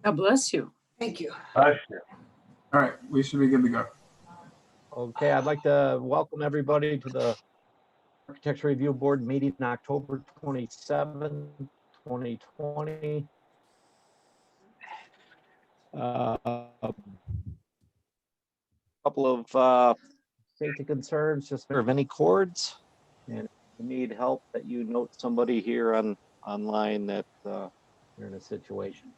God bless you. Thank you. All right, we should be good to go. Okay, I'd like to welcome everybody to the Architecture Review Board meeting on October 27, 2020. Couple of safety concerns, just of any cords, and if you need help, that you note somebody here online that you're in a situation.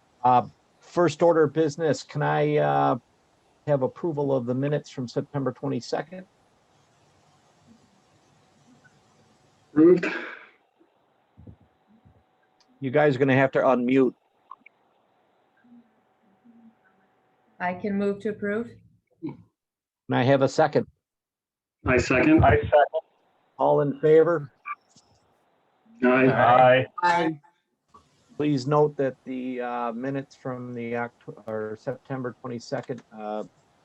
First order of business, can I have approval of the minutes from September 22nd? Approved. You guys are gonna have to unmute. I can move to approve. Can I have a second? I second. All in favor? Aye. Aye. Please note that the minutes from the September 22nd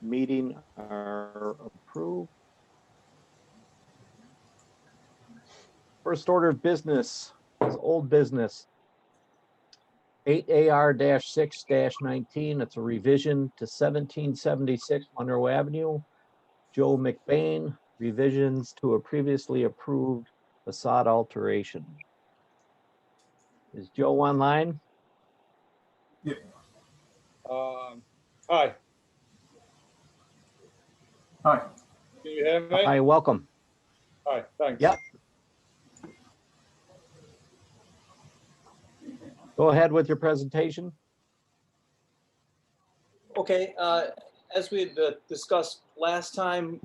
meeting are approved. First order of business is old business. 8AR-6-19, it's a revision to 1776 Monroe Avenue. Joe McBain, revisions to a previously approved facade alteration. Is Joe online? Hi, Hi. can you hear me? Hi, welcome. Hi, thanks. Yep. Go ahead with your presentation. Okay, as we had discussed last time,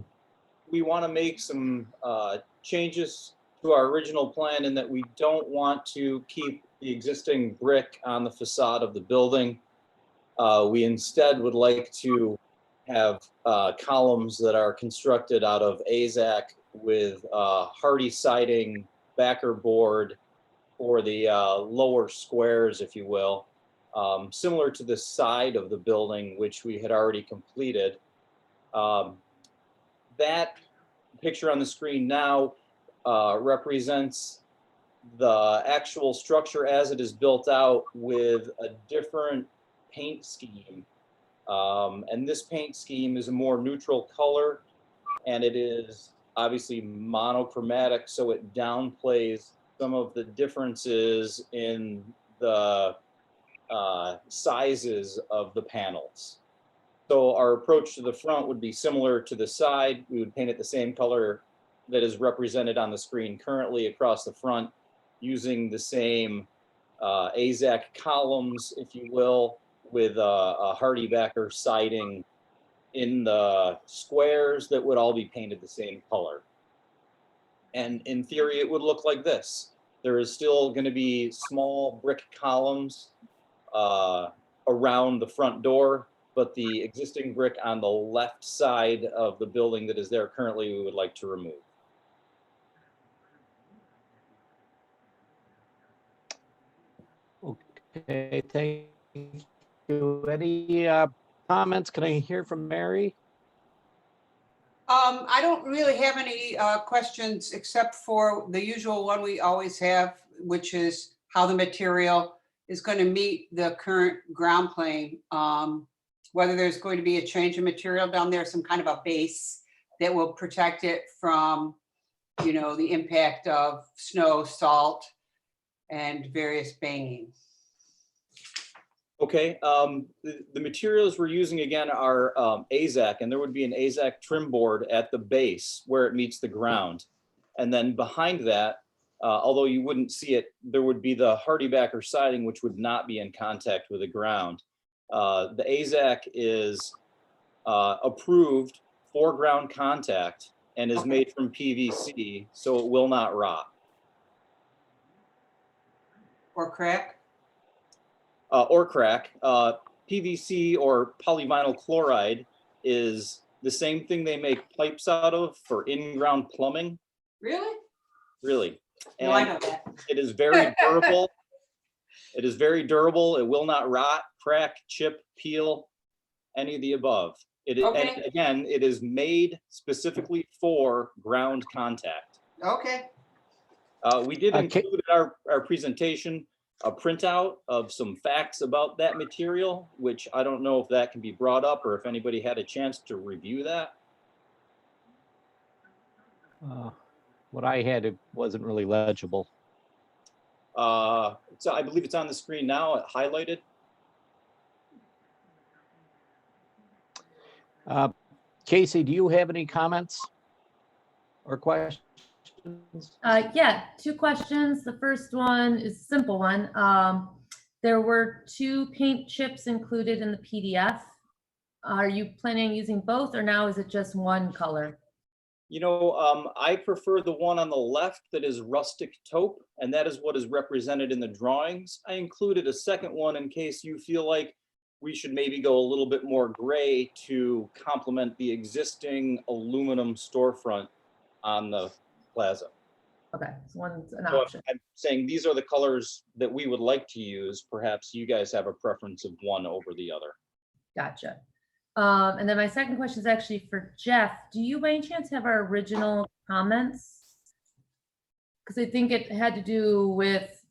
we want to make some changes to our original plan in that we don't want to keep the existing brick on the facade of the building. We instead would like to have columns that are constructed out of AZAC with hardy siding, backer board for the lower squares, if you will, similar to the side of the building, which we had already completed. That picture on the screen now represents the actual structure as it is built out with a different paint scheme. And this paint scheme is a more neutral color, and it is obviously monochromatic, so it downplays some of the differences in the sizes of the panels. So our approach to the front would be similar to the side. We would paint it the same color that is represented on the screen currently across the front, using the same AZAC columns, if you will, with a hardy backer siding in the squares that would all be painted the same color. And in theory, it would look like this. There is still going to be small brick columns around the front door, but the existing brick on the left side of the building that is there currently, we would like to remove. Okay, thank you. Any comments? Can I hear from Mary? I don't really have any questions except for the usual one we always have, which is how the material is going to meet the current ground plane. Whether there's going to be a change in material down there, some kind of a base that will protect it from, you know, the impact of snow, salt, and various banging. Okay, the materials we're using again are AZAC, and there would be an AZAC trim board at the base where it meets the ground. And then behind that, although you wouldn't see it, there would be the hardy backer siding, which would not be in contact with the ground. The AZAC is approved for ground contact and is made from PVC, so it will not rot. Or crack? Or crack. PVC or polyvinyl chloride is the same thing they make pipes out of for in-ground plumbing. Really? Really. And No, I know that. it is very durable. It is very durable. It will not rot, crack, chip, peel, any of the above. Okay. And again, it is made specifically for ground contact. Okay. We did Okay. include in our presentation a printout of some facts about that material, which I don't know if that can be brought up or if anybody had a chance to review that. What I had, it wasn't really legible. So I believe it's on the screen now, highlighted. Casey, do you have any comments or questions? Yeah, two questions. The first one is a simple one. There were 2 paint chips included in the PDF. Are you planning on using both, or now is it just one color? I prefer the one on the left that is rustic taupe, and that is what is represented in the drawings. I included a second one in case you feel like we should maybe go a little bit more gray to complement the existing aluminum storefront on the plaza. Okay, so one's an So option. I'm saying these are the colors that we would like to use. Perhaps you guys have a preference of one over the other. Gotcha. And then my second question is actually for Jeff. Do you by any chance have our original comments? Because I think it had to do with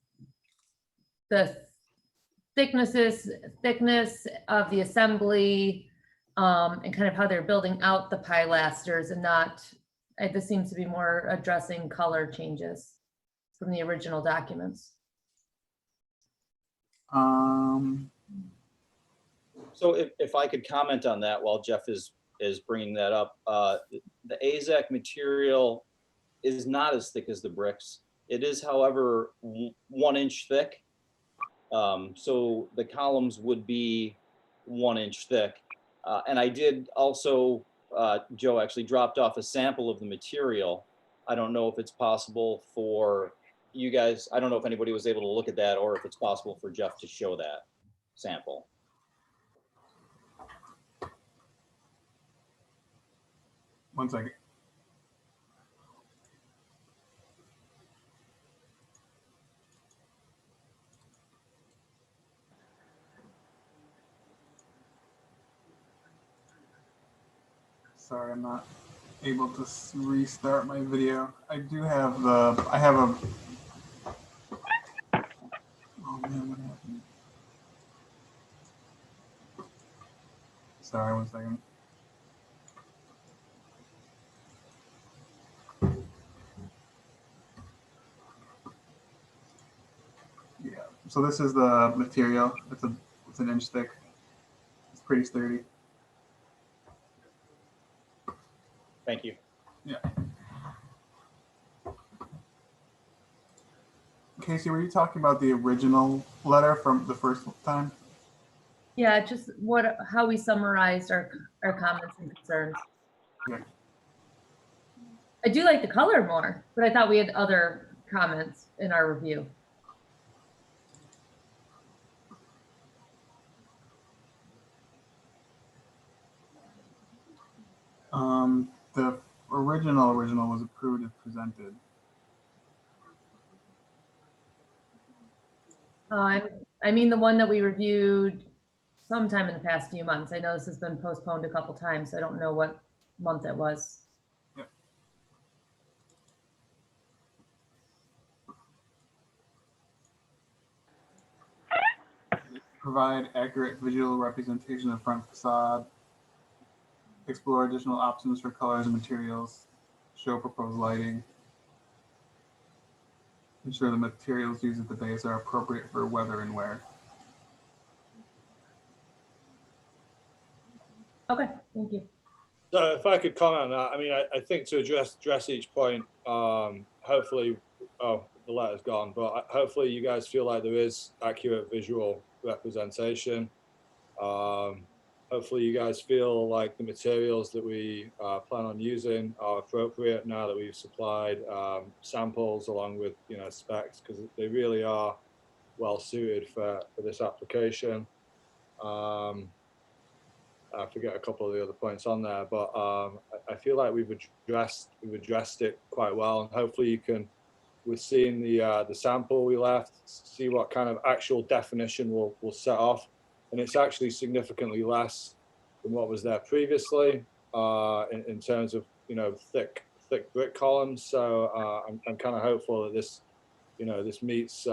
the thickness of the assembly, and kind of how they're building out the pilasters, and not, this seems to be more addressing color changes from the original documents. So if I could comment on that while Jeff is bringing that up, the AZAC material is not as thick as the bricks. It is, however, 1 inch thick. So the columns would be 1 inch thick. And I did also, Joe actually dropped off a sample of the material. I don't know if it's possible for you guys, I don't know if anybody was able to look at that or if it's possible for Jeff to show that sample. One second. Sorry, I'm not able to restart my video. I do have I have a, oh man, what happened? Sorry, one second. Yeah, so this is the material. It's an inch thick. It's pretty sturdy. Thank you. Yeah. Casey, were you talking about the original letter from the first time? Yeah, just how we summarized our comments and concerns. Yeah. I do like the color more, but I thought we had other comments in our review. The original was approved as presented. I mean the one that we reviewed sometime in the past few months. I know this has been postponed a couple times, so I don't know what month it was. Yep. Provide accurate visual representation of front facade. Explore additional options for colors and materials. Show proposed lighting. Ensure the materials used at the base are appropriate for weather and wear. Okay, thank you. So if I could comment on that, I mean, I think to address each point, hopefully, oh, the letter's gone, but hopefully you guys feel like there is accurate visual representation. Hopefully you guys feel like the materials that we plan on using are appropriate now that we've supplied samples along with, specs, because they really are well suited for this application. I forget a couple of the other points on there, but I feel like we've addressed it quite well, and hopefully you can, with seeing the sample we left, see what kind of actual definition we'll set off, and it's actually significantly less than what was there previously in terms of thick brick columns. So I'm kind of hopeful that this this meets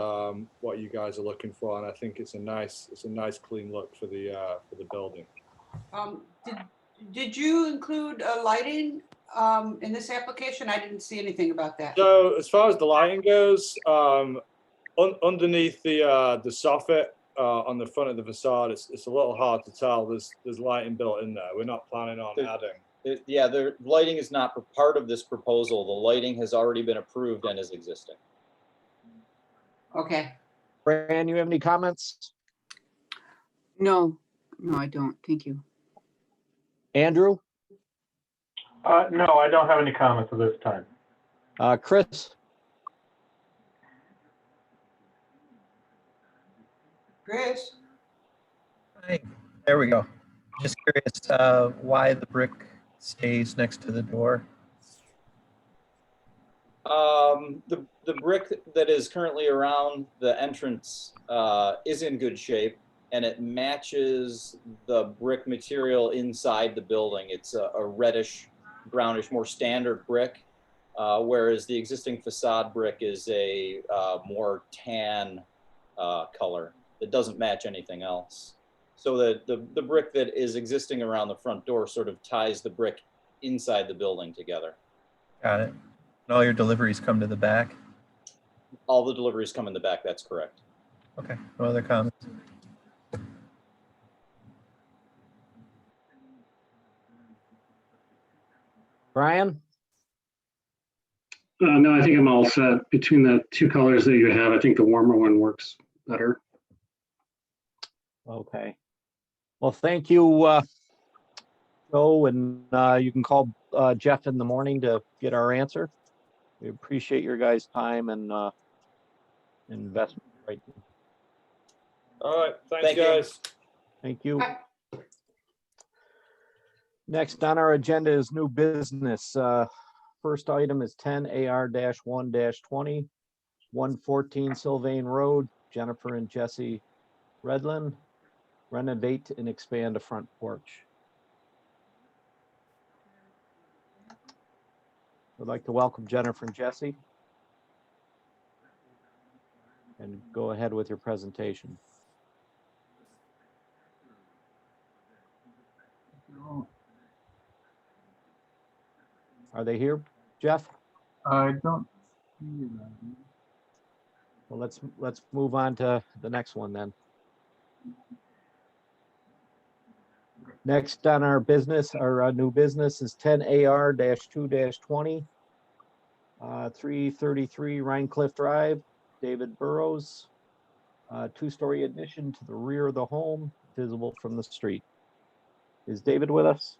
what you guys are looking for, and I think it's a nice clean look for the building. Did you include lighting in this application? I didn't see anything about that. So as far as the lighting goes, underneath the soffit on the front of the facade, it's a little hard to tell. There's lighting built in there. We're not planning on adding. Yeah, the lighting is not part of this proposal. The lighting has already been approved and is existing. Okay. Fran, you have any comments? No, I don't. Thank you. Andrew? No, I don't have any comments at this time. Chris? Chris? Hi, there we go. Just curious why the brick stays next to the door. The brick that is currently around the entrance is in good shape, and it matches the brick material inside the building. It's a reddish, brownish, more standard brick, whereas the existing facade brick is a more tan color that doesn't match anything else. So the brick that is existing around the front door sort of ties the brick inside the building together. Got it. And all your deliveries come to the back? All the deliveries come in the back, that's correct. Okay, no other comments? Brian? No, I think I'm all set. Between the two colors that you have, I think the warmer one works better. Okay. Well, thank you, Joe, and you can call Jeff in the morning to get our answer. We appreciate your guys' time and investment. Right. All right, thanks, Thank you. guys. Thank you. Bye. Next on our agenda is new business. First item is 10 AR-1-20, 114 Sylvain Road, Jennifer and Jesse Redlin. Renovate and expand a front porch. I'd like to welcome Jennifer and Jesse. And go ahead with your presentation. Are they here, Jeff? I don't see that. Well, let's move on to the next one then. Next on our business, our new business is 10 AR-2-20, 333 Rhinecliff Drive, David Burrows. Two-story addition to the rear of the home, visible from the street. Is David with us?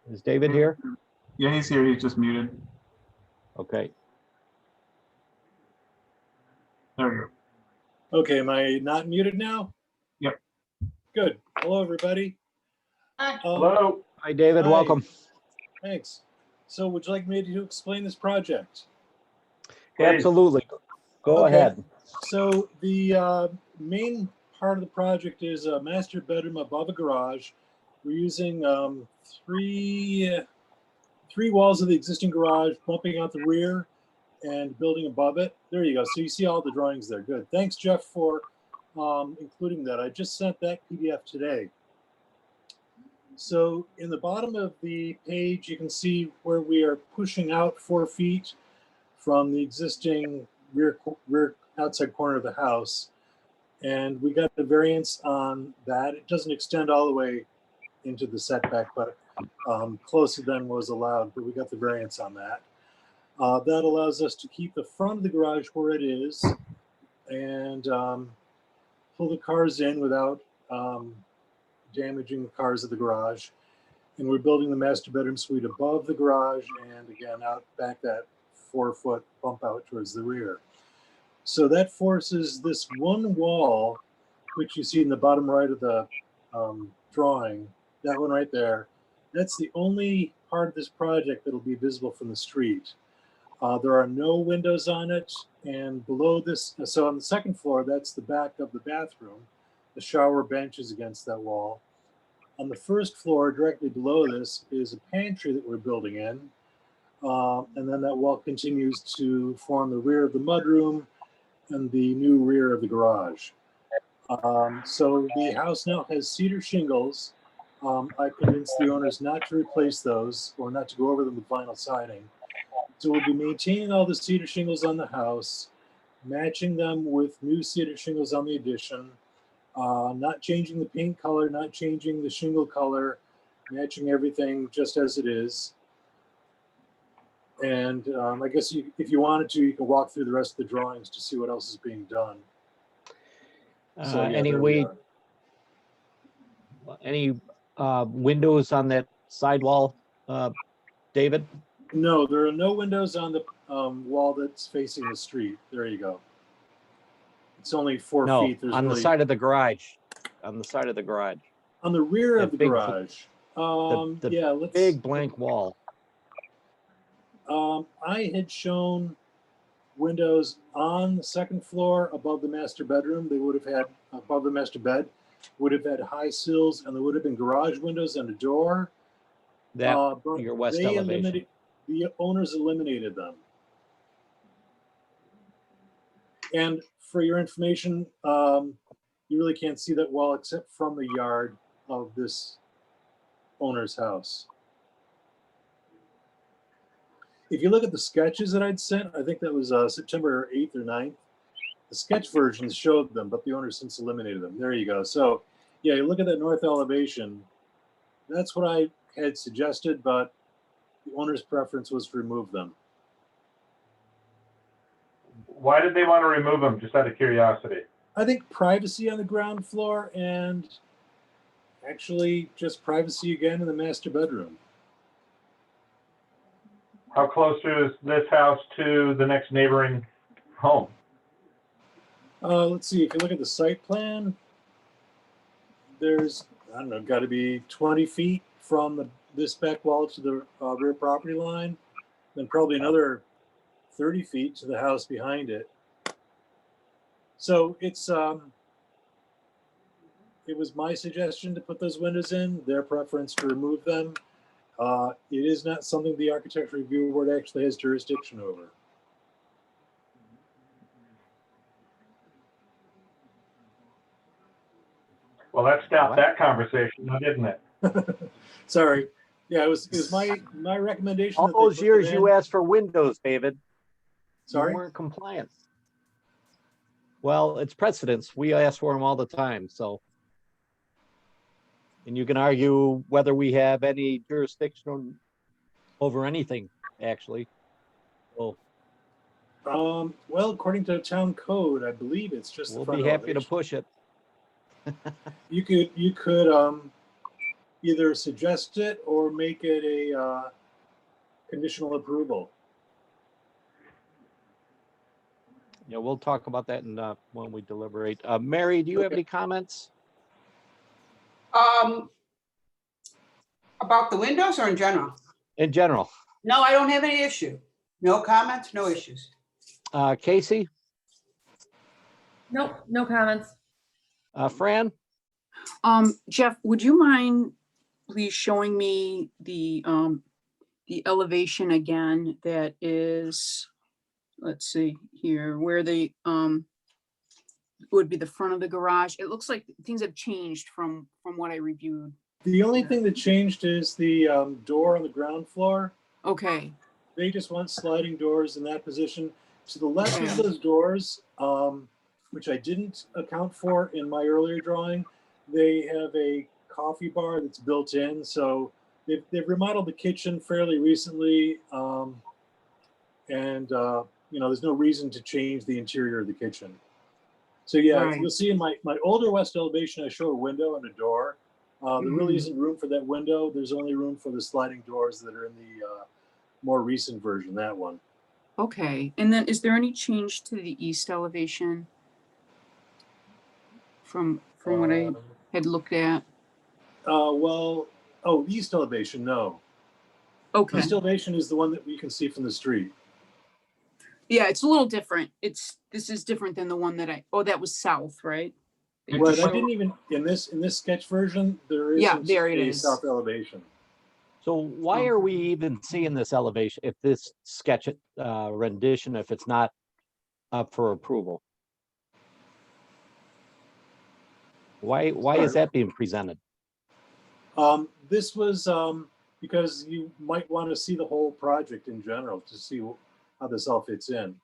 Is David here? Yeah, he's here. He's just muted. Okay. There we go. Okay, am I not muted now? Yep. Good. Hello, everybody. Hi. Hello. Hi, David. Hi. Welcome. Thanks. So would you like me to explain this project? Absolutely. Go Okay. ahead. So the main part of the project is a master bedroom above a garage. We're using three walls of the existing garage, bumping out the rear and building above it. There you go. So you see all the drawings there. Good. Thanks, Jeff, for including that. I just sent that PDF today. So in the bottom of the page, you can see where we are pushing out 4 feet from the existing rear outside corner of the house. And we got the variance on that. It doesn't extend all the way into the setback, but closer than was allowed, but we got the variance on that. That allows us to keep the front of the garage where it is and pull the cars in without damaging the cars of the garage. And we're building the master bedroom suite above the garage and again out back that 4-foot bump out towards the rear. So that forces this one wall, which you see in the bottom right of the drawing, that one right there, that's the only part of this project that'll be visible from the street. There are no windows on it, and below this, so on the second floor, that's the back of the bathroom. The shower bench is against that wall. On the first floor, directly below this, is a pantry that we're building in. And then that wall continues to form the rear of the mudroom and the new rear of the garage. So the house now has cedar shingles. I convinced the owners not to replace those or not to go over them with vinyl siding. So we'll be maintaining all the cedar shingles on the house, matching them with new cedar shingles on the addition, not changing the paint color, not changing the shingle color, matching everything just as it is. And I guess if you wanted to, you can walk through the rest of the drawings to see what else is being done. So, yeah, there we Anyway, are. any windows on that sidewall, David? No, there are no windows on the wall that's facing the street. There you go. It's only 4 No, feet. There's on the really, side of the garage. On the side of the garage. on the rear that of the big- garage. the Yeah, let's. Big blank wall. I had shown windows on the second floor above the master bedroom. They would have had, above the master bed, would have had high sills, and there would have been garage windows and a door. That, But your west they elevation. eliminated- The owners eliminated them. And for your information, you really can't see that wall except from the yard of this owner's house. If you look at the sketches that I'd sent, I think that was September 8th or 9th. The sketch versions showed them, but the owner since eliminated them. There you go. So yeah, you look at that north elevation. That's what I had suggested, but the owner's preference was to remove them. Why did they want to remove them? Just out of curiosity. I think privacy on the ground floor and actually just privacy again in the master bedroom. How close is this house to the next neighboring home? Let's see, if you look at the site plan, there's, I don't know, got to be 20 feet from this back wall to the rear property line, then probably another 30 feet to the house behind it. So it's, it was my suggestion to put those windows in, their preference to remove them. It is not something the Architecture Review Board actually has jurisdiction over. Well, that stopped that conversation, now, didn't it? Sorry. Yeah, it was my recommendation. All that they those put years them you in. asked for windows, David. Sorry? You weren't compliant. Well, it's precedence. We ask for them all the time, so. And you can argue whether we have any jurisdiction over anything, actually. So Well, according to town code, I believe it's just the we'll front be happy to elevation. push it. You could either suggest it or make it a conditional approval. Yeah, we'll talk about that in, when we deliberate. Mary, do you have any comments? About the windows or in general? In general, No, I don't have any issue. No comments, no issues. Casey, Nope, no comments. Fran, Jeff, would you mind please showing me the elevation again that is, let's see here, where the, would be the front of the garage? It looks like things have changed from what I reviewed. The only thing that changed is the door on the ground floor. Okay, They just want sliding doors in that position. To the left of Okay. those doors, which I didn't account for in my earlier drawing, they have a coffee bar that's built in. So they've remodeled the kitchen fairly recently. You know, there's no reason to change the interior of the kitchen. So yeah, Right. you'll see in my older west elevation, I show a window and a door. There really Mhm. isn't room for that window. There's only room for the sliding doors that are in the more recent version, that one. okay. And then is there any change to the east elevation? From what I had looked at? Well, oh, east elevation, no. Okay, East elevation is the one that we can see from the street. yeah, it's a little different. This is different than the one that that was south, right? Right, I didn't even, in this sketch version, there Yeah, isn't there it a is. south elevation. So why are we even seeing this elevation, if this sketch rendition, if it's not up for approval? Why is that being presented? This was because you might want to see the whole project in general to see how this all fits in.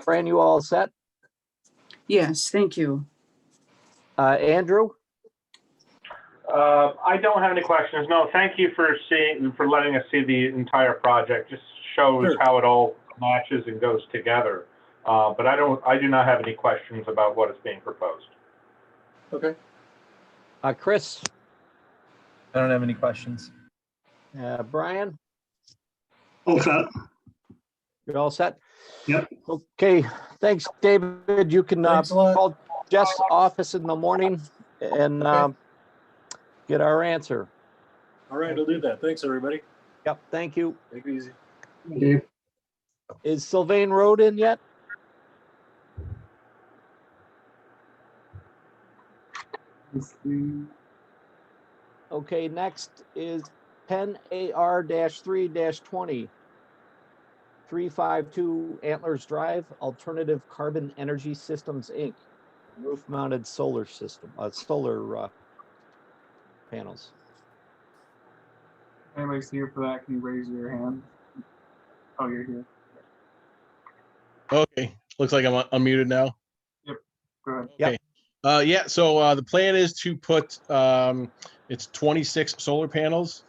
Fran, you all set? Yes, thank you. Andrew? I don't have any questions. No, thank you for letting us see the entire project. Just shows Sure. how it all matches and goes together. But I do not have any questions about what is being proposed. Okay. Chris? I don't have any questions. Brian? All set. You're all set? Yep. Okay, thanks, David. You can Thanks a lot. call Jeff's office in the morning and Okay. get our answer. All right, I'll do that. Thanks, everybody. Yep, thank you. Take it easy. Okay. Is Sylvain Road in yet? Okay, next is 10AR-3-20. 352 Antlers Drive, Alternative Carbon Energy Systems, Inc. Roof-mounted solar system, solar panels. Anybody's here for that? Can you raise your hand? Oh, you're here. Okay, looks like I'm unmuted now. Go ahead. Yep. Yeah, so the plan is to put it's 26 solar panels,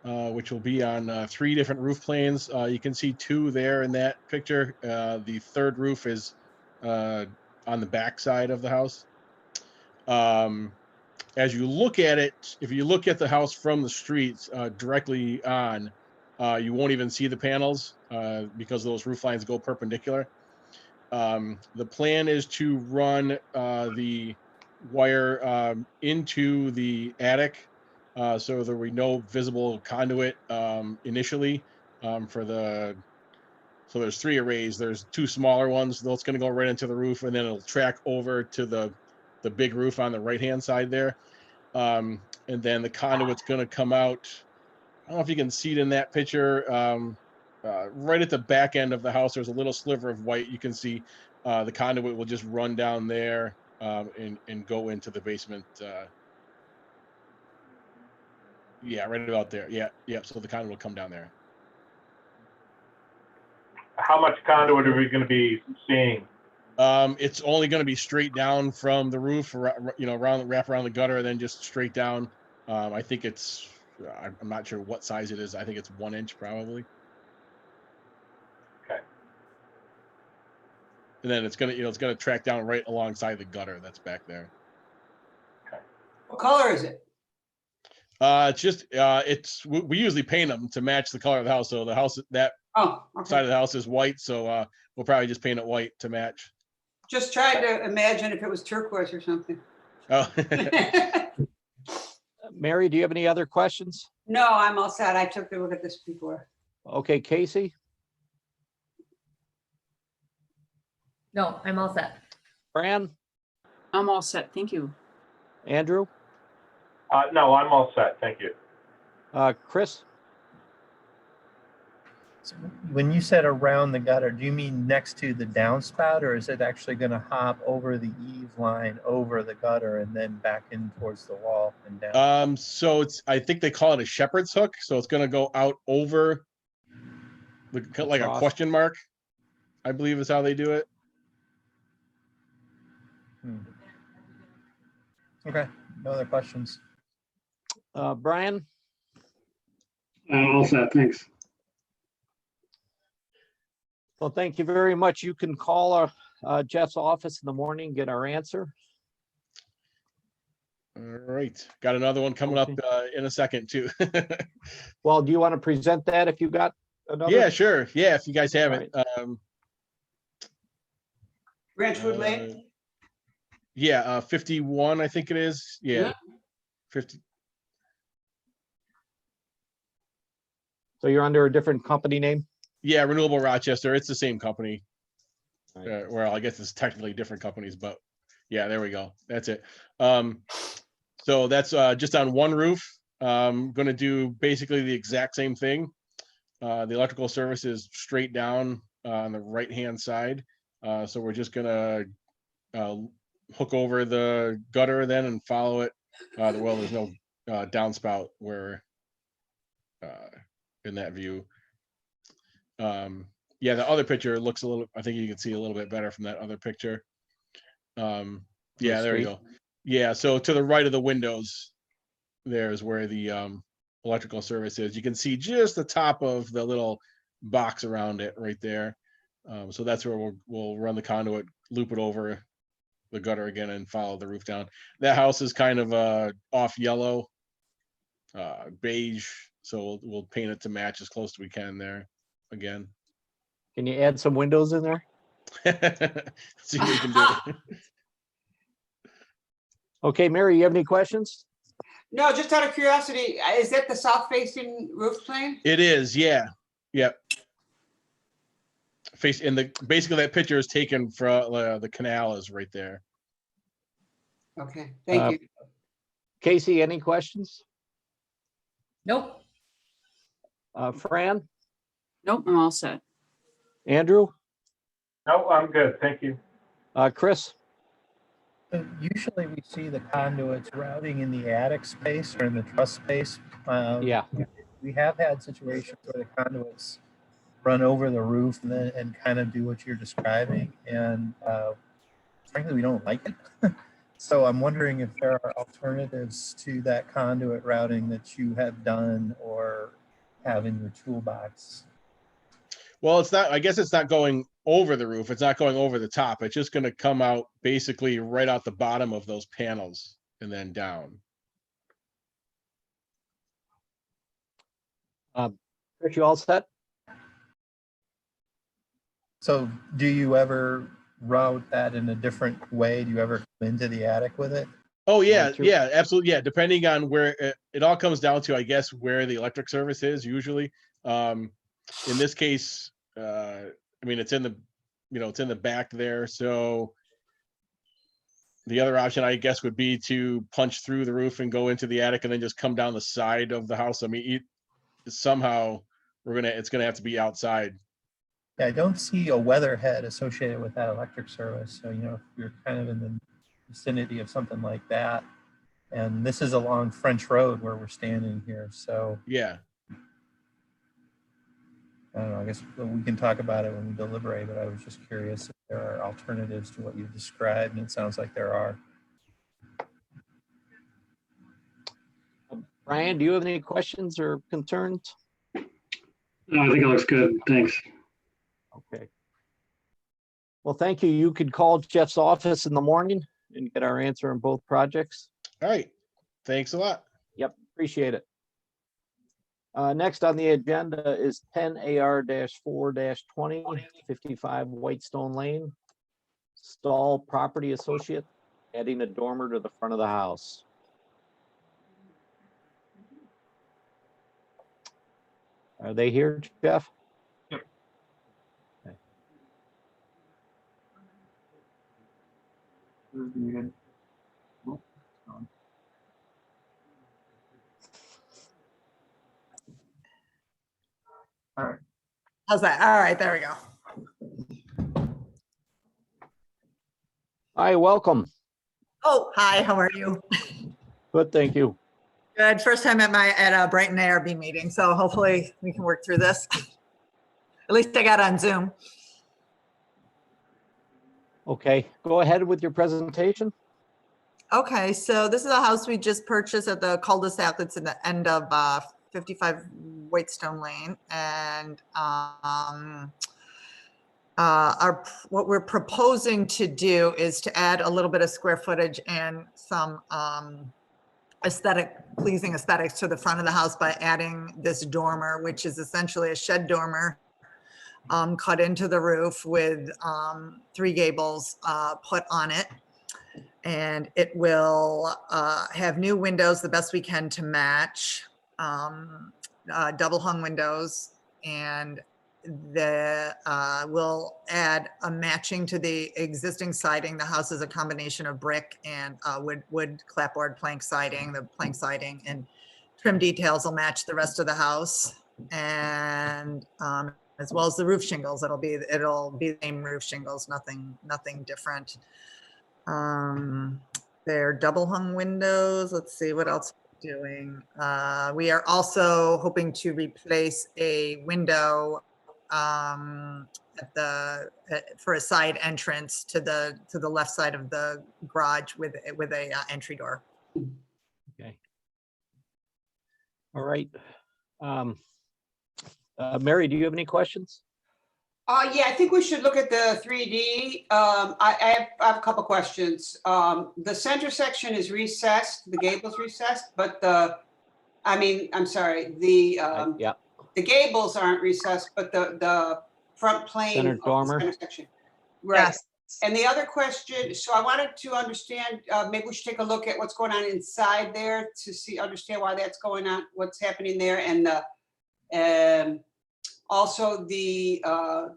which will be on 3 different roof planes. You can see 2 there in that picture. The third roof is on the back side of the house. As you look at it, if you look at the house from the street directly on, you won't even see the panels because those roof lines go perpendicular. The plan is to run the wire into the attic, so there will be no visible conduit initially for the. So there's 3 arrays. There's 2 smaller ones. That's going to go right into the roof, and then it'll track over to the big roof on the right-hand side there. And then the conduit's going to come out. I don't know if you can see it in that picture. Right at the back end of the house, there's a little sliver of white. You can see the conduit will just run down there and go into the basement. Yeah, right about there. Yeah. So the conduit will come down there. How much conduit are we going to be seeing? It's only going to be straight down from the roof, wrap around the gutter, and then just straight down. I think it's. I'm not sure what size it is. I think it's 1 inch probably. Okay. And then it's gonna track down right alongside the gutter that's back there. What color is it? We usually paint them to match the color of the house. So the house, that Oh, okay. side of the house is white. So we'll probably just paint it white to match. Just tried to imagine if it was turquoise or something. Oh, Mary, do you have any other questions? No, I'm all set. I took a look at this before. Okay, Casey, No, I'm all set. Fran, I'm all set. Thank you. Andrew, No, I'm all set. Thank you. Chris? So when you said around the gutter, do you mean next to the downspout, or is it actually going to hop over the eave line, over the gutter, and then back in towards the wall and down? so I think they call it a shepherd's hook. So it's gonna go out over like a Across. question mark, I believe is how they do it. Okay, no other questions. Brian? All set, thanks. Well, thank you very much. You can call Jeff's office in the morning, get our answer. All right, got another one coming up in a second too. Well, do you want to present that if you got another? Yeah, sure. Yeah, if you guys have it. Branchwood Lane? Yeah, 51, I think it is. Yeah, 50. So you're under a different company name? Yeah, Renewable Rochester. It's the same company. Right. Well, I guess it's technically different companies, but yeah, there we go. That's it. So that's just on one roof. Going to do basically the exact same thing. The electrical service is straight down on the right-hand side. So we're just gonna hook over the gutter then and follow it. Well, there's no downspout where in that view. Yeah, the other picture looks a little, I think you can see a little bit better from that other picture. Yeah, there you street? go. Yeah, so to the right of the windows, there's where the electrical service is. You can see just the top of the little box around it right there. So that's where we'll run the conduit, loop it over the gutter again and follow the roof down. That house is kind of off yellow, beige, so we'll paint it to match as close as we can there again. Can you add some windows in there? See what we can do. Okay, Mary, you have any questions? No, just out of curiosity, is that the south facing roof plane? It is, yeah. Yep. Face in the basically that picture is taken from the canal is right there. Okay, thank you. Casey, any questions? Nope. Fran, Nope, I'm all set. Andrew, No, I'm good. Thank you. Chris? So usually we see the conduits routing in the attic space or in the truss space. Yeah. We have had situations where the conduits run over the roof and kind of do what you're describing. And frankly, we don't like it. So I'm wondering if there are alternatives to that conduit routing that you have done or have in your toolbox. Well, it's not, I guess it's not going over the roof. It's not going over the top. It's just going to come out basically right out the bottom of those panels and then down. Chris, you all set? So do you ever route that in a different way? Do you ever come into the attic with it? Oh yeah, through- yeah, absolutely. Yeah, depending on where it all comes down to, I guess, where the electric service is usually. In this case, I mean, it's in the, it's in the back there. So the other option, I guess, would be to punch through the roof and go into the attic and then just come down the side of the house. I mean, somehow it's gonna have to be outside. Yeah, I don't see a weatherhead associated with that electric service. So, if you're kind of in the vicinity of something like that, and this is along French Road where we're standing here. So Yeah. I don't know, I guess we can talk about it when we deliberate, but I was just curious if there are alternatives to what you described, and it sounds like there are. Brian, do you have any questions or concerns? No, I think it looks good. Thanks. Okay. Well, thank you. You could call Jeff's office in the morning and get our answer on both projects. All right. Thanks a lot. Yep, appreciate it. Next on the agenda is 10 AR-4-20, 55 Whitestone Lane. Stall Property Associate, adding a dormer to the front of the house. Are they here, Jeff? Yep. Okay. Muted. Oh, it's gone. All right. How's that? All right, there we go. Hi, welcome. Oh, hi, how are you? Good, thank you. Good. First time at a Brighton ARB meeting, so hopefully we can work through this. At least I got on Zoom. Okay, go ahead with your presentation. Okay, so this is a house we just purchased at the cul-de-sac that's in the end of 55 Whitestone Lane. And what we're proposing to do is to add a little bit of square footage and some pleasing aesthetics to the front of the house by adding this dormer, which is essentially a shed dormer cut into the roof with 3 gables put on it. And it will have new windows, the best we can to match, double hung windows, and we'll add a matching to the existing siding. The house is a combination of brick and wood clapboard plank siding. The plank siding and trim details will match the rest of the house. And as well as the roof shingles, it'll be the same roof shingles, nothing different. They're double hung windows. Let's see what else we're doing. We are also hoping to replace a window for a side entrance to the left side of the garage with a entry door. Okay. All right. Mary, do you have any questions? Yeah, I think we should look at the 3D. I have a couple questions. The center section is recessed, the gable's recessed, but I'm sorry, Yeah. the gables aren't recessed, but the front plane Center of the dormer. center section. Right. Yes. And the other question, so I wanted to understand, maybe we should take a look at what's going on inside there to understand why that's going on, what's happening there, and also the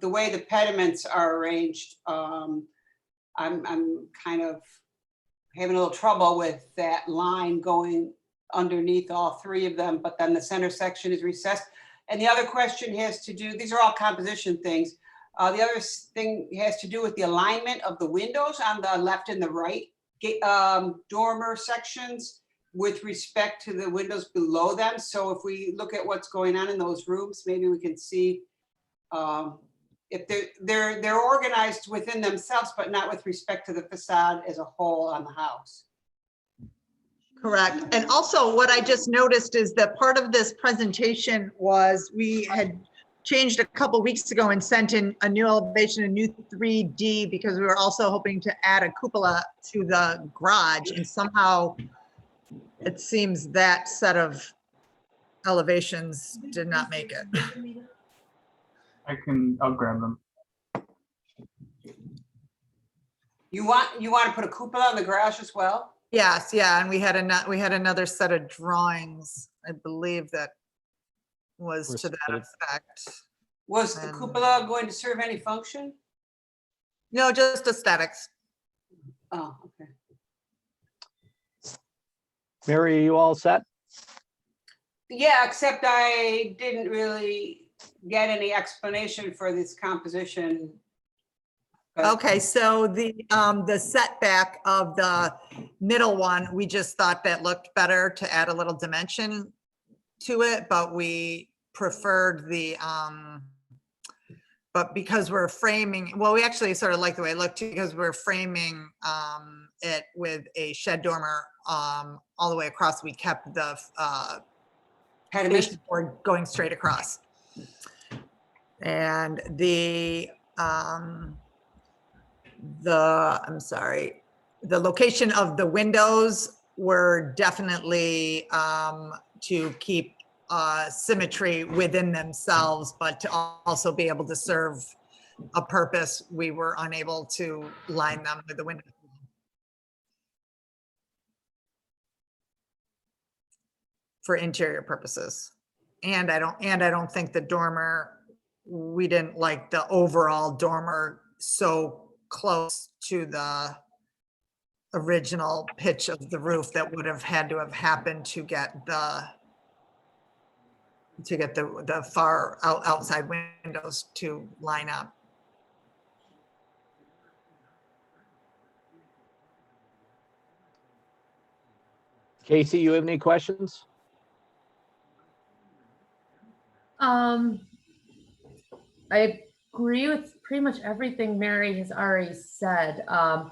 way the pediments are arranged. I'm kind of having a little trouble with that line going underneath all three of them, but then the center section is recessed. And the other question has to do, these are all composition things. The other thing has to do with the alignment of the windows on the left and the right dormer sections with respect to the windows below them. So if we look at what's going on in those rooms, maybe we can see if they're organized within themselves, but not with respect to the facade as a whole on the house. Correct. And also what I just noticed is that part of this presentation was we had changed a couple weeks ago and sent in a new elevation, a new 3D, because we were also hoping to add a cupola to the garage, and somehow it seems that set of elevations did not make it. I'll grab them. You want to put a cupola on the garage as well? Yes, yeah, and we had another set of drawings, I believe, that was to that effect. Was the cupola going to serve any function? No, just aesthetics. Oh, okay. Mary, are you all set? Yeah, except I didn't really get any explanation for this composition. But- Okay, so the setback of the middle one, we just thought that looked better to add a little dimension to it, but we preferred but because we're framing, well, we actually sort of like the way it looked because we're framing it with a shed dormer all the way across. We kept the fascia board going straight across. And I'm sorry, the location of the windows were definitely to keep symmetry within themselves, but to also be able to serve a purpose, we were unable to line them with the window. For interior purposes. And I don't think the dormer, we didn't like the overall dormer so close to the original pitch of the roof that would have had to have happened to get the far outside windows to line up. Casey, you have any questions? I agree with pretty much everything Mary has already said. I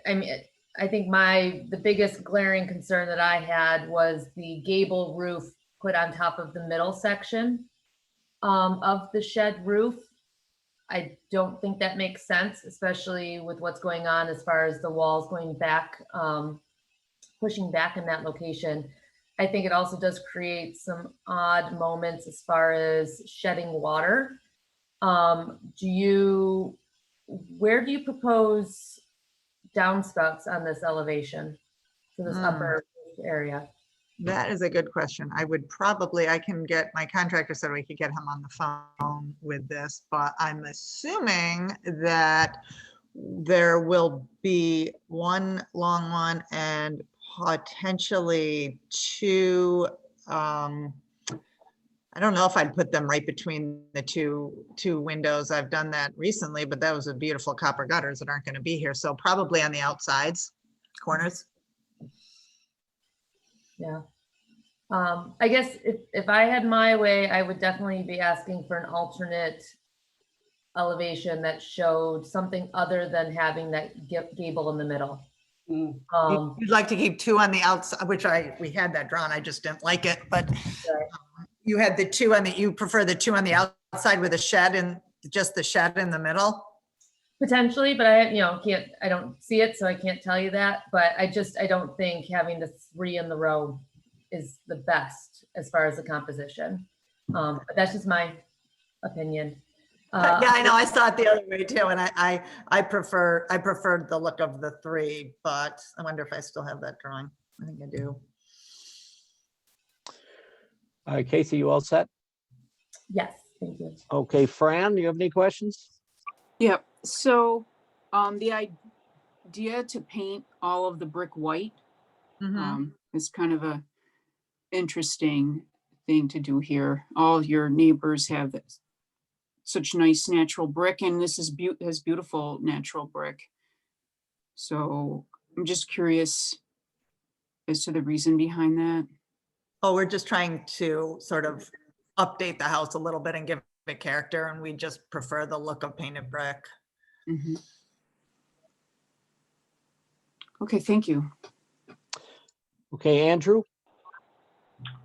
mean, I think the biggest glaring concern that I had was the gable roof put on top of the middle section of the shed roof. I don't think that makes sense, especially with what's going on as far as the walls going back, pushing back in that location. I think it also does create some odd moments as far as shedding water. Where do you propose downspouts on this elevation for this upper area? That is a good question. I would probably, I can get, my contractor said we could get him on the phone with this, but I'm assuming that there will be one long one and potentially two, I don't know if I'd put them right between the two windows. I've done that recently, but that was a beautiful copper gutters that aren't going to be here. So probably on the outsides, corners. Yeah. I guess if I had my way, I would definitely be asking for an alternate elevation that showed something other than having that gable in the middle. You'd like to keep two on the outside, which we had that drawn. I just didn't like it, but you had the two on the, you prefer the two on the outside with a shed and just the shed in the middle? Potentially, but I, I don't see it, so I can't tell you that. But I don't think having the three in the row is the best as far as the composition. But that's just my opinion. Yeah, I know. I saw it the other way too, and I preferred the look of the three, but I wonder if I still have that drawing. I think I do. Casey, you all set? Yes, thank you. Okay, Fran, do you have any questions? Yep. So the idea to paint all of the brick white is kind of a interesting thing to do here. All your neighbors have such nice natural brick, and this is has beautiful natural brick. So I'm just curious as to the reason behind that. Oh, we're just trying to sort of update the house a little bit and give it character, and we just prefer the look of painted brick. Okay, thank you. Okay, Andrew?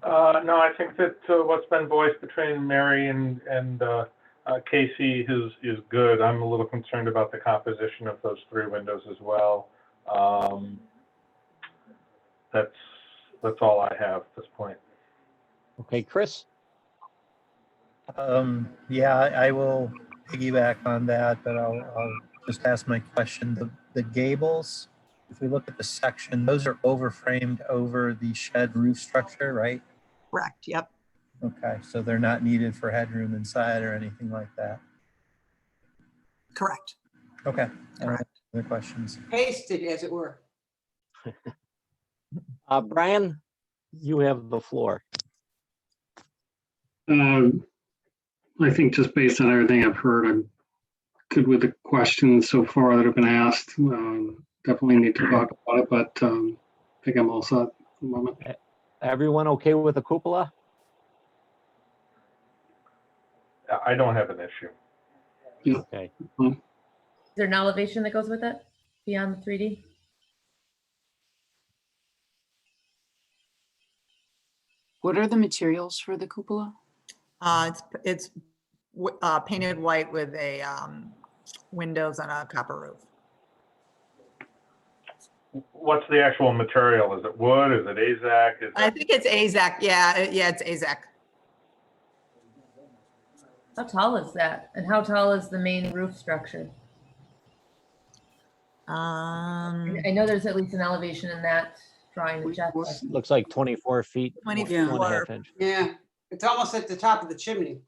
No, I think that what's been voiced between Mary and Casey is good. I'm a little concerned about the composition of those three windows as well. That's all I have at this point. Okay, Chris? Yeah, I will piggyback on that, but I'll just ask my question. The gables, if we look at the section, those are overframed over the shed roof structure, right? Correct, yep. Okay, so they're not needed for headroom inside or anything like that? Correct. Okay. Correct. Other questions? Pasted, as it were. Brian, you have the floor. I think just based on everything I've heard, I'm good with the questions so far that have been asked. Definitely need to talk about it, but I think I'm all set at the moment. Everyone okay with the cupola? I don't have an issue. Yeah. Okay. Is there an elevation that goes with it beyond the 3D? What are the materials for the cupola? It's painted white with a windows on a copper roof. What's the actual material? Is it wood? Is it AZAC? I think it's AZAC. Yeah, it's AZAC. How tall is that? And how tall is the main roof structure? I know there's at least an elevation in that drawing that Jeff has. Looks like 24 feet. 24. 1.5 inch. Yeah, it's almost at the top of the chimney.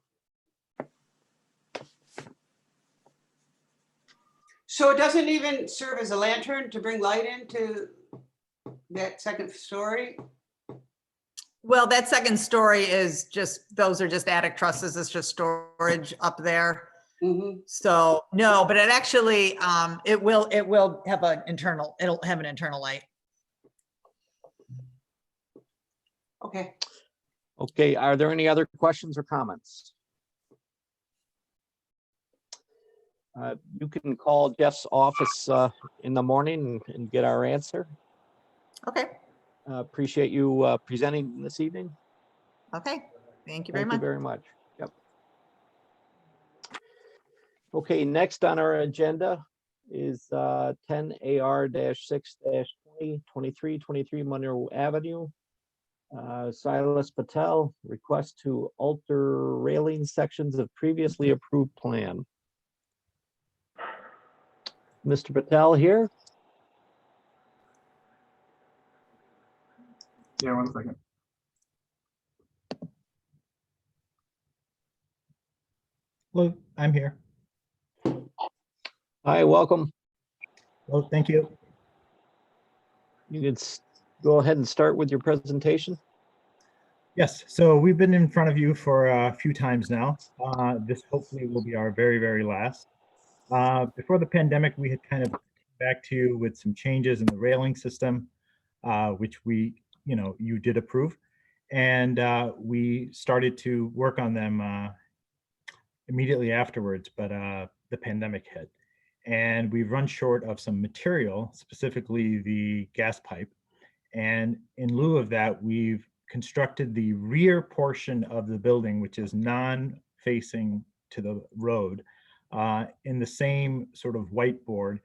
So it doesn't even serve as a lantern to bring light into that second story? Well, that second story is just, those are just attic trusses. It's just storage up there. So no, but it actually, it will have an internal, it'll have an internal light. Okay. Okay, are there any other questions or comments? You can call Jeff's office in the morning and get our answer. Okay. Appreciate you presenting this evening. Okay. Thank you very Thank much. you very much. Yep. Okay, next on our agenda is 10 AR-6-20, 2323 Monroe Avenue. Silas Patel, request to alter railing sections of previously approved plan. Mr. Patel here. Yeah, one second. Hello, I'm here. Hi, welcome. Oh, thank you. You could go ahead and start with your presentation. Yes, so we've been in front of you for a few times now. This hopefully will be our very, very last. Before the pandemic, we had kind of come back to you with some changes in the railing system, which you did approve. And we started to work on them immediately afterwards, but the pandemic hit. And we've run short of some material, specifically the gas pipe. And in lieu of that, we've constructed the rear portion of the building, which is non-facing to the road, in the same sort of whiteboard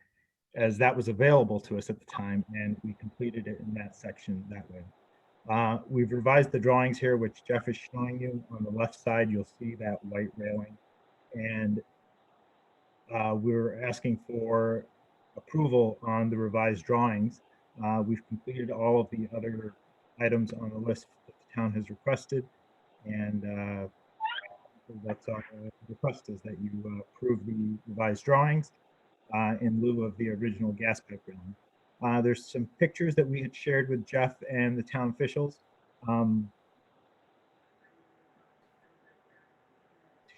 as that was available to us at the time, and we completed it in that section that way. We've revised the drawings here, which Jeff is showing you. On the left side, you'll see that white railing. And we're asking for approval on the revised drawings. We've completed all of the other items on the list that the town has requested. And that's our request, is that you approve the revised drawings in lieu of the original gas pipe railing. There's some pictures that we had shared with Jeff and the town officials.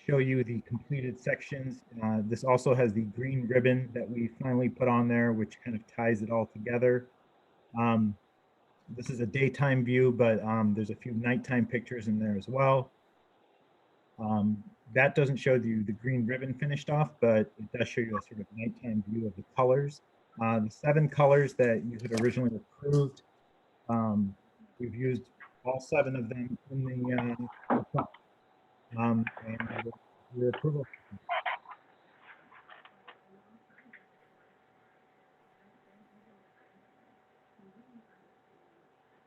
Show you the completed sections. This also has the green ribbon that we finally put on there, which kind of ties it all together. This is a daytime view, but there's a few nighttime pictures in there as well. That doesn't show you the green ribbon finished off, but it does show you a sort of nighttime view of the colors. The 7 colors that you had originally approved, we've used all 7 of them in the front. And your approval.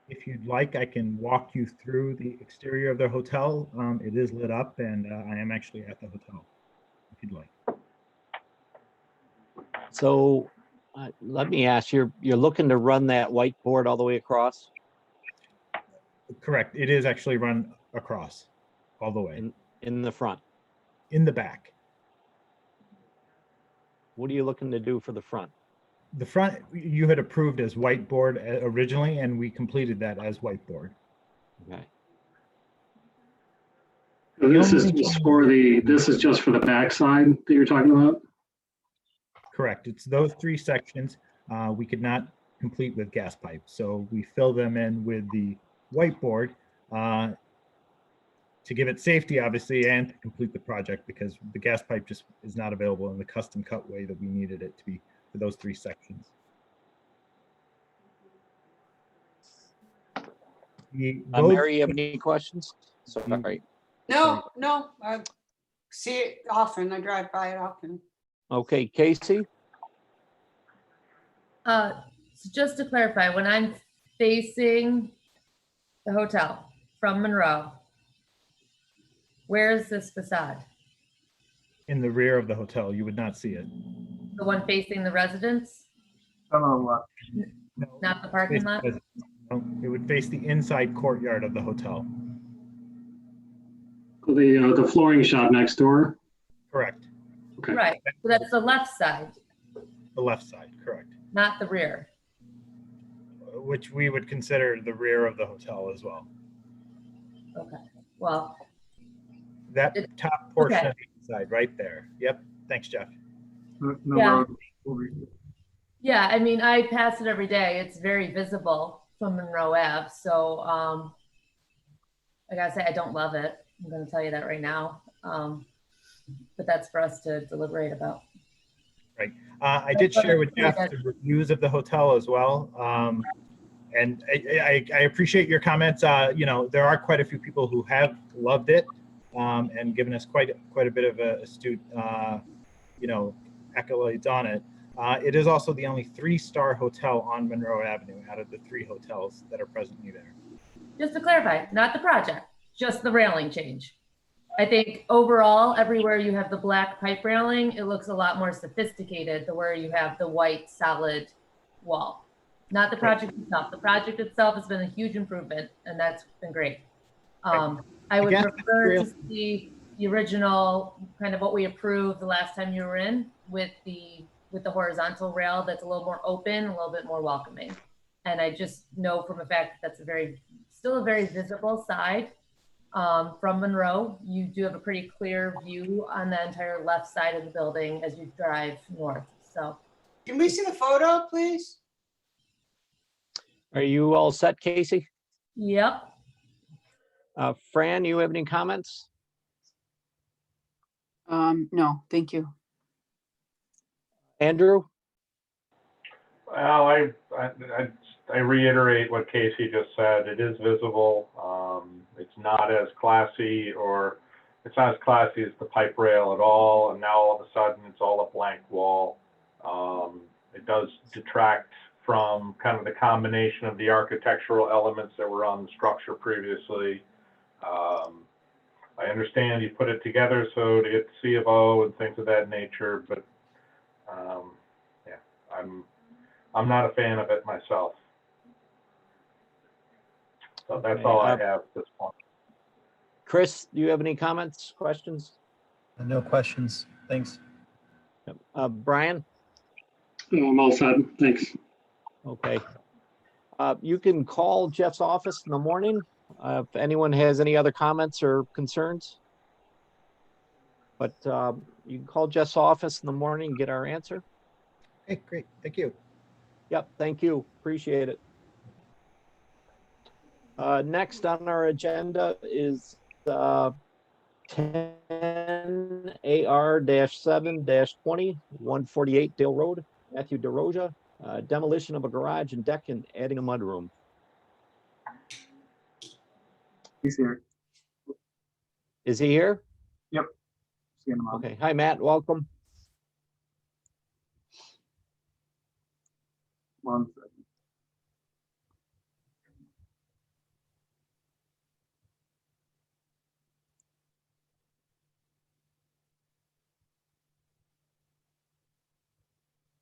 If you'd like, I can walk you through the exterior of the hotel. It is lit up, and I am actually at the hotel, if you'd like. So let me ask, you're looking to run that whiteboard all the way across? Correct. It is actually run across all the way. In the front? In the back. What are you looking to do for the front? The front you had approved as whiteboard originally, and we completed that as whiteboard. Okay. So this is just for the backside that you're talking about? Correct. It's those 3 sections we could not complete with gas pipe. So we fill them in with the whiteboard to give it safety, obviously, and to complete the project, because the gas pipe just is not available in the custom cut way that we needed it to be for those 3 sections. Mary, you have any questions? Sorry. No, I see it often. I drive by it often. Okay, Casey? So just to clarify, when I'm facing the hotel from Monroe, where is this facade? In the rear of the hotel, you would not see it. The one facing the residence, On the left. No, not the parking lot? no, it would face the inside courtyard of the hotel. The flooring shop next door? Correct. Okay. Right, so that's the left side, The left side, correct. not the rear. Which we would consider the rear of the hotel as well. Okay, well, That top portion okay. of the inside, right there. Yep. Thanks, Jeff. No Yeah. road. yeah, I mean, I pass it every day. It's very visible from Monroe Ave. So I gotta say, I don't love it. I'm gonna tell you that right now. But that's for us to deliberate about. Right. I did share with Jeff the reviews of the hotel as well. And I appreciate your comments. There are quite a few people who have loved it and given us quite a bit of astute, accolades on it. It is also the only 3-star hotel on Monroe Avenue out of the 3 hotels that are presently there. Just to clarify, not the project, just the railing change. I think overall, everywhere you have the black pipe railing, it looks a lot more sophisticated than where you have the white solid wall. Not the project itself. The project itself has been a huge improvement, and that's been great. I would prefer to see the original, kind of what we approved the last time you were in with the horizontal rail that's a little more open, a little bit more welcoming. And I just know from a fact that that's still a very visible side from Monroe. You do have a pretty clear view on the entire left side of the building as you drive north. So, Can we see the photo, please? Are you all set, Casey? yep. Fran, you have any comments? No, thank you. Andrew? Well, I reiterate what Casey just said. It is visible. It's not as classy, or it's not as classy as the pipe rail at all. And now all of a sudden it's all a blank wall. It does detract from kind of the combination of the architectural elements that were on the structure previously. I understand you put it together so to get the C of O and things of that nature, but yeah, I'm not a fan of it myself. So that's Okay, all I have at this point. Chris, do you have any comments, questions? No questions. Thanks. Brian? I'm all set. Thanks. Okay. You can call Jeff's office in the morning if anyone has any other comments or concerns. But you can call Jeff's office in the morning and get our answer. Okay, great. Thank you. Yep, thank you. Appreciate it. Next on our agenda is 10 AR-7-20, 148 Dale Road, Matthew DeRoja, demolition of a garage and deck and adding a mudroom. He's here. Is he here? Yep. See him on. Okay. Hi, Matt. Welcome. One second.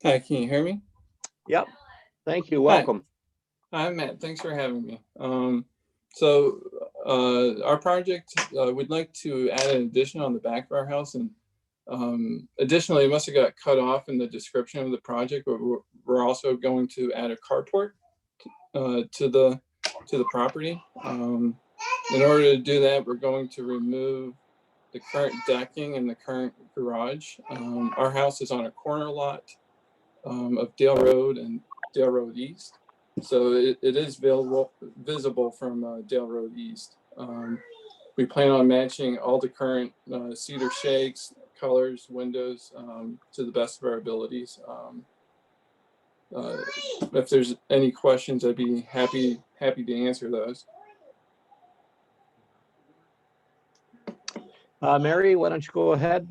Hi, can you hear me? Yep. Thank you. Welcome. Hi, Matt. Thanks for having me. Our project, we'd like to add an addition on the back of our house, and additionally, it must have got cut off in the description of the project, but we're also going to add a carport to the property. In order to do that, we're going to remove the current decking and the current garage. Our house is on a corner lot of Dale Road and Dale Road East. So it is visible from Dale Road East. We plan on matching all the current cedar shakes, colors, windows to the best of our abilities. If there's any questions, I'd be happy to answer those. Mary, why don't you go ahead?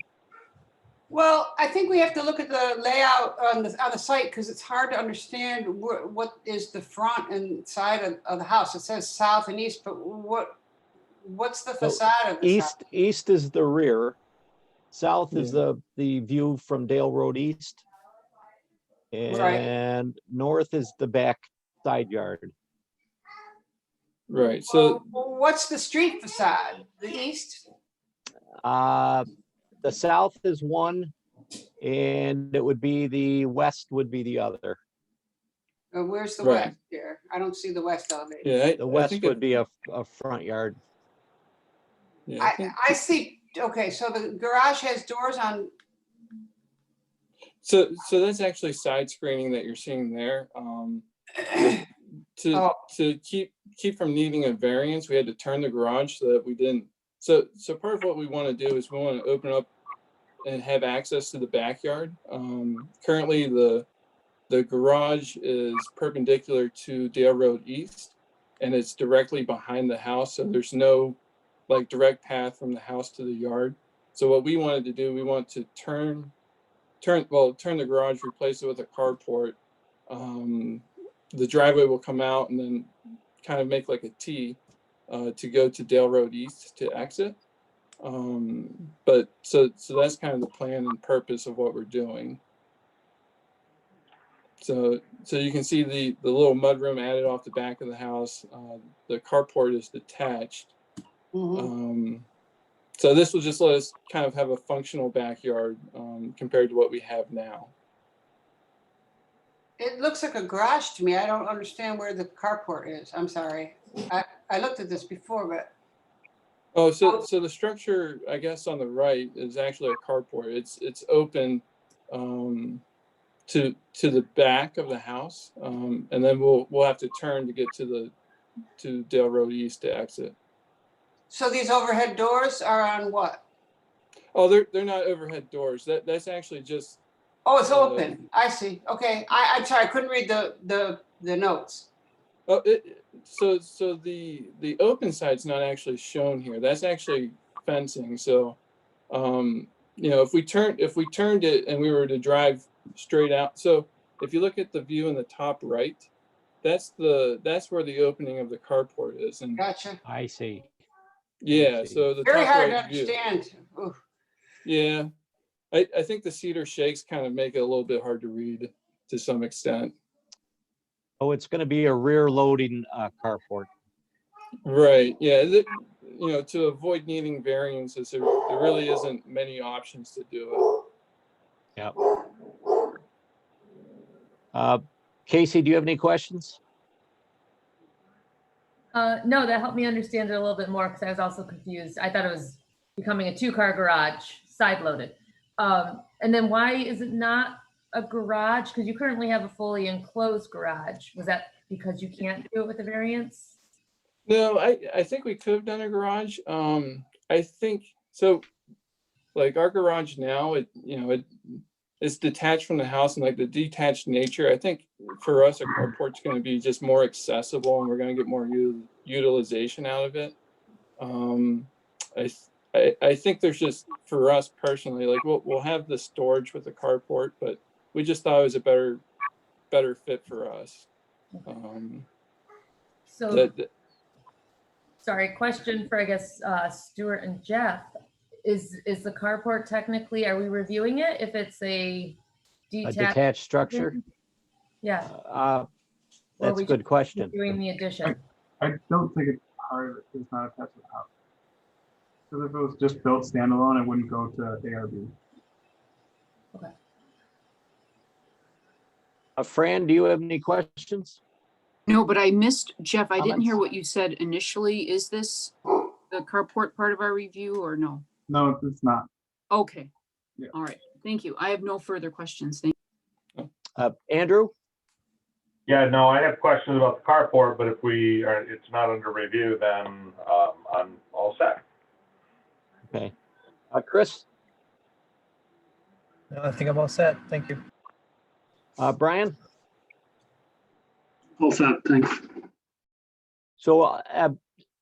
Well, I think we have to look at the layout on the site because it's hard to understand what is the front and side of the house. It says south and east, but what's the facade of the south? East is the rear. South is the view from Dale Road East. And north is the back side yard. Right. So what's the street facade? The east? The south is one, and it would be the west would be the other. Where's the Right. west here? I don't see the west elevated. yeah, The west would be a front yard. Yeah, I see. Okay, so the garage has doors on. So that's actually side screening that you're seeing there. To keep from needing a variance, we had to turn the garage so that we didn't. So part of what we want to do is we want to open up and have access to the backyard. Currently, the garage is perpendicular to Dale Road East, and it's directly behind the house. So there's no like direct path from the house to the yard. So what we wanted to do, we want to turn the garage, replace it with a carport. The driveway will come out and then kind of make like a T to go to Dale Road East to exit. But so that's kind of the plan and purpose of what we're doing. So you can see the little mudroom added off the back of the house. The carport is detached. So this will just let us kind of have a functional backyard compared to what we have now. It looks like a garage to me. I don't understand where the carport is. I'm sorry. I looked at this before, but Oh, so the structure, I guess, on the right is actually a carport. It's open to the back of the house, and then we'll have to turn to get to Dale Road East to exit. so these overhead doors are on what? Oh, they're not overhead doors. That's actually just. Oh, it's open. I see. Okay. I'm sorry. I couldn't read the notes. Oh, so the open side's not actually shown here. That's actually fencing. So, if we turned it and we were to drive straight out. So if you look at the view in the top right, that's where the opening of the carport is. And Gotcha. I see. yeah, see. so the Very top hard to right view. understand. Oof. Yeah, I think the cedar shakes kind of make it a little bit hard to read to some extent. Oh, it's going to be a rear loading carport. Right. Yeah. To avoid needing variances, there really isn't many options to do Yep. Casey, do you have any questions? No, that helped me understand it a little bit more because I was also confused. I thought it was becoming a 2-car garage, side loaded. And then why is it not a garage? Because you currently have a fully enclosed garage. Was that because you can't do it with a variance? No, I think we could have done a garage. I think so. Like our garage now, it's detached from the house, and like the detached nature. I think for us, a carport's going to be just more accessible, and we're going to get more utilization out of it. I think there's just, for us personally, like we'll have the storage with the carport, but we just thought it was a better fit for us. Sorry, question for, I guess, Stuart and Jeff. Is the carport technically, are we reviewing it if it's a detached structure? Yeah. That's a good question. Doing the addition. I don't think it's part of it. It's not attached to the house. Because if it was just built standalone, it wouldn't go to ARB. Okay. Fran, do you have any questions? No, but I missed, Jeff, I didn't hear Comments? what you said initially. Is this the carport part of our review or no? No, it's not. Okay. Yeah. All right. Thank you. I have no further questions. Thank Andrew? Yeah, no, I have questions about the carport, but if it's not under review, then I'm all set. Okay. Chris? No, I think I'm all set. Thank you. Brian? All set, thanks. So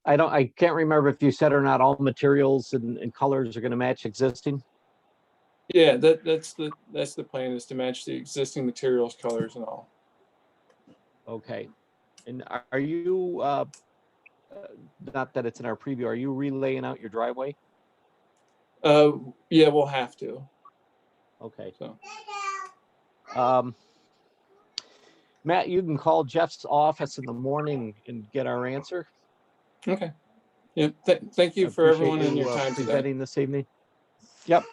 I can't remember if you said or not all materials and colors are going to match existing. Yeah, that's the plan, is to match the existing materials, colors, and all. Okay. And are you, not that it's in our preview, are you relaying out your driveway? Yeah, we'll have to. Okay. So. Matt, you can call Jeff's office in the morning and get our answer. Okay. Yeah. Thank you I for appreciate everyone and your you, time today. presenting this evening. Yep.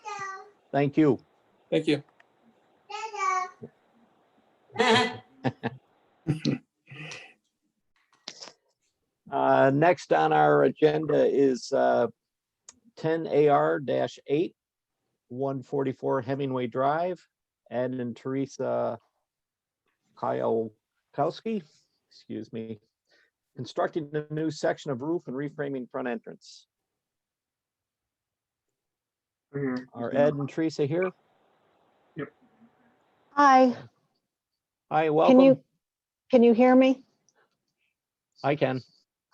Thank you. Thank you. Next on our agenda is 10 AR-8, 144 Hemingway Drive, Ed and Teresa Kayokowski, excuse me, constructing a new section of roof and reframing front entrance. Here. Are Ed and Teresa here? Yep. Hi, Hi, welcome. can you hear me? I can.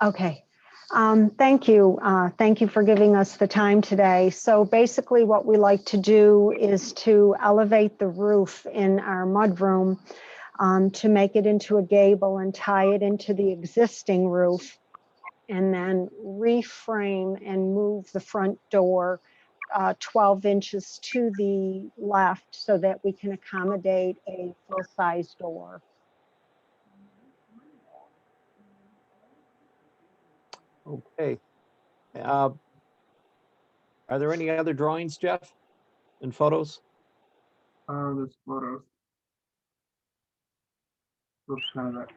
Okay. Thank you. Thank you for giving us the time today. So basically what we like to do is to elevate the roof in our mudroom to make it into a gable and tie it into the existing roof, and then reframe and move the front door 12 inches to the left so that we can accommodate a full-size door. Okay. Are there any other drawings, Jeff, and photos? There's photos. Oops, none of that.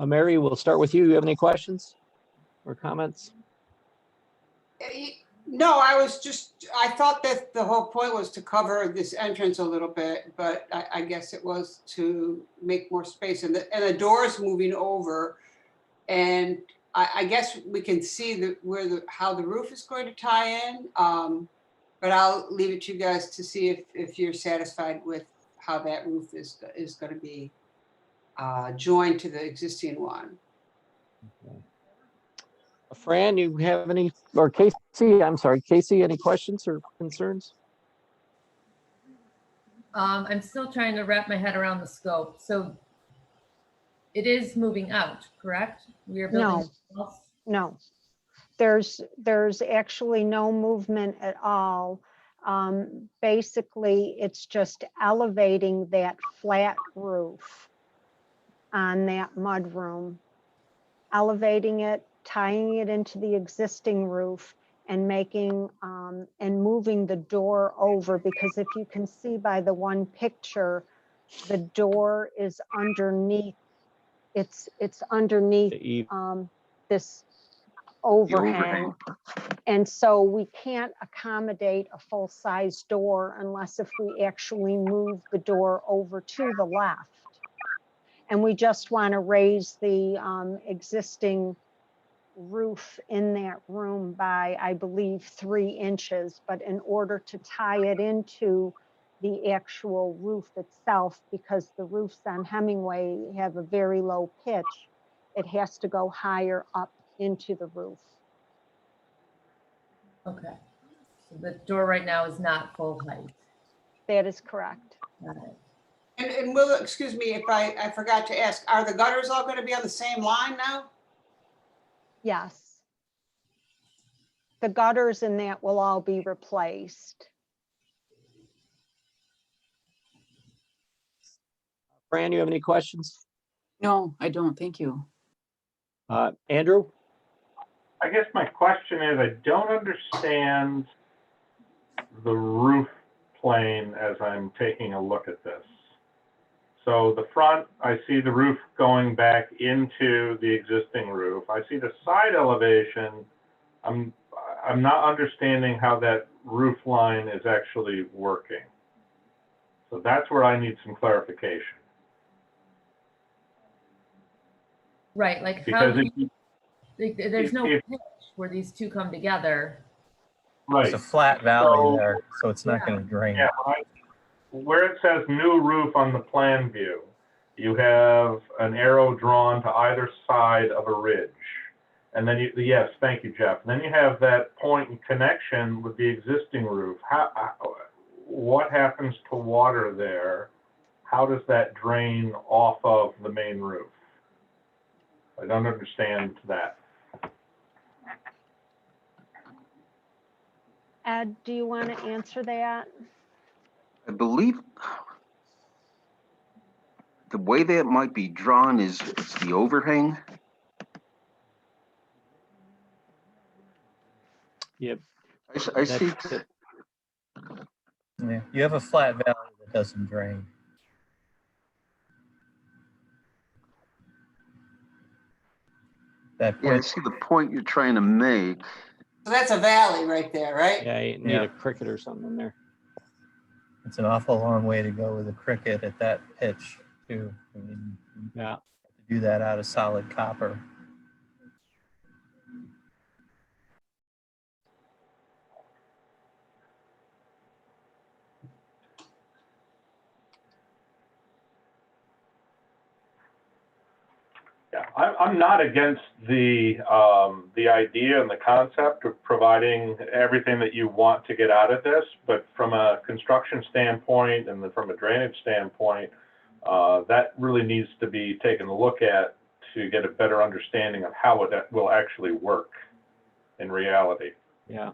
Mary, we'll start with you. You have any questions or comments? No, I thought that the whole point was to cover this entrance a little bit, but I guess it was to make more space and the doors moving over. And I guess we can see how the roof is going to tie in. But I'll leave it to you guys to see if you're satisfied with how that roof is going to be joined to the existing one. Okay. Fran, you have any, or Casey, I'm sorry, Casey, any questions or concerns? I'm still trying to wrap my head around the scope. So it is moving out, correct? We are building. something else? No, there's actually no movement at all. Basically, it's just elevating that flat roof on that mudroom, elevating it, tying it into the existing roof and making and moving the door over, because if you can see by the one picture, the door is underneath, it's underneath this overhang. And so we can't accommodate a full-size door unless if we actually move the door over to the left. And we just want to raise the existing roof in that room by, I believe, 3 inches. But in order to tie it into the actual roof itself, because the roofs on Hemingway have a very low pitch, it has to go higher up into the roof. Okay. So the door right now is not full height. That is correct. Got it. And Will, excuse me if I forgot to ask, are the gutters all going to be on the same line now? Yes. The gutters in that will all be replaced. Fran, you have any questions? No, I don't. Thank you. Andrew? I guess my question is, I don't understand the roof plane as I'm taking a look at this. So the front, I see the roof going back into the existing roof. I see the side elevation. I'm not understanding how that roof line is actually working. So that's where I need some clarification. Right, like how Because do you, like, there's no if- pitch where these two come together. right. There's a flat valley So- there, so it's not going to drain. Yeah, where it says new roof on the plan view, you have an arrow drawn to either side of a ridge. And then yes, thank you, Jeff. And then you have that point in connection with the existing roof. What happens to water there? How does that drain off of the main roof? I don't understand that. Ed, do you want to answer that? I believe the way that might be drawn is it's the overhang. Yep. I see. That's it. Yeah, you have a flat valley that doesn't drain. That Yeah, I point, see the point you're trying to make. So that's a valley right there, right? Yeah, you need Yeah. a cricket or something in there. it's an awful long way to go with a cricket at that pitch, too. I mean, Yeah. to do that out of solid copper. Yeah, I'm not against the idea and the concept of providing everything that you want to get out of this, but from a construction standpoint and from a drainage standpoint, that really needs to be taken a look at to get a better understanding of how it will actually work in reality. Yeah.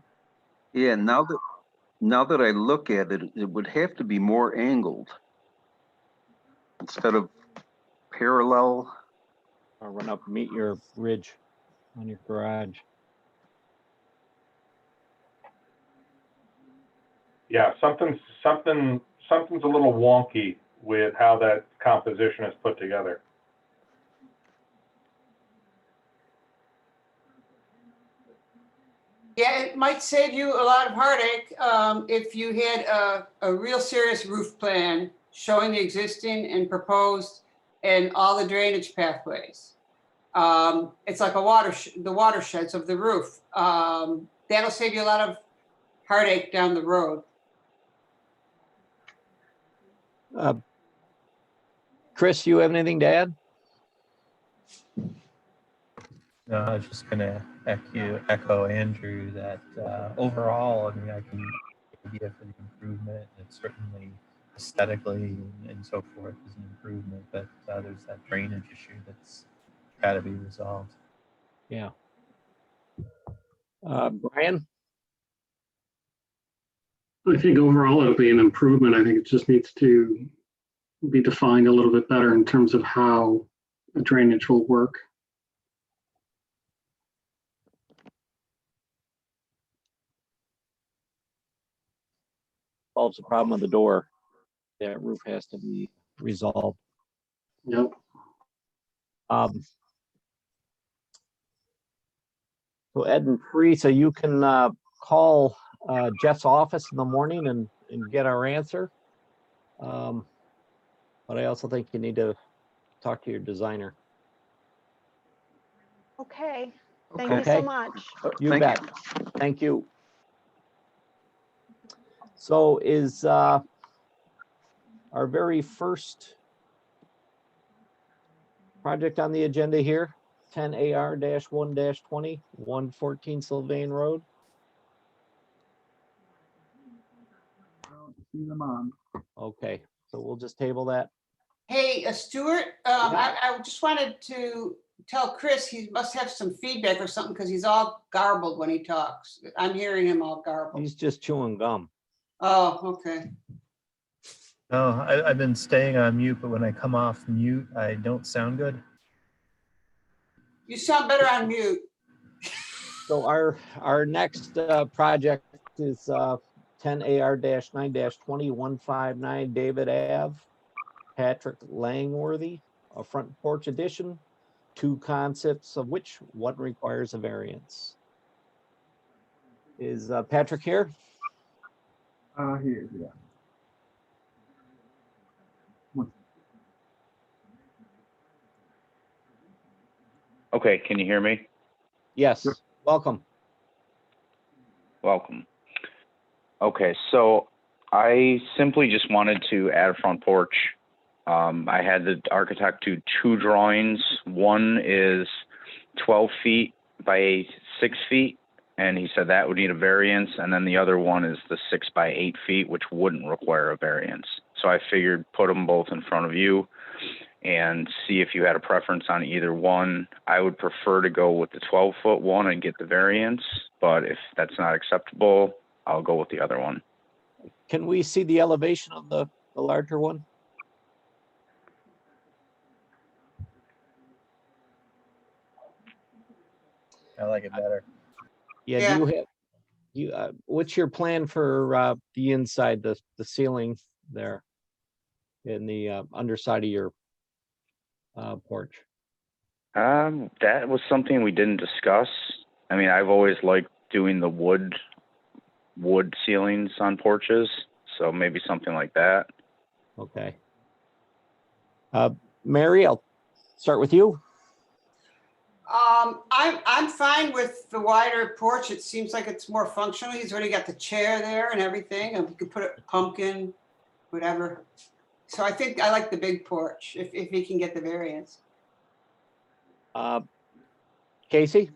Yeah, now that I look at it, it would have to be more angled instead of parallel. Or run up, meet your ridge. on your garage. Yeah, something's a little wonky with how that composition is put together. Yeah, it might save you a lot of heartache if you had a real serious roof plan showing the existing and proposed and all the drainage pathways. It's like the watersheds of the roof. That'll save you a lot of heartache down the road. Chris, you have anything to add? No, I was just gonna echo Andrew that overall, I mean, I can idea for the improvement. It's certainly aesthetically and so forth is an improvement, but there's that drainage issue that's got to be resolved. Yeah. Brian? I think overall it'll be an improvement. I think it just needs to be defined a little bit better in terms of how the drainage will work. Solves the problem of the door. That roof has to be resolved. Yep. So Ed and Teresa, you can call Jeff's office in the morning and get our answer. But I also think you need to talk to your designer. Okay, thank you so much. You bet. Thank you. So is our very first project on the agenda here, 10 AR-1-20, 114 Sylvain Road. I don't see them on. Okay, so we'll just table that. Hey, Stuart, I just wanted to tell Chris he must have some feedback or something because he's all garbled when he talks. I'm hearing him all garbled. He's just chewing gum. Oh, okay. No, I've been staying on mute, but when I come off mute, I don't sound good. You sound better on mute. So our next project is 10 AR-9-20, 159 David Ave, Patrick Langworthy, a front porch addition, 2 concepts of which one requires a variance. Is Patrick here? Here, yeah. Okay, can you hear me? Yes, welcome. Welcome. Okay, so I simply just wanted to add a front porch. I had the architect do 2 drawings. One is 12 feet by 6 feet, and he said that would need a variance. And then the other one is the 6 by 8 feet, which wouldn't require a variance. So I figured put them both in front of you and see if you had a preference on either one. I would prefer to go with the 12-foot one and get the variance, but if that's not acceptable, I'll go with the other one. Can we see the elevation of the larger one? I like it better. Yeah. Do you have what's your plan for the inside, the ceiling there in the underside of your porch? That was something we didn't discuss. I mean, I've always liked doing the wood ceilings on porches, so maybe something like that. Okay. Mary, I'll start with you. I'm fine with the wider porch. It seems like it's more functional. He's already got the chair there and everything, and we could put a pumpkin, whatever. So I think I like the big porch if he can get the variance. Casey?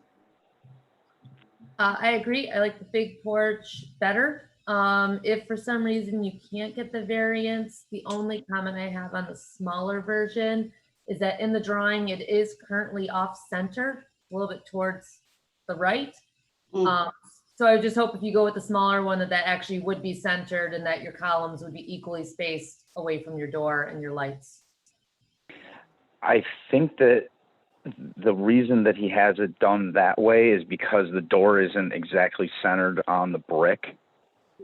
I agree. I like the big porch better. If for some reason you can't get the variance, the only comment I have on the smaller version is that in the drawing, it is currently off center, a little bit towards the right. So I just hope if you go with the smaller one that actually would be centered and that your columns would be equally spaced away from your door and your lights. I think that the reason that he has it done that way is because the door isn't exactly centered on the brick.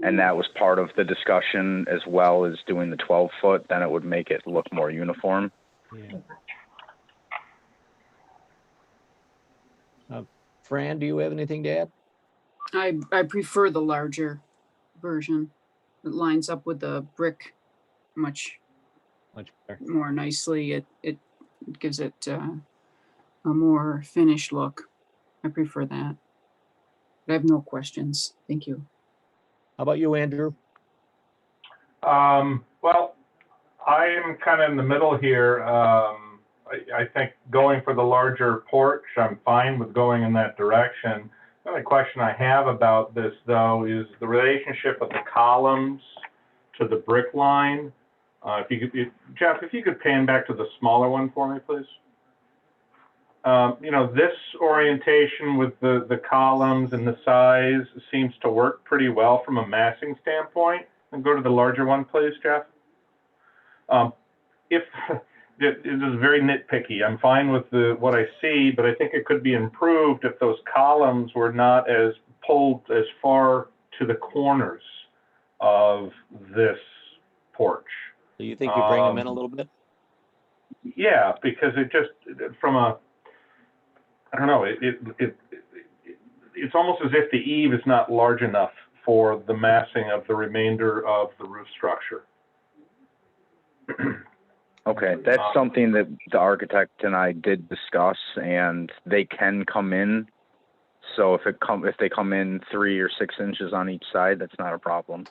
And that was part of the discussion, as well as doing the 12-foot, then it would make it look more uniform. Yeah. Fran, do you have anything to add? I prefer the larger version. It lines up with the brick much Much better. more nicely. It gives it a more finished look. I prefer that. I have no questions. Thank you. How about you, Andrew? Well, I am kind of in the middle here. I think going for the larger porch, I'm fine with going in that direction. The only question I have about this, though, is the relationship of the columns to the brick line. If you could, Jeff, if you could pan back to the smaller one for me, please. You know, this orientation with the columns and the size seems to work pretty well from a massing standpoint. And go to the larger one, please, Jeff. If it is very nitpicky, I'm fine with what I see, but I think it could be improved if those columns were not as pulled as far to the corners of this porch. Do you think you bring them in a little bit? Yeah, because it just from a, I don't know, it's almost as if the eave is not large enough for the massing of the remainder of the roof structure. Okay, that's something that the architect and I did discuss, and they can come in. So if they come in 3 or 6 inches on each side, that's not a problem.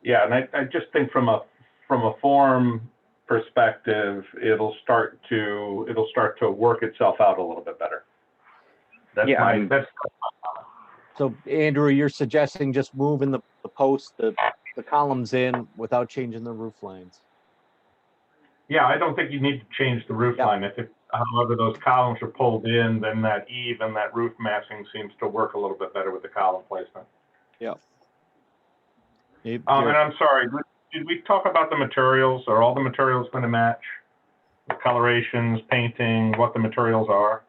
Yeah, and I just think from a form perspective, it'll start to work itself out a little bit better. So Andrew, you're suggesting just moving the post, the columns in without changing the roof lines? Yeah, I don't think you need to change the roof line. However, those columns are pulled in, then that eave and that roof massing seems to work a little bit better with the column placement. Yeah. And I'm sorry, did we talk about the materials? Are all the materials going to match? The colorations, painting, what the materials are?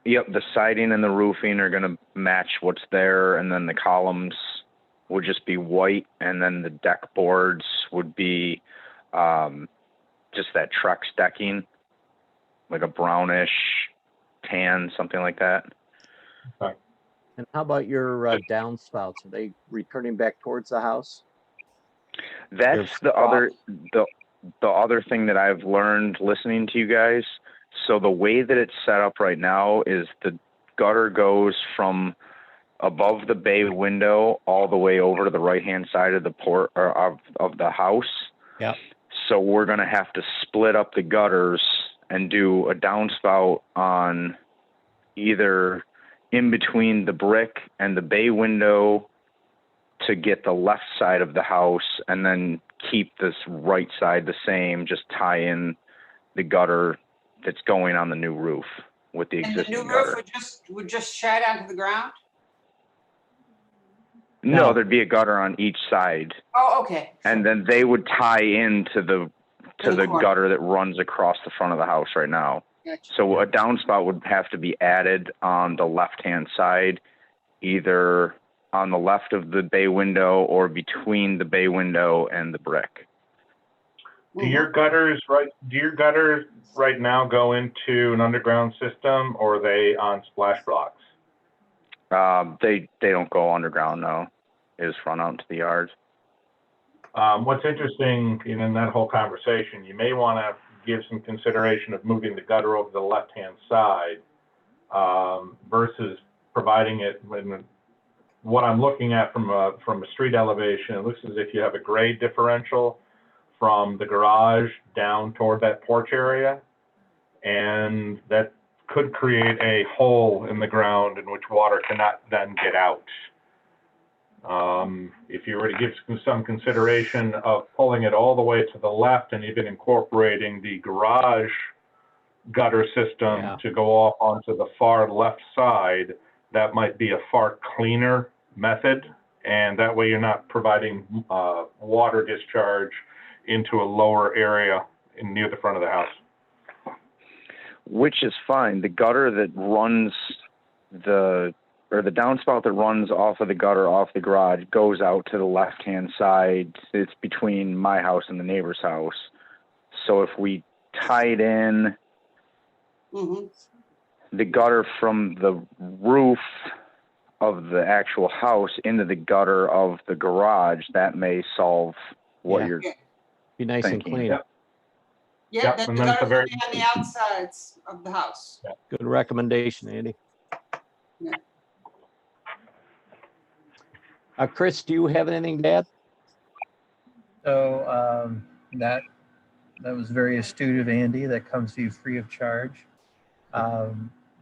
Yep, the siding and the roofing are going to match what's there, and then the columns would just be white, and then the deck boards would be just that Trex decking, like a brownish tan, something like that. Okay. And how about your downspouts? Are they returning back towards the house? That's the other thing that I've learned listening to you guys. So the way that it's set up right now is the gutter goes from above the bay window all the way over to the right-hand side of the port or of the house. Yeah. So we're going to have to split up the gutters and do a downspout on either in between the brick and the bay window to get the left side of the house, and then keep this right side the same, just tie in the gutter that's going on the new roof with the existing And the new roof gutter. would just shed onto the ground? No, there'd be a gutter on each side, Oh, okay. and then they would tie into the corner. gutter that runs across the front of the house right now. Gotcha. So a downspout would have to be added on the left-hand side, either on the left of the bay window or between the bay window and the brick. Do your gutters right now go into an underground system, or are they on splash blocks? They don't go underground, no. They just run out into the yard. What's interesting in that whole conversation, you may want to give some consideration of moving the gutter over the left-hand side versus providing it. What I'm looking at from a street elevation, it looks as if you have a grade differential from the garage down toward that porch area, and that could create a hole in the ground in which water cannot then get out. If you were to give some consideration of pulling it all the way to the left and even incorporating the garage gutter system to go off onto the far left side, that might be a far cleaner method, and that way you're not providing water discharge into a lower area near the front of the house. which is fine. The gutter that runs or the downspout that runs off of the gutter off the garage goes out to the left-hand side. It's between my house and the neighbor's house. So if we tied in the gutter from the roof of the actual house into the gutter of the garage, that may solve what Yeah. you're Be nice thinking. and clean. Yep. Yeah, Yep, that the and then at the gutters very- will be on the outsides of the house. Good recommendation, Andy. Yeah. Chris, do you have anything to add? So that was very astute of Andy. That comes to you free of charge.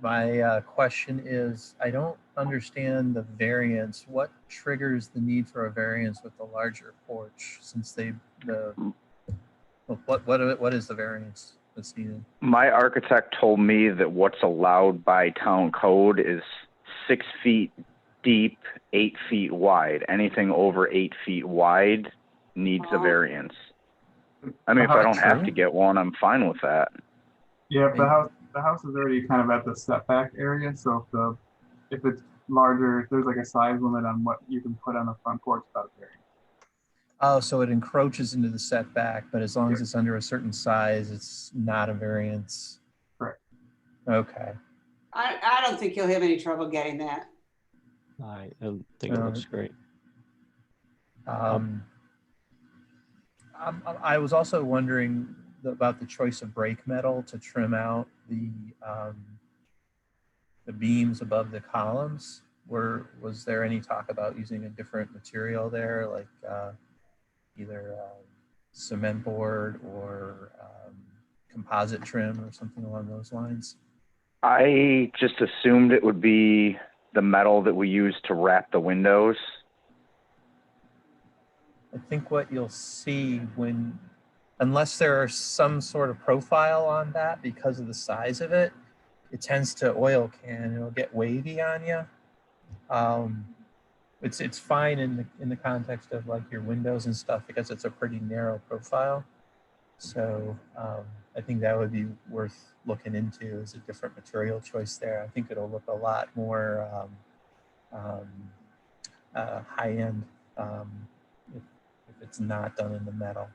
My question is, I don't understand the variance. What triggers the need for a variance with the larger porch? Since what is the variance that's needed? My architect told me that what's allowed by town code is 6 feet deep, 8 feet wide. Anything over 8 feet wide needs a variance. I mean, if I don't have to get one, I'm fine with that. Yeah, the house is already kind of at the setback area, so if it's larger, if there's like a size limit on what you can put on the front porch, that's variance. Oh, so it encroaches into the setback, but as long as it's under a certain size, it's not a variance. Correct. Okay. I don't think you'll have any trouble getting that. I think it looks great. I was also wondering about the choice of brake metal to trim out the beams above the columns. Was there any talk about using a different material there, like either cement board or composite trim or something along those lines? I just assumed it would be the metal that we use to wrap the windows. I think what you'll see unless there are some sort of profile on that because of the size of it, it tends to oil can. It'll get wavy on you. It's fine in the context of like your windows and stuff because it's a pretty narrow profile. So I think that would be worth looking into as a different material choice there. I think it'll look a lot more high end if it's not done in the metal.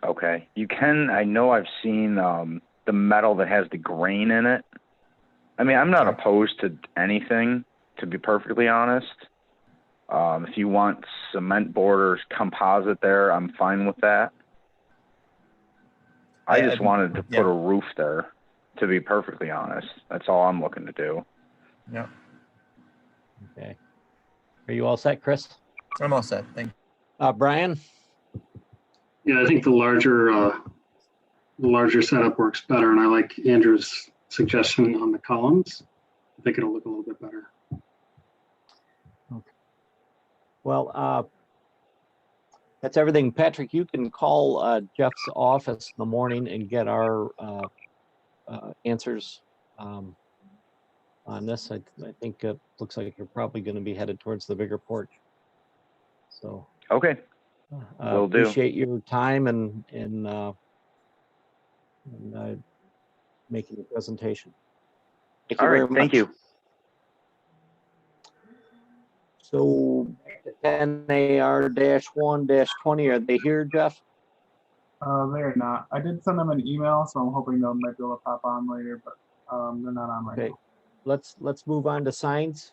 Okay. I know I've seen the metal that has the grain in it. I mean, I'm not opposed to anything, to be perfectly honest. If you want cement board or composite there, I'm fine with that. I just wanted to put a roof there, to be perfectly honest. That's all I'm looking to do. Yeah. Okay. Are you all set, Chris? I'm all set. Thank you. Brian? Yeah, I think the larger setup works better, and I like Andrew's suggestion on the columns. I think it'll look a little bit better. Okay. Well, that's everything. Patrick, you can call Jeff's office in the morning and get our answers on this. I think it looks like you're probably going to be headed towards the bigger porch. So. Okay. Will do. Appreciate your time and making the presentation. All right, thank you. So 10AR-1-20, are they here, Jeff? They are not. I did send them an email, so I'm hoping they might be able to pop on later, but they're not on right Okay, let's move on to signs.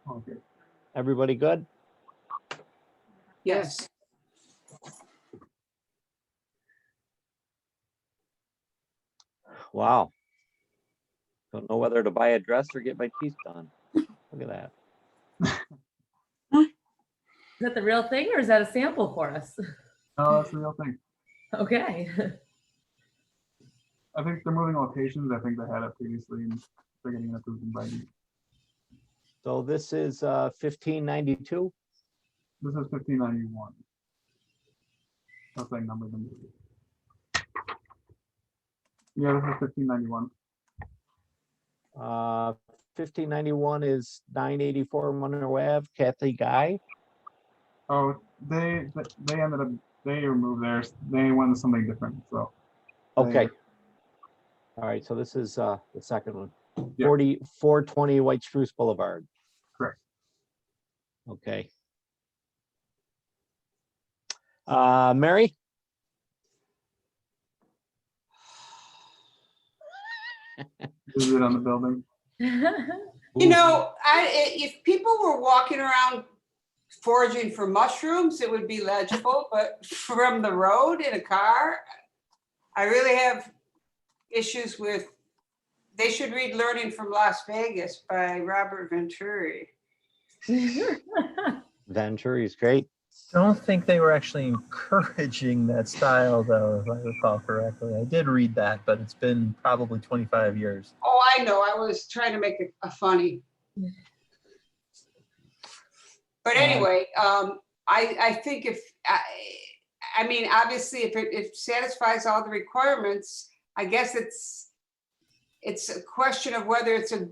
now. Okay. Everybody good? Yes. Wow. Don't know whether to buy a dress or get my teeth done. Look at that. Is that the real thing or is that a sample for us? No, that's the real thing. Okay. I think they're moving locations. I think they had it previously and they're getting approved and invited. So this is 1592. This is 1591. That's like number them. Yeah, this is 1591. 1591 is 984 Monroe Ave, Kathy Guy. Oh, they ended up, they removed theirs. They went with something different. So Okay. All right, so this is the second one. Yeah. 420 White Spruce Boulevard. Correct. Okay. Mary? Is it on the building? You know, if people were walking around foraging for mushrooms, it would be legible, but from the road in a car, I really have issues with, they should read Learning from Las Vegas by Robert Venturi. Venturi is great. Don't think they were actually encouraging that style, though, if I recall correctly. I did read that, but it's been probably 25 years. Oh, I know, I was trying to make it a funny. But anyway, I think if, I mean, obviously, if it satisfies all the requirements, I guess it's a question of whether it's a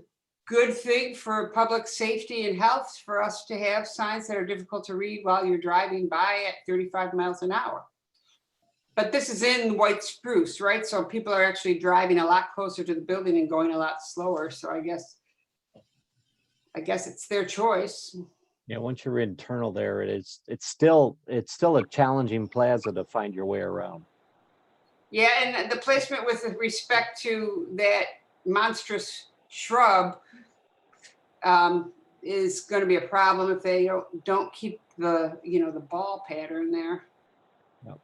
good thing for public safety and health for us to have signs that are difficult to read while you're driving by at 35 miles an hour. But this is in White Spruce, right? So people are actually driving a lot closer to the building and going a lot slower. So I guess it's their choice. Yeah, once you're internal there, it's still a challenging plaza to find your way around. Yeah, and the placement with respect to that monstrous shrub is going to be a problem if they don't keep the ball pattern there. Yep.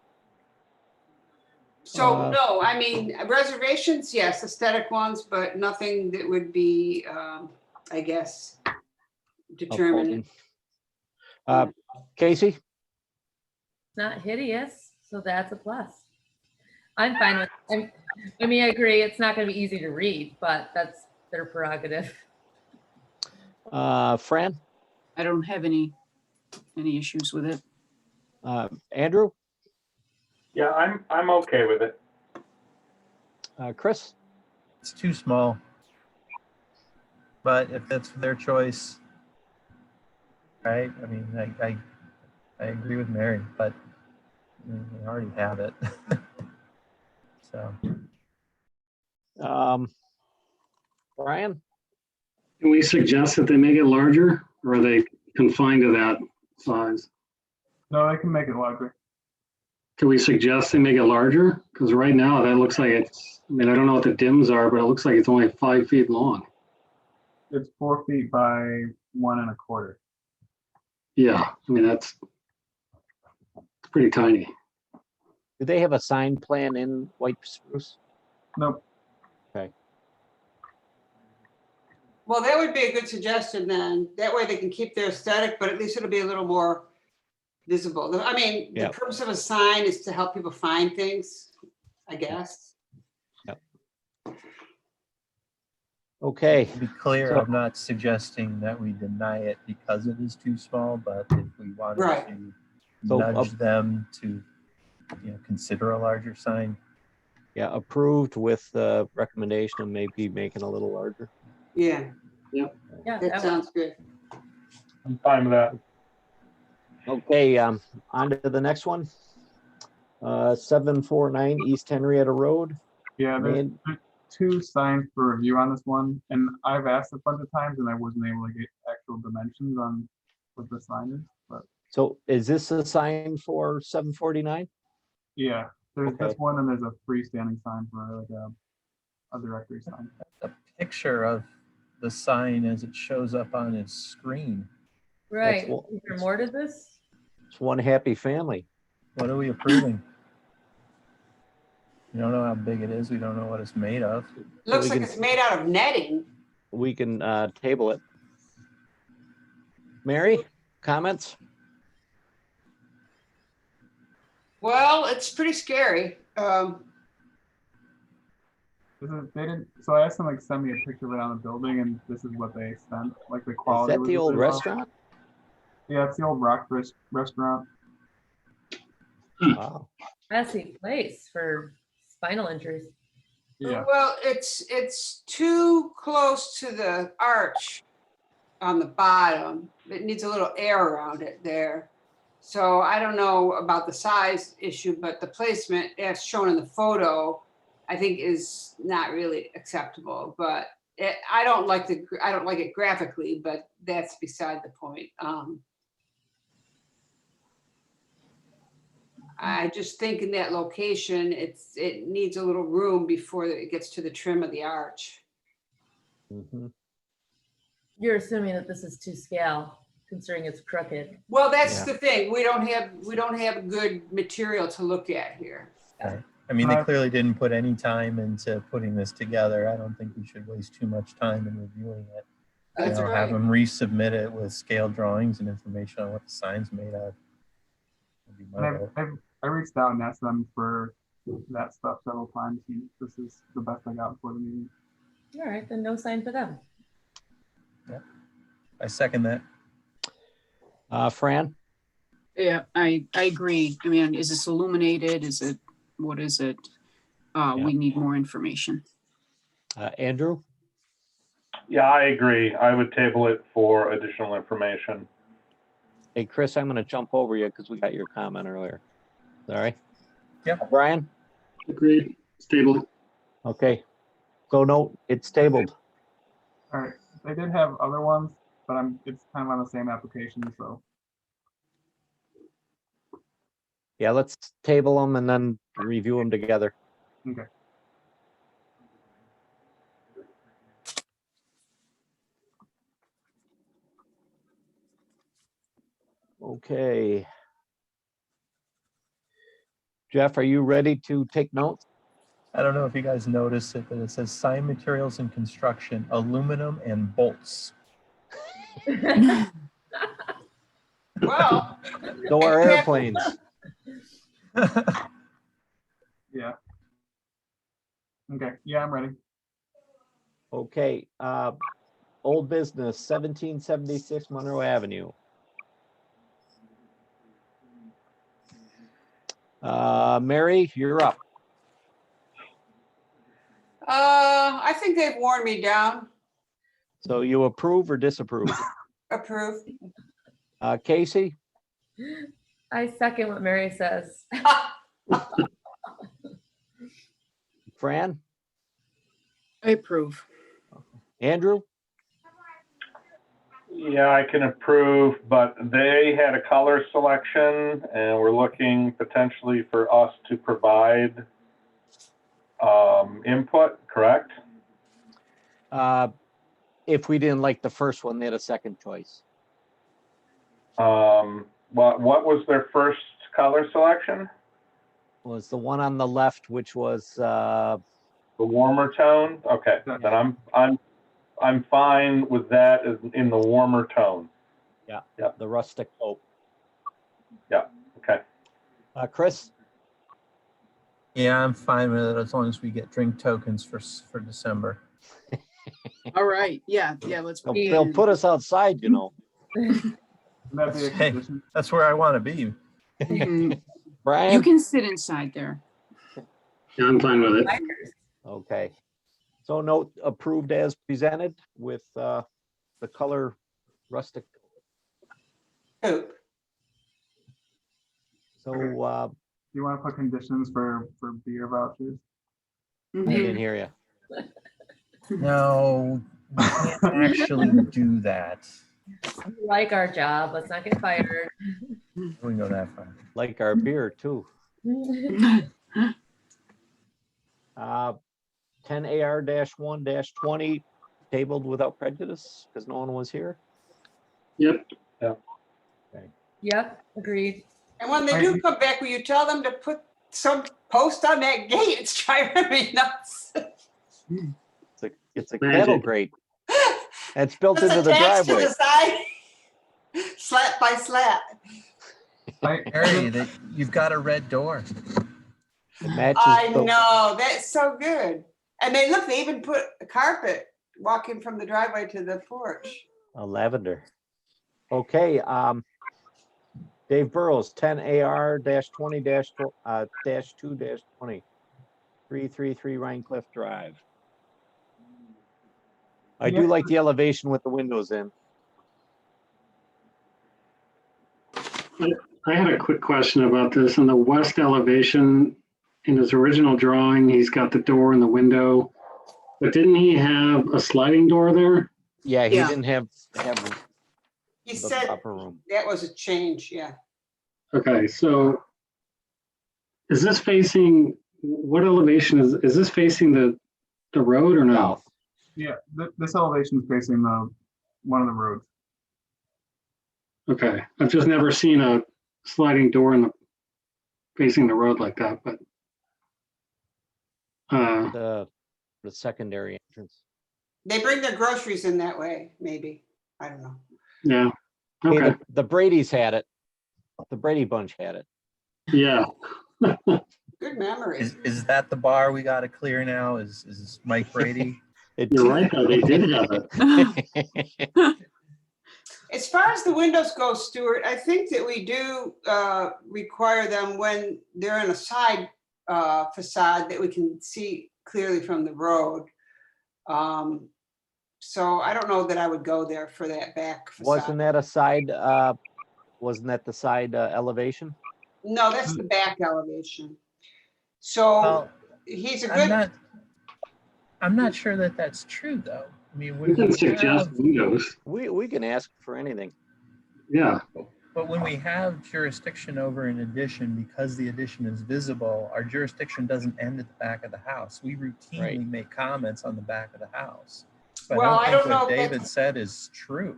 So no, I mean, reservations, yes, aesthetic ones, but nothing that would be, I guess, determined. Casey? Not hideous, so that's a plus. I'm fine with, I mean, I agree, it's not gonna be easy to read, but that's their prerogative. Fran? I don't have any issues with it. Andrew? Yeah, I'm okay with it. Chris? It's too small. But if that's their choice, right? I mean, I agree with Mary, but we already have it. So. Brian? Can we suggest that they make it larger, or are they confined to that size? No, I can make it larger. Can we suggest they make it larger? Because right now that looks like it's, I mean, I don't know what the dims are, but it looks like it's only 5 feet long. It's 4 feet by 1 1/4. Yeah, I mean, it's pretty tiny. Do they have a sign plan in White Spruce? Nope. Okay. Well, that would be a good suggestion then. That way they can keep their aesthetic, but at least it'll be a little more visible. I mean, the purpose of a sign is to help people find things, I guess. Yep. Okay. To be clear, So- I'm not suggesting that we deny it because it is too small, but if we wanted Right. to So, nudge them to, consider a larger sign. Yeah, approved with the recommendation of maybe making a little larger. Yeah, Yeah, that sounds good. I'm fine with that. Okay, on to the next one. 749 East Henrietta Road. Yeah, there's Man- 2 signs for review on this one, and I've asked a bunch of times and I wasn't able to get actual dimensions on what the sign is, but So is this a sign for 749? yeah, there's Okay. this one and there's a freestanding sign for like a directory sign. A picture of the sign as it shows up on his screen. Right, what- is there more to this? It's one happy family. What are we approving? We don't know how big it is. We don't know what it's made of. Looks we like can- it's made out of netting. We can table it. Mary, comments? Well, it's pretty scary. They didn't, so I asked them like send me a picture of it on the building and this is what they sent, like the Is quality. that was the old really low. restaurant? Yeah, it's the old Rockford restaurant. Wow. Messy place for spinal injuries. Yeah. Well, it's too close to the arch on the bottom. It needs a little air around it there. So I don't know about the size issue, but the placement as shown in the photo I think is not really acceptable, but I don't like it graphically, but that's beside the point. I just think in that location, it needs a little room before it gets to the trim of the arch. Mhm. You're assuming that this is to scale, considering it's crooked. Well, that's Yeah. the thing. We don't have good material to look at here. Right. I mean, they clearly didn't put any time into putting this together. I don't think we should waste too much time in reviewing it. That's Have right. them resubmit it with scale drawings and information on what the sign's made of. Would be my And vote. I reached out and asked them for that stuff several times. And this is the best I got for the meeting. All right, then no sign for them. I second that. Fran, Yeah, I agree. I mean, is this illuminated? What is it? We need more information. Andrew, Yeah, I agree. I would table it for additional information. hey, Chris, I'm gonna jump over you because we got your comment earlier. Sorry. Yeah. Brian, Agreed. Stable. okay. So no, it's tabled. All right. They did have other ones, but it's kind of on the same application, so. Yeah, let's table them and then review them together. Okay. Okay. Jeff, are you ready to take notes? I don't know if you guys noticed it, but it says sign materials and construction, aluminum and bolts. Well, So are airplanes. Yeah. Okay. Yeah, I'm ready. Okay, old business, 1776 Monroe Avenue. Mary, you're up. I think they've worn me down. So you approve or disapprove? Approve. Casey, I second what Mary says. Fran, I approve. Andrew? Yeah, I can approve, but they had a color selection and we're looking potentially for us to provide input, correct? If we didn't like the first one, they had a second choice. What was their first color selection? Was the one on the left, which was The warmer tone? Okay, then I'm fine with that as in the warmer tone. the rustic oak. Yeah, okay. Chris? Yeah, I'm fine with it as long as we get drink tokens for December. All right. Yeah, let's. They'll put us outside, you know. That'd be a Hey, condition. that's where I want to be. Mhm. Brian? You can sit inside there. Yeah, I'm fine with it. Okay. So note approved as presented with the color rustic. Oak. So Do you want to put conditions for beer vouchers? I didn't hear you. No, we can't actually do that. We like our job. Let's not get fired. We can go that far. Like our beer too. 10 AR-1-20 tabled without prejudice because no one was here. Yep. Yep, agreed. And when they do come back, will you tell them to put some post on that gate? It's driving me nuts. It's a Magic. kettle grate. It's built It's into the attached to driveway. the side, slat by slat. Harry, you've got a red door. It matches I the- know, that's so good. And they even put a carpet walking from the driveway to the porch. a lavender. Okay, Dave Burrows, 10 AR-20-2-20, 333 Rhine Cliff Drive. I do like the elevation with the windows in. I had a quick question about this. In the west elevation, in his original drawing, he's got the door and the window, but didn't he have a sliding door there? Yeah, he Yeah. didn't have He the said proper room. that was a change, yeah. Okay, so is this facing, what elevation is this facing the road or no? South. Yeah, this elevation is facing one of the roads. Okay, I've just never seen a sliding door facing the road like that, but The secondary entrance. They bring their groceries in that way, maybe. I don't know. yeah, Hey, okay, the Brady's had it. The Brady bunch had it. yeah. Good memory. Is that the bar we got to clear now? Is Mike Brady? You're right, though, they did have it. As far as the windows go, Stuart, I think that we do require them when they're in a side facade that we can see clearly from the road. So I don't know that I would go there for that back facade. Wasn't that a side, wasn't that the side elevation? No, that's the back elevation. So Well, he's a I'm good, not sure that that's true, though. I mean, We when can we suggest have, windows, We can ask for anything. yeah. but when we have jurisdiction over an addition, because the addition is visible, our jurisdiction doesn't end at the back of the house. We routinely Right. make comments on the back of the house. But Well, I I don't don't think what know if David said is true.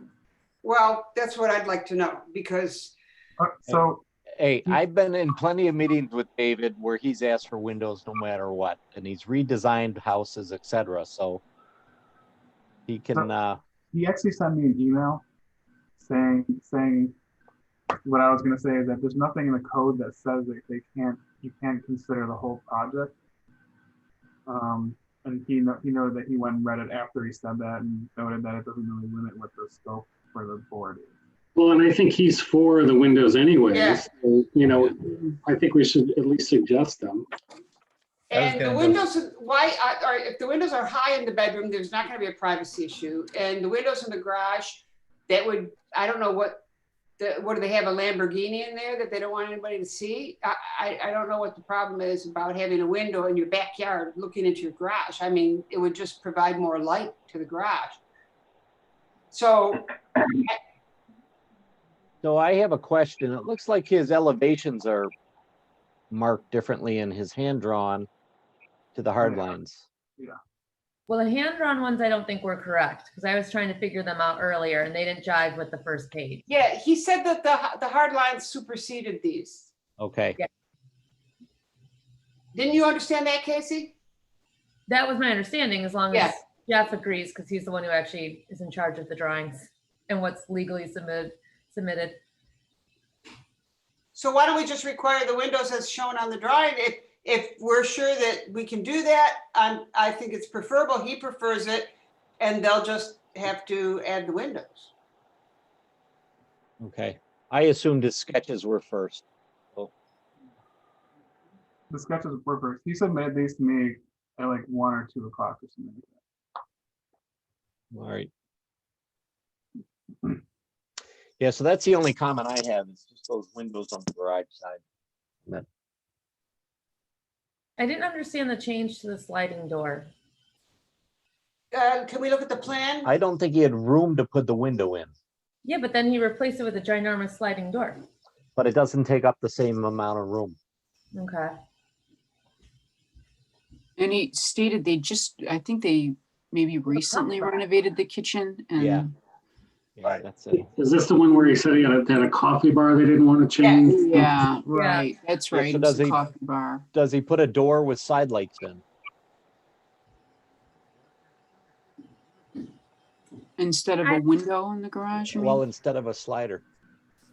well, that's what I'd like to know because So Hey, I've been in plenty of meetings with David where he's asked for windows no matter what, and he's redesigned houses, etc. So he can, he actually sent me an email saying what I was going to say is that there's nothing in the code that says that you can't consider the whole project. And he noted that he went and read it after he said that and noted that it doesn't really limit what the scope for the board is. Well, and I think he's for the windows anyways. Yeah. So, I think we should at least suggest them. and the windows, if the windows are high in the bedroom, there's not going to be a privacy issue. And the windows in the garage, that would, I don't know what do they have, a Lamborghini in there that they don't want anybody to see? I don't know what the problem is about having a window in your backyard looking into your garage. I mean, it would just provide more light to the garage. So so I have a question. It looks like his elevations are marked differently in his hand-drawn to the hard lines. Yeah. Well, the hand-drawn ones I don't think were correct because I was trying to figure them out earlier and they didn't jive with the first page. yeah, he said that the hard lines superseded these. Okay. Yeah. Didn't you understand that, Casey? That was my understanding, as long Yeah. as Jeff agrees, because he's the one who actually is in charge of the drawings and what's legally submitted. So why don't we just require the windows as shown on the drawing? If we're sure that we can do that, I think it's preferable, he prefers it, and they'll just have to add the windows. Okay. I assumed his sketches were first. The sketches were first. He submitted these to me at like 1 or 2 o'clock or something. All right. Yeah, so that's the only comment I have. It's just those windows on the garage side. I didn't understand the change to the sliding door. Can we look at the plan? I don't think he had room to put the window in, Yeah, but then he replaced it with a ginormous sliding door. but it doesn't take up the same amount of room. Okay. And he stated I think they maybe recently renovated the kitchen and Yeah. Yeah, that's it. Is this the one where he said he had a coffee bar they didn't want to change? yeah, right. That's Yeah, right. so It was does a he- coffee bar. Does he put a door with side lights in? Instead of a window in the garage, you mean? Well, instead of a slider.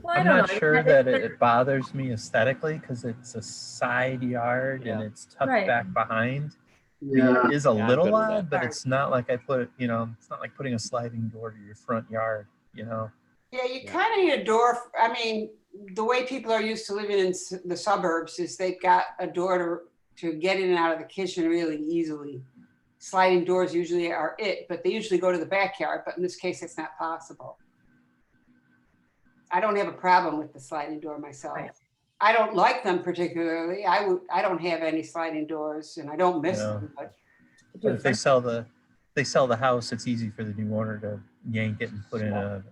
Well, I I'm don't not know. sure I that think it bothers me aesthetically because it's a side yard and Yeah. it's tucked Right. back behind. The Yeah. yard is a Yeah, I'm little good with that. odd, but it's not like it's not like putting a sliding door to your front yard, Yeah, you kind of need a door. I mean, the way people are used to living in the suburbs is they've got a door to get in and out of the kitchen really easily. Sliding doors usually are it, but they usually go to the backyard, but in this case, it's not possible. I don't have a problem with the sliding door myself. Right. I don't like them particularly. I don't have any sliding doors and I don't miss Yeah. them, but But if they sell the house, it's easy for the new owner to yank it and put in a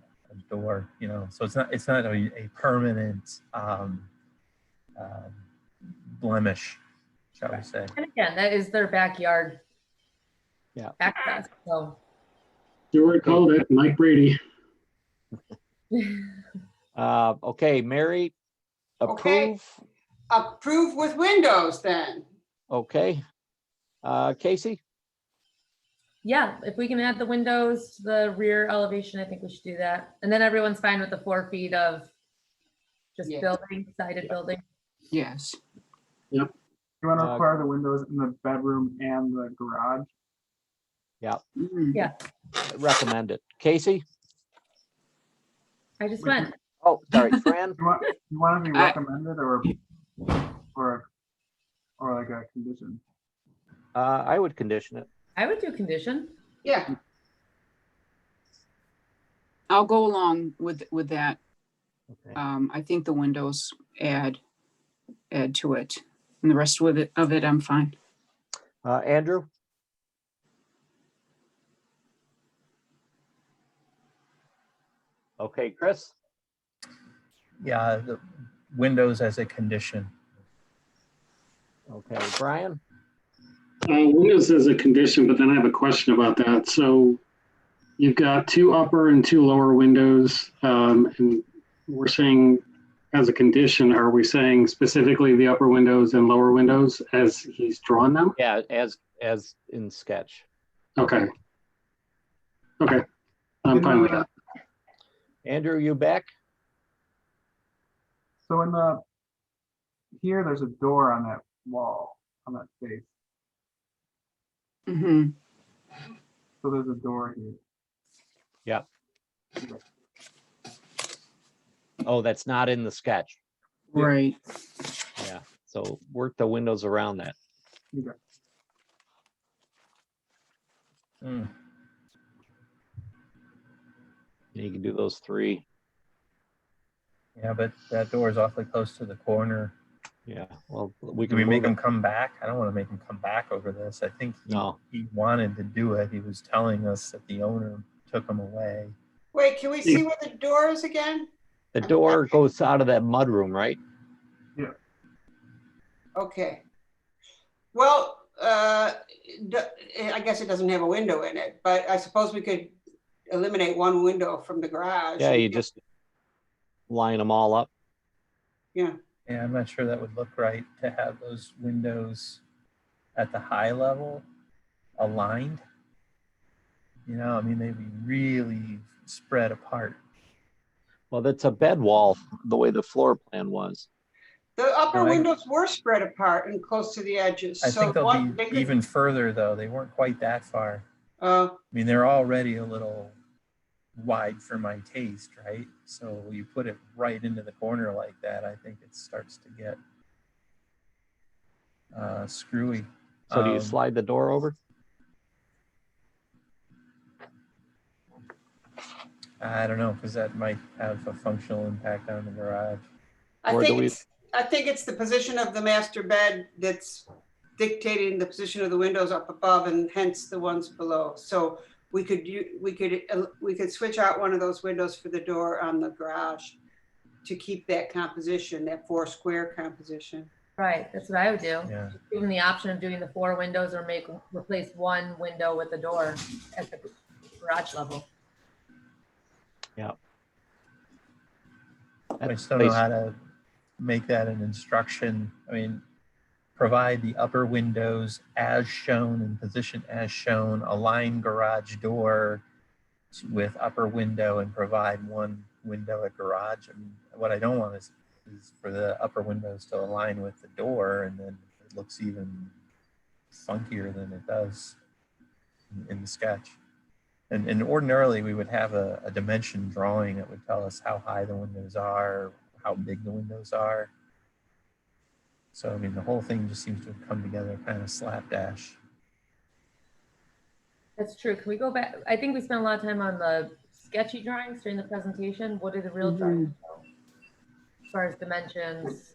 door, you know, so it's not a permanent blemish, shall we say. And again, that is their backyard Yeah. access, so. Stuart called it, Mike Brady. Okay, Mary, Okay. approve. approve with windows then. Okay. Casey? Yeah, if we can add the windows to the rear elevation, I think we should do that. And then everyone's fine with the 4 feet of just Yeah. building, sided building. Yes. You want to Uh, require the windows in the bedroom and the garage? Yeah, Mm. Yeah, recommend it. Casey? I just went. Oh, sorry, Fran? You want to be I- recommended or like a condition? I would condition it. I would do condition. Yeah, I'll go along with that. Okay. I think the windows add to it, and the rest of it, I'm fine. Andrew? Okay, Chris? Yeah, the windows as a condition. Okay, Brian? Windows as a condition, but then I have a question about that. So you've got 2 upper and 2 lower windows, and we're saying as a condition, are we saying specifically the upper windows and lower windows as he's drawn them? Yeah, as in sketch. Okay. Okay, I'm fine with that. Andrew, you back? So here, there's a door on that wall, on that space. Mm-hmm. So there's a door here. Yeah. Oh, that's not in the sketch. Right. Yeah, so work the windows around that. Okay. Mm. You can do those 3. Yeah, but that door is awfully close to the corner. Yeah, well, we Can can we make move him it. come back? I don't want to make him come back over this. I think No. he wanted to do it. He was telling us that the owner took him away. wait, can we see where the door is again? The door goes out of that mudroom, right? Okay. Well, I guess it doesn't have a window in it, but I suppose we could eliminate one window from the garage. Yeah, you just line them all up. Yeah, Yeah, I'm not sure that would look right to have those windows at the high level aligned. You know, I mean, they'd be really spread apart. Well, that's a bed wall, the way the floor plan was. the upper No, windows were spread apart and close to the edges. I So think they'll one, be they could, even further though. They weren't quite that far. uh, I mean, they're already a little wide for my taste, right? So you put it right into the corner like that, I think it starts to get screwy. So do you slide the door over? I don't know, because that might have a functional impact on the garage. I Or do think we- it's the position of the master bed that's dictating the position of the windows up above and hence the ones below. So we could switch out one of those windows for the door on the garage to keep that composition, that 4 square composition. Right, that's what I would do. Yeah. Give them the option of doing the 4 windows or replace one window with a door at the garage level. I just don't know how to make that an instruction. I mean, provide the upper windows as shown and position as shown, align garage door with upper window and provide one window at garage. I mean, what I don't want is for the upper windows to align with the door and then it looks even funkier than it does in the sketch. And ordinarily we would have a dimension drawing that would tell us how high the windows are, how big the windows are. So, I mean, the whole thing just seems to have come together kind of slapdash. That's true. Can we go back? I think we spent a lot of time on the sketchy drawings during the presentation. What are the real drawings show? As far as dimensions?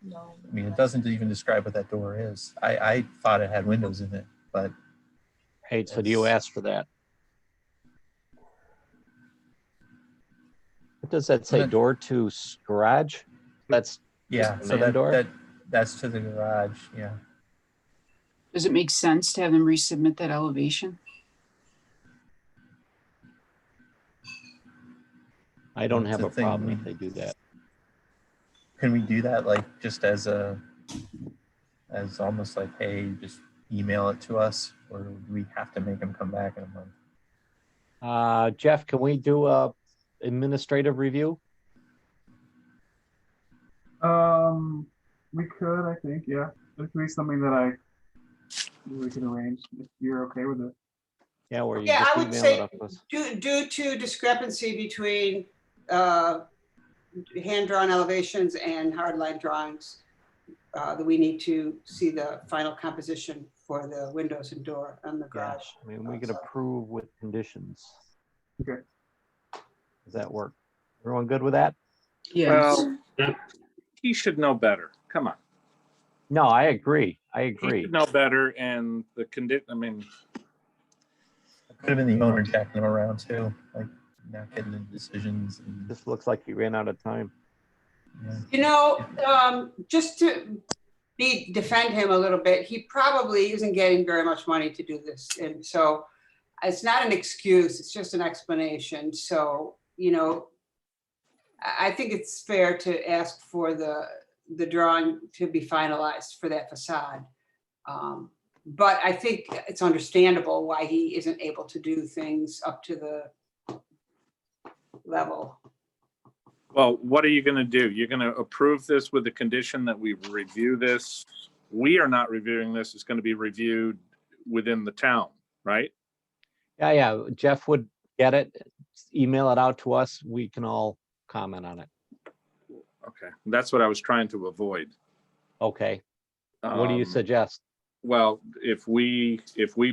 No. I mean, it doesn't even describe what that door is. I thought it had windows in it, but Hey, so do you It's- ask for that? What does that say? That- Door to garage? That's yeah, just a so man door? that's to the garage, yeah. Does it make sense to have them resubmit that elevation? I don't That's have the a problem thing. if they do that. Can we do that like just as almost like, hey, just email it to us, or do we have to make them come back in a month? Jeff, can we do a administrative review? We could, I think, yeah. It could be something that we can arrange if you're okay with it. Yeah, where you Yeah, just I would email say it up to us. due to discrepancy between hand-drawn elevations and hardline drawings, that we need to see the final composition for the windows and door on the Yeah, garage. I mean, we could approve with conditions. Okay. Does that work? Everyone good with that? Yes. Well, he should know better. Come on. No, I agree. I He agree. should know better, and the condition, I mean, Could have been the owner jacking them around too, like not getting the decisions. And, This looks like he ran out of time. yeah. You know, just to defend him a little bit, he probably isn't getting very much money to do this. And so it's not an excuse, it's just an explanation. So, you know, I think it's fair to ask for the drawing to be finalized for that facade. But I think it's understandable why he isn't able to do things up to the level. well, what are you going to do? You're going to approve this with the condition that we review this? We are not reviewing this. It's going to be reviewed within the town, right? Yeah, Jeff would get it, email it out to us. We can all comment on it. Okay, that's what I was trying to avoid. Okay. What do you Um, suggest? Well, if we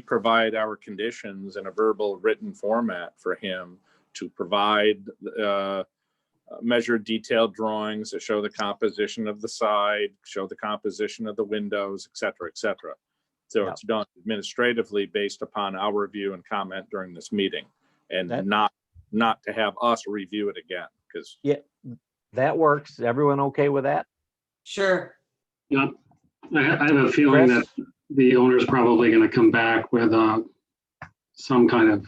provide our conditions in a verbal written format for him to provide measured detailed drawings that show the composition of the side, show the composition of the windows, et cetera, et cetera. So Yeah. it's done administratively based upon our review and comment during this meeting, and That- not to have us review it again, because Yeah, that works. Everyone okay with that? Sure. Yeah, I have a feeling that Chris? the owner's probably gonna come back with some kind of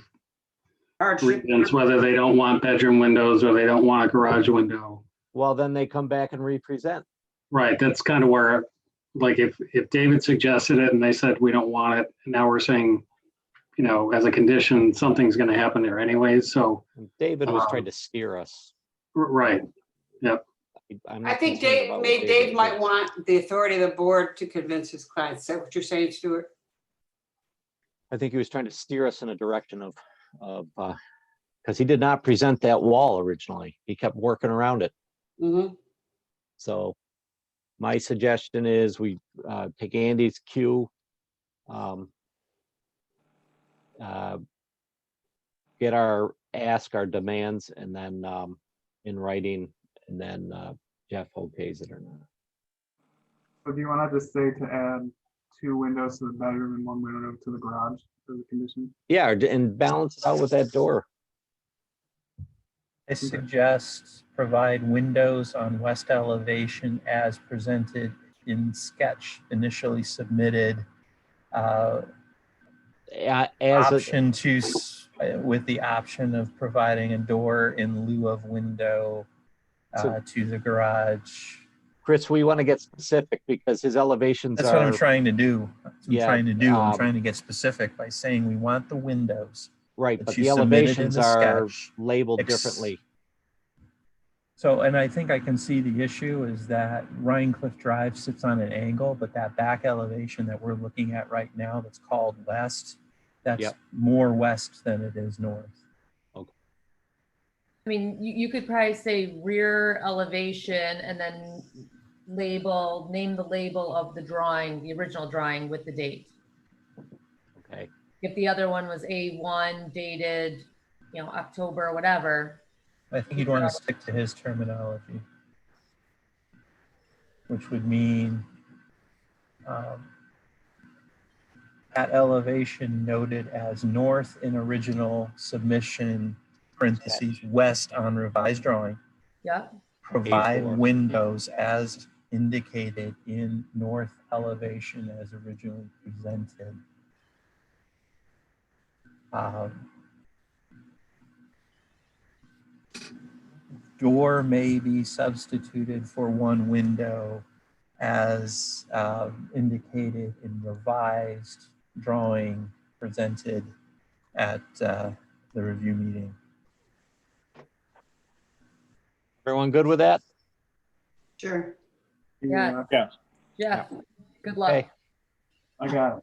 Hardship. reasons, whether they don't want bedroom windows or they don't want a garage window. Well, then they come back and represent. Right, that's kind of where, like, if David suggested it and they said, we don't want it, and now we're saying, you know, as a condition, something's gonna happen there anyways, so, David was trying to steer us. right, I'm I not think concerned Dave, about what Dave might says. want the authority of the board to convince his clients. Is that what you're saying, Stuart? I think he was trying to steer us in a direction of, because he did not present that wall originally. He kept working around it. Mm-hmm. So my suggestion is we take Andy's cue, get our demands, and then in writing, and then Jeff okays it or not. So do you want to just say to add 2 windows to the bedroom and 1 window to the garage as a condition? Yeah, and balance it out with that door. I suggest provide windows on west elevation as presented in sketch initially submitted. As a, Option to, with the option of providing a door in lieu of window to the garage. Chris, we want to get specific because his elevations That's are. what I'm trying to do. That's what Yeah, I'm trying to do. I'm um, trying to get specific by saying we want the windows. Right, that but you the submitted in elevations the are sketch. labeled Ex- differently. So, and I think I can see the issue is that Rhine Cliff Drive sits on an angle, but that back elevation that we're looking at right now that's called west, that's Yep. more west than it is north. I mean, you could probably say rear elevation and then name the label of the drawing, the original drawing with the date. Okay. If the other one was A1 dated, October or whatever. I think you'd want to stick to his terminology. which would mean that elevation noted as north in original submission, parentheses, west on revised drawing. Yep. Provide A4. windows as indicated in north elevation as originally presented. Door may be substituted for one window as indicated in revised drawing presented at the review meeting. Everyone good with that? Sure. Yeah. Yeah. Good luck. Okay, I got it.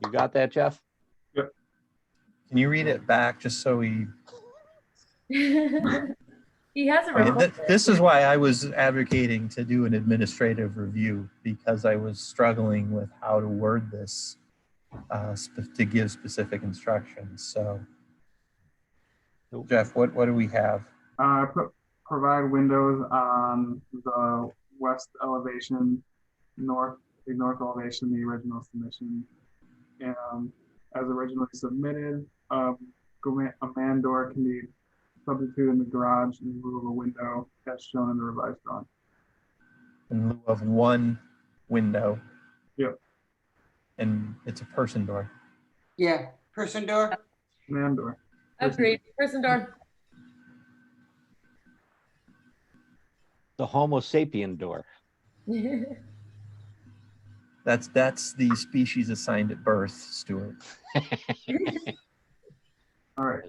you got that, Jeff? Can you read it back just so we? He hasn't I mean, recorded. this is why I was advocating to do an administrative review, because I was struggling with how to word this to give specific instructions. So, Jeff, what do we have? Provide windows on the west elevation, the north elevation, the original submission. As originally submitted, a man door can be substituted in the garage in lieu of a window as shown in the revised drawing. In lieu of one window. Yep. And it's a person door. Yeah, person door. Man door. Agreed. Person door. The Homo sapien door. That's the species assigned at birth, Stuart. All right.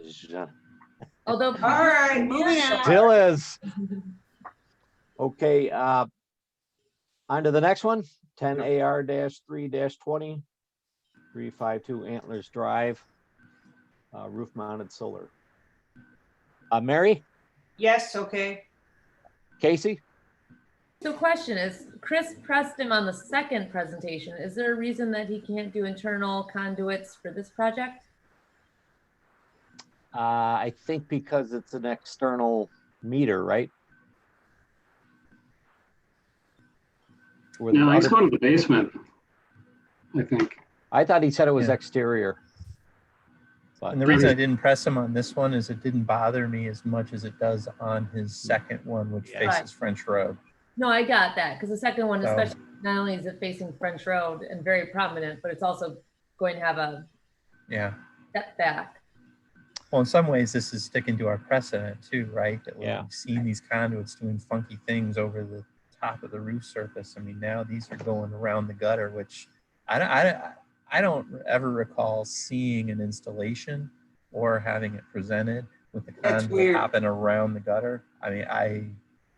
Although. All right, moving on. Still is. Okay, on to the next one, 10 AR-3-20, 352 Antlers Drive, roof mounted solar. Mary, Yes, okay. Casey? So question is, Chris pressed him on the second presentation. Is there a reason that he can't do internal conduits for this project? I think because it's an external meter, right? Or the No, he's other- going to the basement, I think. I thought he said it was Yeah. exterior. But And the reason I didn't press him on this one is it didn't bother me as much as it does on his second one, which Yeah. faces French Road. No, I got that, because the second one, So- especially, not only is it facing French Road and very prominent, but it's also going to have a Yeah. step back. Well, in some ways, this is sticking to our precedent too, right? That Yeah. we've seen these conduits doing funky things over the top of the roof surface. I mean, now these are going around the gutter, which I don't ever recall seeing an installation or having it presented with the That's conduit weird. hopping around the gutter. I mean,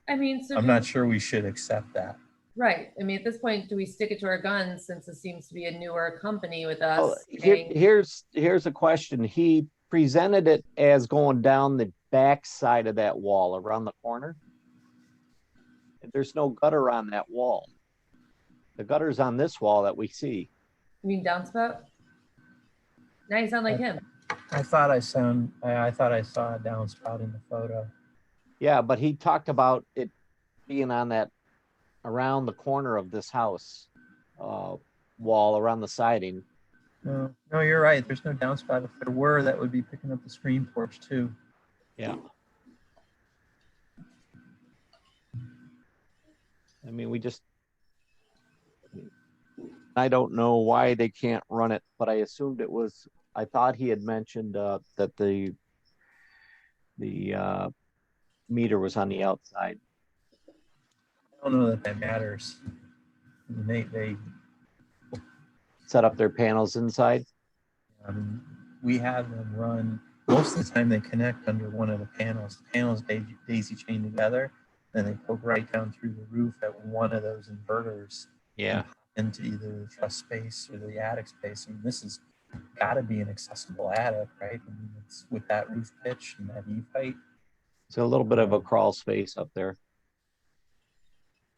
I mean, so I'm do- not sure we should accept that. Right. I mean, at this point, do we stick it to our guns since it seems to be a newer company with Well, us? saying- here's a question. He presented it as going down the back side of that wall around the corner. There's no gutter on that wall. The gutter's on this wall that we see. You mean downspout? Now you sound like him. I thought I saw a downspout in the photo. Yeah, but he talked about it being on that around the corner of this house wall around the siding. No, you're right. There's no downspout. If there were, that would be picking up the screen porch too. Yeah. I mean, I don't know why they can't run it, but I assumed it was, I thought he had mentioned that the meter was on the outside. I don't know that matters. I mean, they Set up their panels inside. we have them run, most of the time they connect under one of the panels. The panels daisy chain together, then they poke right down through the roof at one of those inverters. Yeah. Into either the truss space or the attic space. I mean, this has got to be an accessible attic, right? I mean, it's with that roof pitch and that eave height. It's a little bit of a crawl space up there.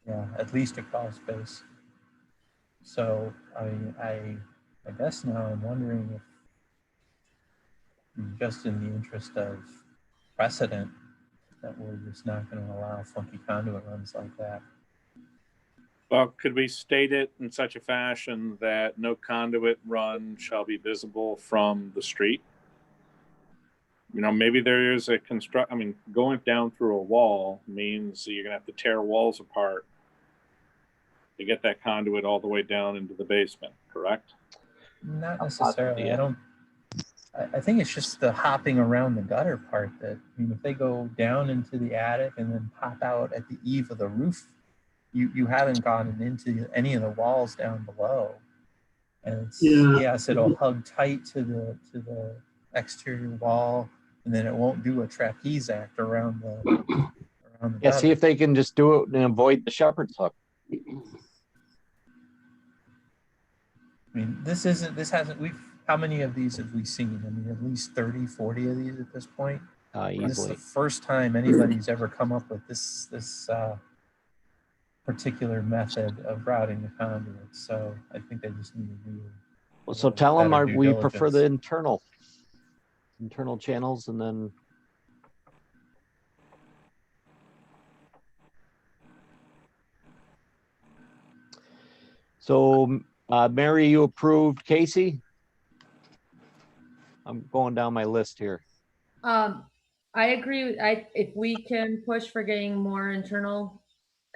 Yeah, at least a crawl space. So I guess now I'm wondering if, just in the interest of precedent, that we're just not going to allow funky conduit runs like that. Well, could we state it in such a fashion that no conduit run shall be visible from the street? You know, maybe there is a going down through a wall means that you're gonna have to tear walls apart to get that conduit all the way down into the basement, correct? Not necessarily. I think it's just the hopping around the gutter part that, I mean, if they go down into the attic and then pop out at the eave of the roof, you haven't gotten into any of the walls down below. And it's, yes, it'll hug tight to the exterior wall, and then it won't do a trapeze act around the Yeah, see if they can just do it and avoid the shepherd's hook. I mean, how many of these have we seen? I mean, at least 30, 40 of these at this point. This is the first time anybody's ever come up with this particular method of routing the conduit. So I think they just need to do. Well, so tell them we prefer the internal channels, and then so Mary, you approved. Casey, I'm going down my list here. I agree. If we can push for getting more internal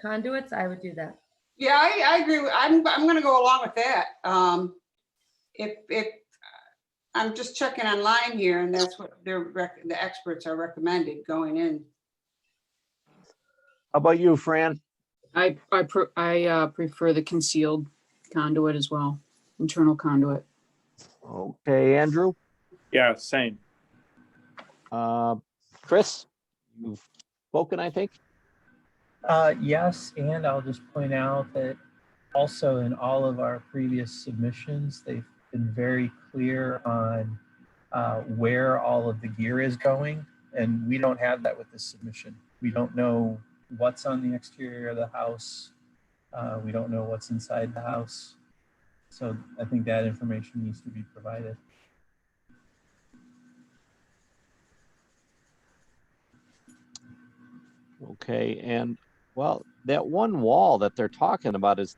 conduits, I would do that. Yeah, I agree. I'm going to go along with that. If I'm just checking online here, and that's what the experts are recommended going in. How about you, Fran? I prefer the concealed conduit as well, internal conduit. Okay, Andrew. Yeah, same. Chris, you've spoken, I think. Yes, and I'll just point out that also in all of our previous submissions, they've been very clear on where all of the gear is going, and we don't have that with this submission. We don't know what's on the exterior of the house. We don't know what's inside the house. So I think that information needs to be provided. Okay, and well, that one wall that they're talking about it's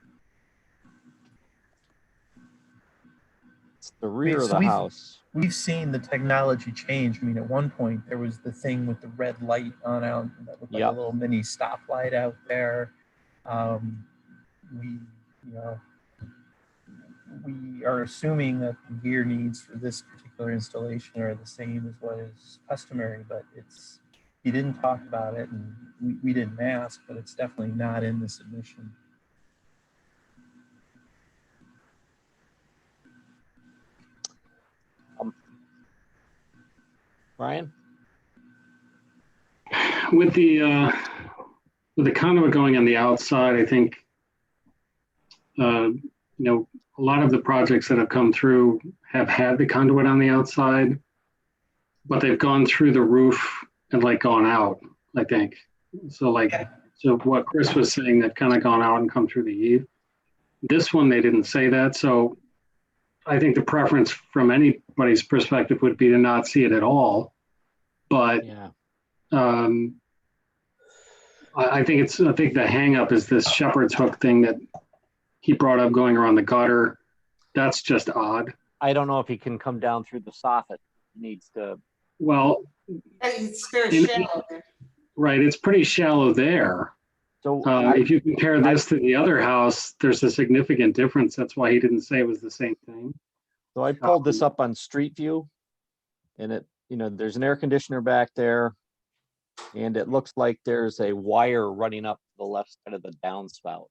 the rear of the house. We've seen the technology change. I mean, at one point there was the thing with the red light on out that looked like a little mini stoplight out there. We are assuming that the gear needs for this particular installation are the same as what is customary, but he didn't talk about it, and we didn't ask, but it's definitely not in the submission. Brian? With the conduit going on the outside, I think, a lot of the projects that have come through have had the conduit on the outside, but they've gone through the roof and gone out, I think. So what Chris was saying, they've kind of gone out and come through the eave. This one, they didn't say that. So I think the preference from anybody's perspective would be to not see it at all. But I think the hang up is this shepherd's hook thing that he brought up going around the gutter. That's just odd. I don't know if he can come down through the soffit. He needs to. Well, it's very shallow there. Right, it's pretty shallow there. So if you compare this to the other house, there's a significant difference. That's why he didn't say it was the same thing. So I pulled this up on Street View, and there's an air conditioner back there, and it looks like there's a wire running up the left side of the downspout.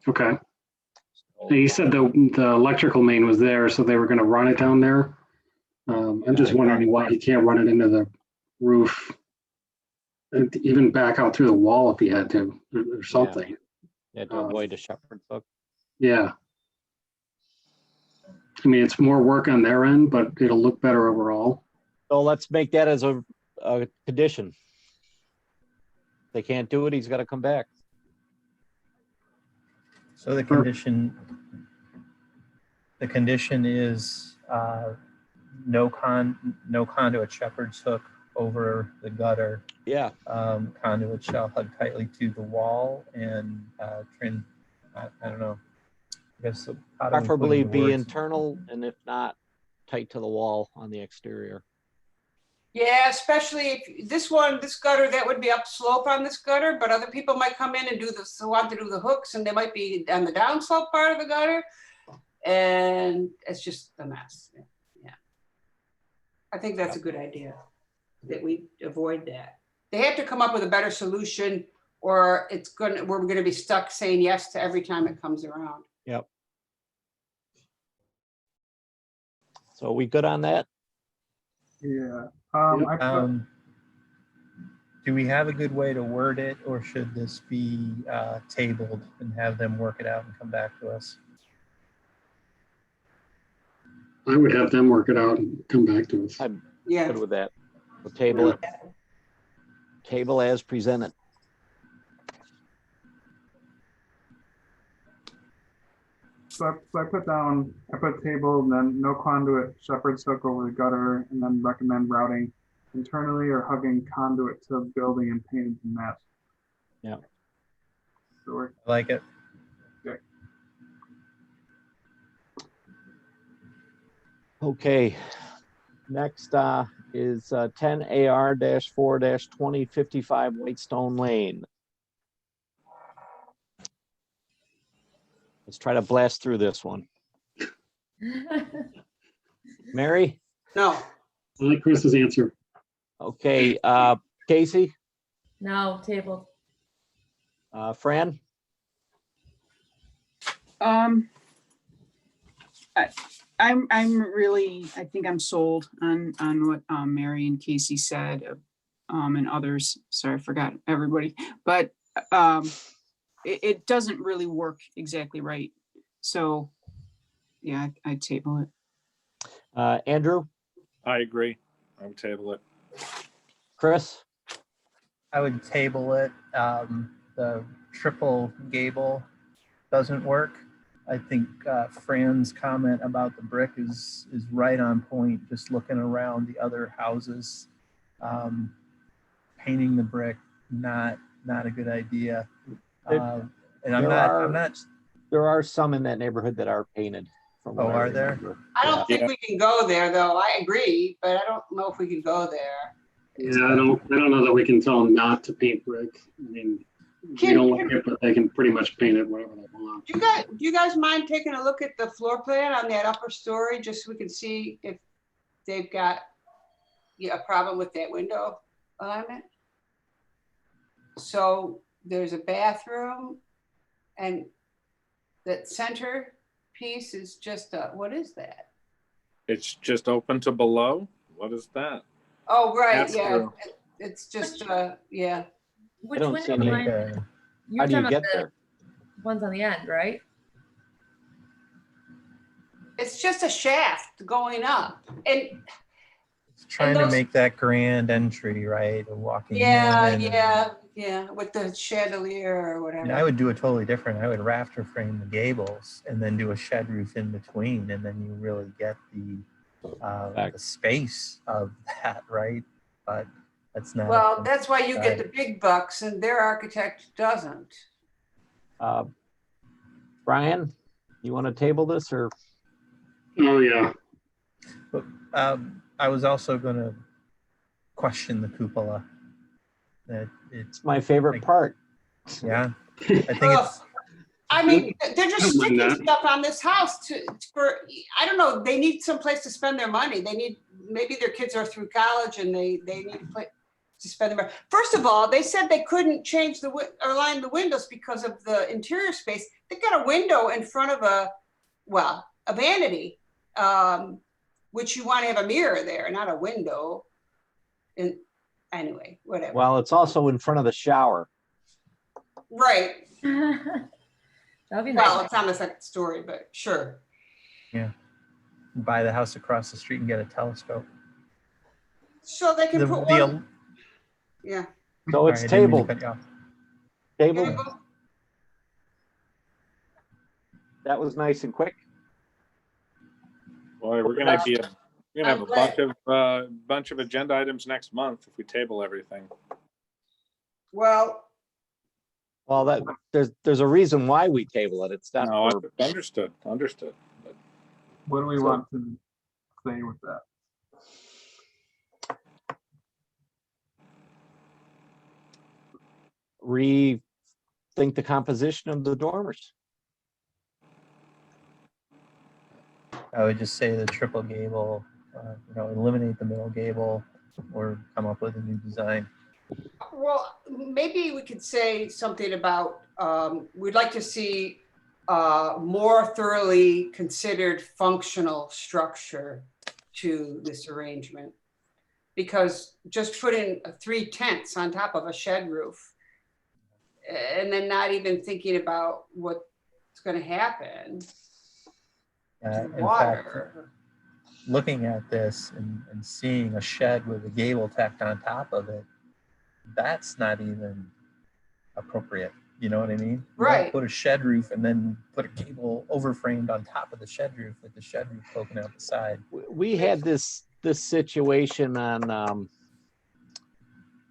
Okay. He said the electrical main was there, so they were going to run it down there. I'm just wondering why he can't run it into the roof, and even back out through the wall if he had to, or something. Yeah, to avoid a shepherd's hook. Yeah. I mean, it's more work on their end, but it'll look better overall. So let's make that as a condition. If they can't do it, he's got to come back. So the condition is no conduit shepherd's hook over the gutter. Yeah. Conduit shall hug tightly to the wall and I don't know. I guess how do we put Preferably in the be words? internal, and if not, tight to the wall on the exterior. Yeah, especially if this gutter, that would be upslope on this gutter, but other people might come in and want to do the hooks, and they might be on the downslope part of the gutter. And it's just a mess. Yeah. I think that's a good idea, that we avoid that. They have to come up with a better solution, or we're gonna be stuck saying yes to every time it comes around. Yep. So we good on that? Yeah. Do we have a good way to word it, or should this be tabled and have them work it out and come back to us? I would have them work it out and come back to us. I'm Yeah. good with that. We'll table it. Table as presented. So I put table and then no conduit, shepherd's hook over the gutter, and then recommend routing internally or hugging conduit to building and painted to match. Yeah. So I like it. Okay. Okay. Next is 10 AR-4-2055 Whitestone Lane. Let's try to blast through this one. Mary? No. I like Chris's answer. Okay. Casey? No, tabled. Fran? I think I'm sold on what Mary and Casey said, and others. Sorry, I forgot everybody. But it doesn't really work exactly right. So yeah, I'd table it. Andrew? I agree. I would table it. Chris? I would table it. The triple gable doesn't work. I think Fran's comment about the brick is right on point. Just looking around the other houses, painting the brick, not a good idea. And there are some in that neighborhood that are painted. From Oh, what are there? remember. I don't think we can go there, though. I agree, but I don't know if we can go there. Yeah, I don't know that we can tell them not to paint brick. I mean, they don't like it, but they can pretty much paint it whatever they want. Do you guys mind taking a look at the floor plan on that upper story, just so we can see if they've got a problem with that window alignment? So there's a bathroom, and that center piece is just what is that? It's just open to below? What is that? Oh, right, That's yeah. true. It's just, yeah. Which don't window see any- line? You're How do you talking get about the there? ones on the end, right? It's just a shaft going up. And Trying to those- make that grand entry, right? Of walking yeah, in. yeah, with the chandelier or whatever. And I would do it totally different. I would rafter frame the gables and then do a shed roof in between, and then you really get the space of that, right? But that's not. Well, that's why you get the big bucks, and their architect doesn't. Brian, you want to table this or? Oh, yeah. But, I was also going to question the cupola. That it's my favorite part. Yeah, I think it's. I mean, they're just don't mind sticking that. stuff on this house for, I don't know, they need some place to spend their money. Maybe their kids are through college and they need a place to spend their money. First of all, they said they couldn't change or line the windows because of the interior space. They've got a window in front of a vanity, which you want to have a mirror there, not a window. And anyway, whatever. Well, it's also in front of the shower. Right. That'd be Well, nice. it's on the second story, but sure. Yeah. Buy the house across the street and get a telescope. So they can put one. Yeah. So it's Sorry, I didn't mean to tabled. cut you off. Table. That was nice and quick. Boy, we're gonna be We're gonna have I'm a bunch of agenda items next month if we table everything. Well, Well, that, there's a reason why we table it. It's not No, for, understood. But What do we So- want to say with that? rethink the composition of the dormers. I would just say the triple gable, eliminate the middle gable or come up with a new design. well, maybe we could say something about, we'd like to see more thoroughly considered functional structure to this arrangement. Because just putting 3 tents on top of a shed roof and then not even thinking about what's gonna happen to In fact, water. looking at this and seeing a shed with a gable tacked on top of it, that's not even appropriate. You know what I mean? You don't Right. Put a shed roof and then put a gable overframed on top of the shed roof with the shed roof poking out the side. We had this situation on,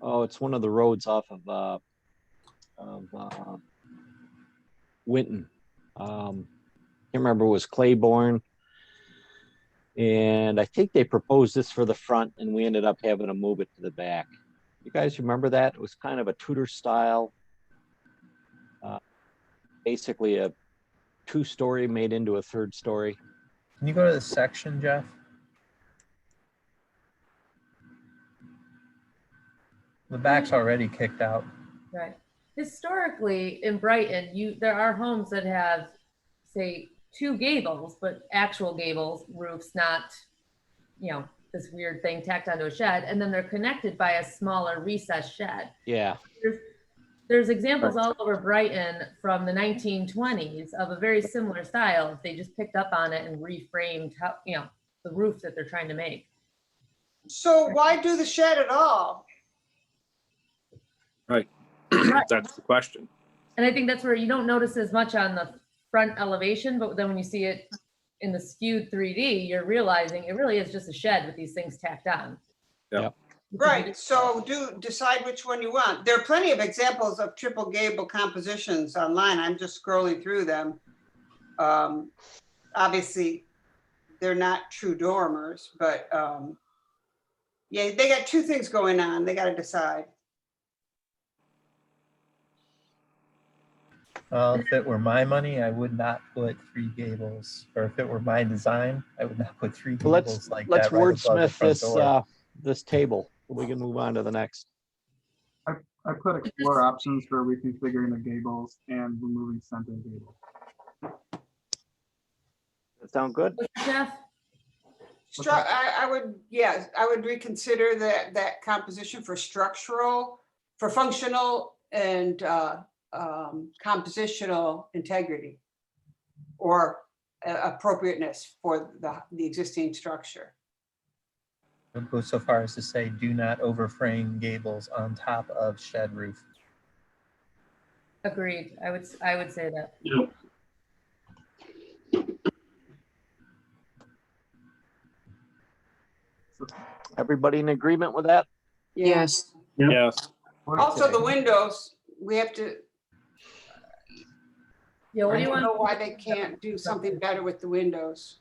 it's one of the roads off of Winton. Can't remember, it was Claiborne. And I think they proposed this for the front and we ended up having to move it to the back. You guys remember that? It was kind of a Tudor style. Basically a 2-story made into a 3rd story. Can you go to the section, Jeff? The back's already kicked out. Right. Historically, in Brighton, there are homes that have, say, 2 gables, but actual gables, roofs, not, this weird thing tacked onto a shed, and then they're connected by a smaller recessed shed. Yeah. There's examples all over Brighton from the 1920s of a very similar style. If they just picked up on it and reframed how, the roof that they're trying to make. So why do the shed at all? right, that's the question. And I think that's where you don't notice as much on the front elevation, but then when you see it in the skewed 3D, you're realizing it really is just a shed with these things tacked on. Yep. Right, so decide which one you want. There are plenty of examples of triple gable compositions online. I'm just scrolling through them. Obviously, they're not true dormers, but yeah, they got 2 things going on. They got to decide. Well, if it were my money, I would not put 3 gables. Or if it were my design, I would not put 3 Well, gables like let's that right above the wordsmith front door. this table. We can move on to the next. I put explore options for reconfiguring the gables and removing center gable. That sound good? Jeff? I would reconsider that composition for structural, for functional and compositional integrity or appropriateness for the existing structure. I would go so far as to say, do not overframe gables on top of shed roof. Agreed. I would say that. Yep. Everybody in agreement with that? Yes. Yep. Yes. Also, the windows, we have to. Yeah, what do you I don't know want? why they can't do something better with the windows.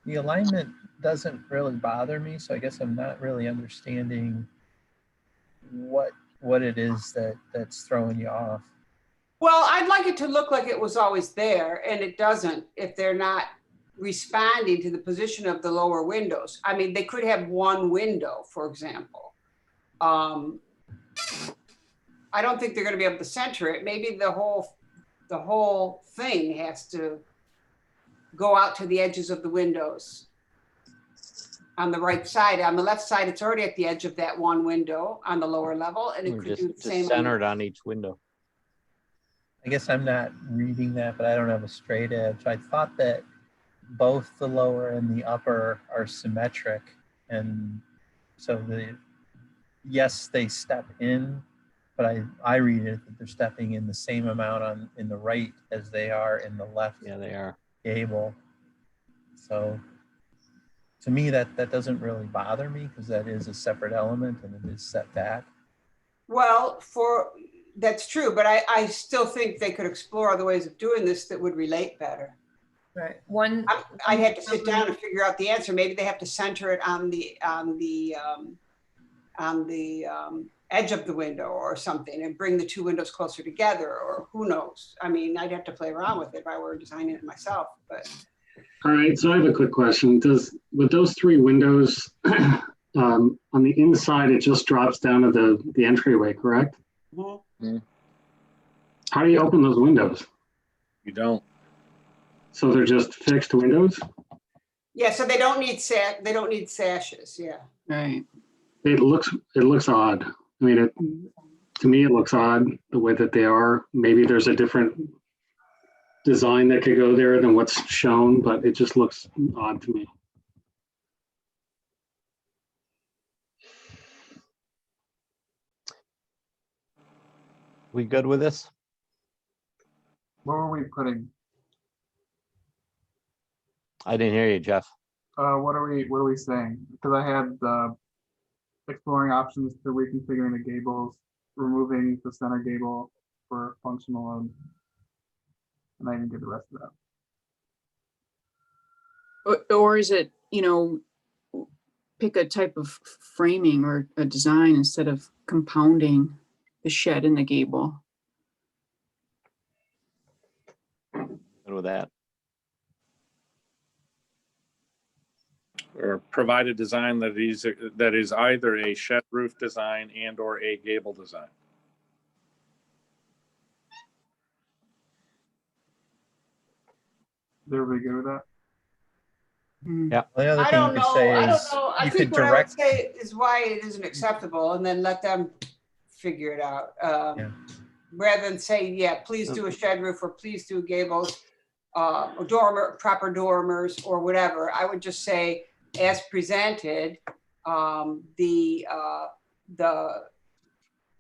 The alignment doesn't really bother me, so I guess I'm not really understanding what it is that's throwing you off. Well, I'd like it to look like it was always there, and it doesn't if they're not responding to the position of the lower windows. I mean, they could have 1 window, for example. I don't think they're going to be able to center it. Maybe the whole thing has to go out to the edges of the windows on the right side. On the left side, it's already at the edge of that 1 window on the lower level, and it Or could do the just same. centered on each window. I guess I'm not reading that, but I don't have a straight edge. I thought that both the lower and the upper are symmetric. And so yes, they step in, but I read it that they're stepping in the same amount in the right as they are in the left. Yeah, they are. Gable. So to me, that doesn't really bother me because that is a separate element and it is set back. Well, that's true, but I still think they could explore other ways of doing this that would relate better. Right. I'd have to sit down and figure out the answer. Maybe they have to center it on the edge of the window or something and bring the two windows closer together, or who knows? I mean, I'd have to play around with it if I were designing it myself, but. All right, so I have a quick question. With those 3 windows, on the inside, it just drops down to the entryway, correct? Mm-hmm. How do you open those windows? You don't. So they're just fixed windows? Yeah, so they don't need sashes, yeah. Right. It looks odd. I mean, to me, it looks odd the way that they are. Maybe there's a different design that could go there than what's shown, but it just looks odd to me. We good with this? What were we putting? I didn't hear you, Jeff. What are we saying? Because I had exploring options to reconfiguring the gables, removing the center gable for functional, and I didn't get the rest of that. Or is it, pick a type of framing or a design instead of compounding the shed and the gable? Good with that. Or provide a design that is either a shed roof design and or a gable design. Is everybody good with that? Yeah. The other I thing don't you could know. say I is don't know. I you think could what I would direct. say is why it isn't acceptable, and then let them figure it out. Rather than say, yeah, please do a shed roof, or please do gables, or proper dormers, or whatever. I would just say, as presented, the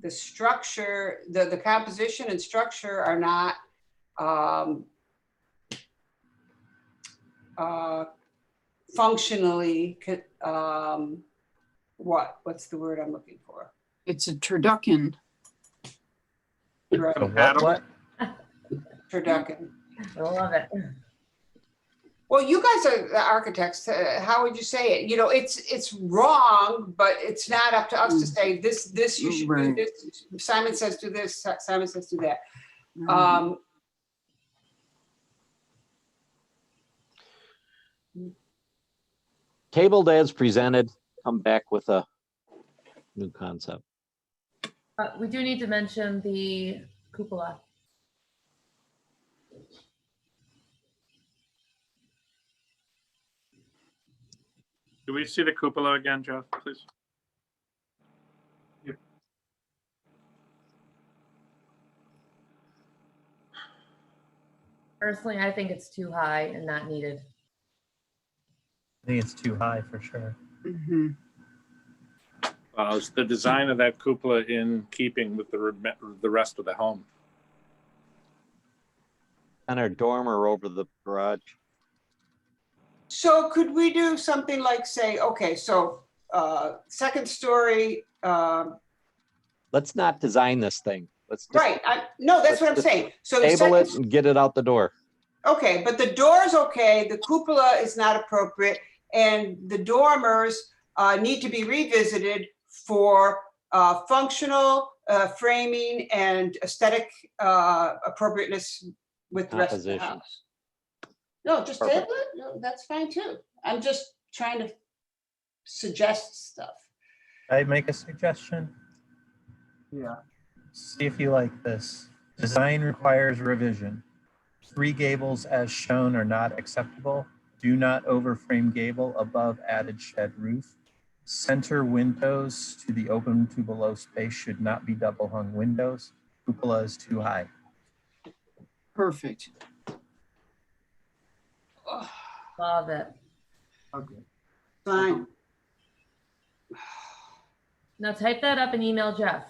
structure, the composition and structure are not functionally, what's the word I'm looking for? It's a turducken. What? Turducken. I love it. Well, you guys are the architects. How would you say it? It's wrong, but it's not up to us to say this you should do this. Simon says do this, Simon says do that. Tabled as presented, come back with a new concept. We do need to mention the cupola. Do we see the cupola again, Jeff, please? Yep. Personally, I think it's too high and not needed. I think it's too high for sure. Is the design of that cupola in keeping with the rest of the home? And our dormer over the garage. So could we do something like say, okay, so second story. Let's not design this thing. Let's just Right. No, that's what I'm saying. So the table it second, and get it out the door. okay, but the door is okay. The cupola is not appropriate, and the dormers need to be revisited for functional framing and aesthetic appropriateness with the rest of the Composition. house. No, just Perfect. table it. No, that's fine too. I'm just trying to suggest stuff. I make a suggestion. Yeah. See if you like this. Design requires revision. 3 gables as shown are not acceptable. Do not overframe gable above added shed roof. Center windows to the open to below space should not be double hung windows. Cupola is too high. Perfect. Love it. Okay. Fine. Now type that up and email Jeff.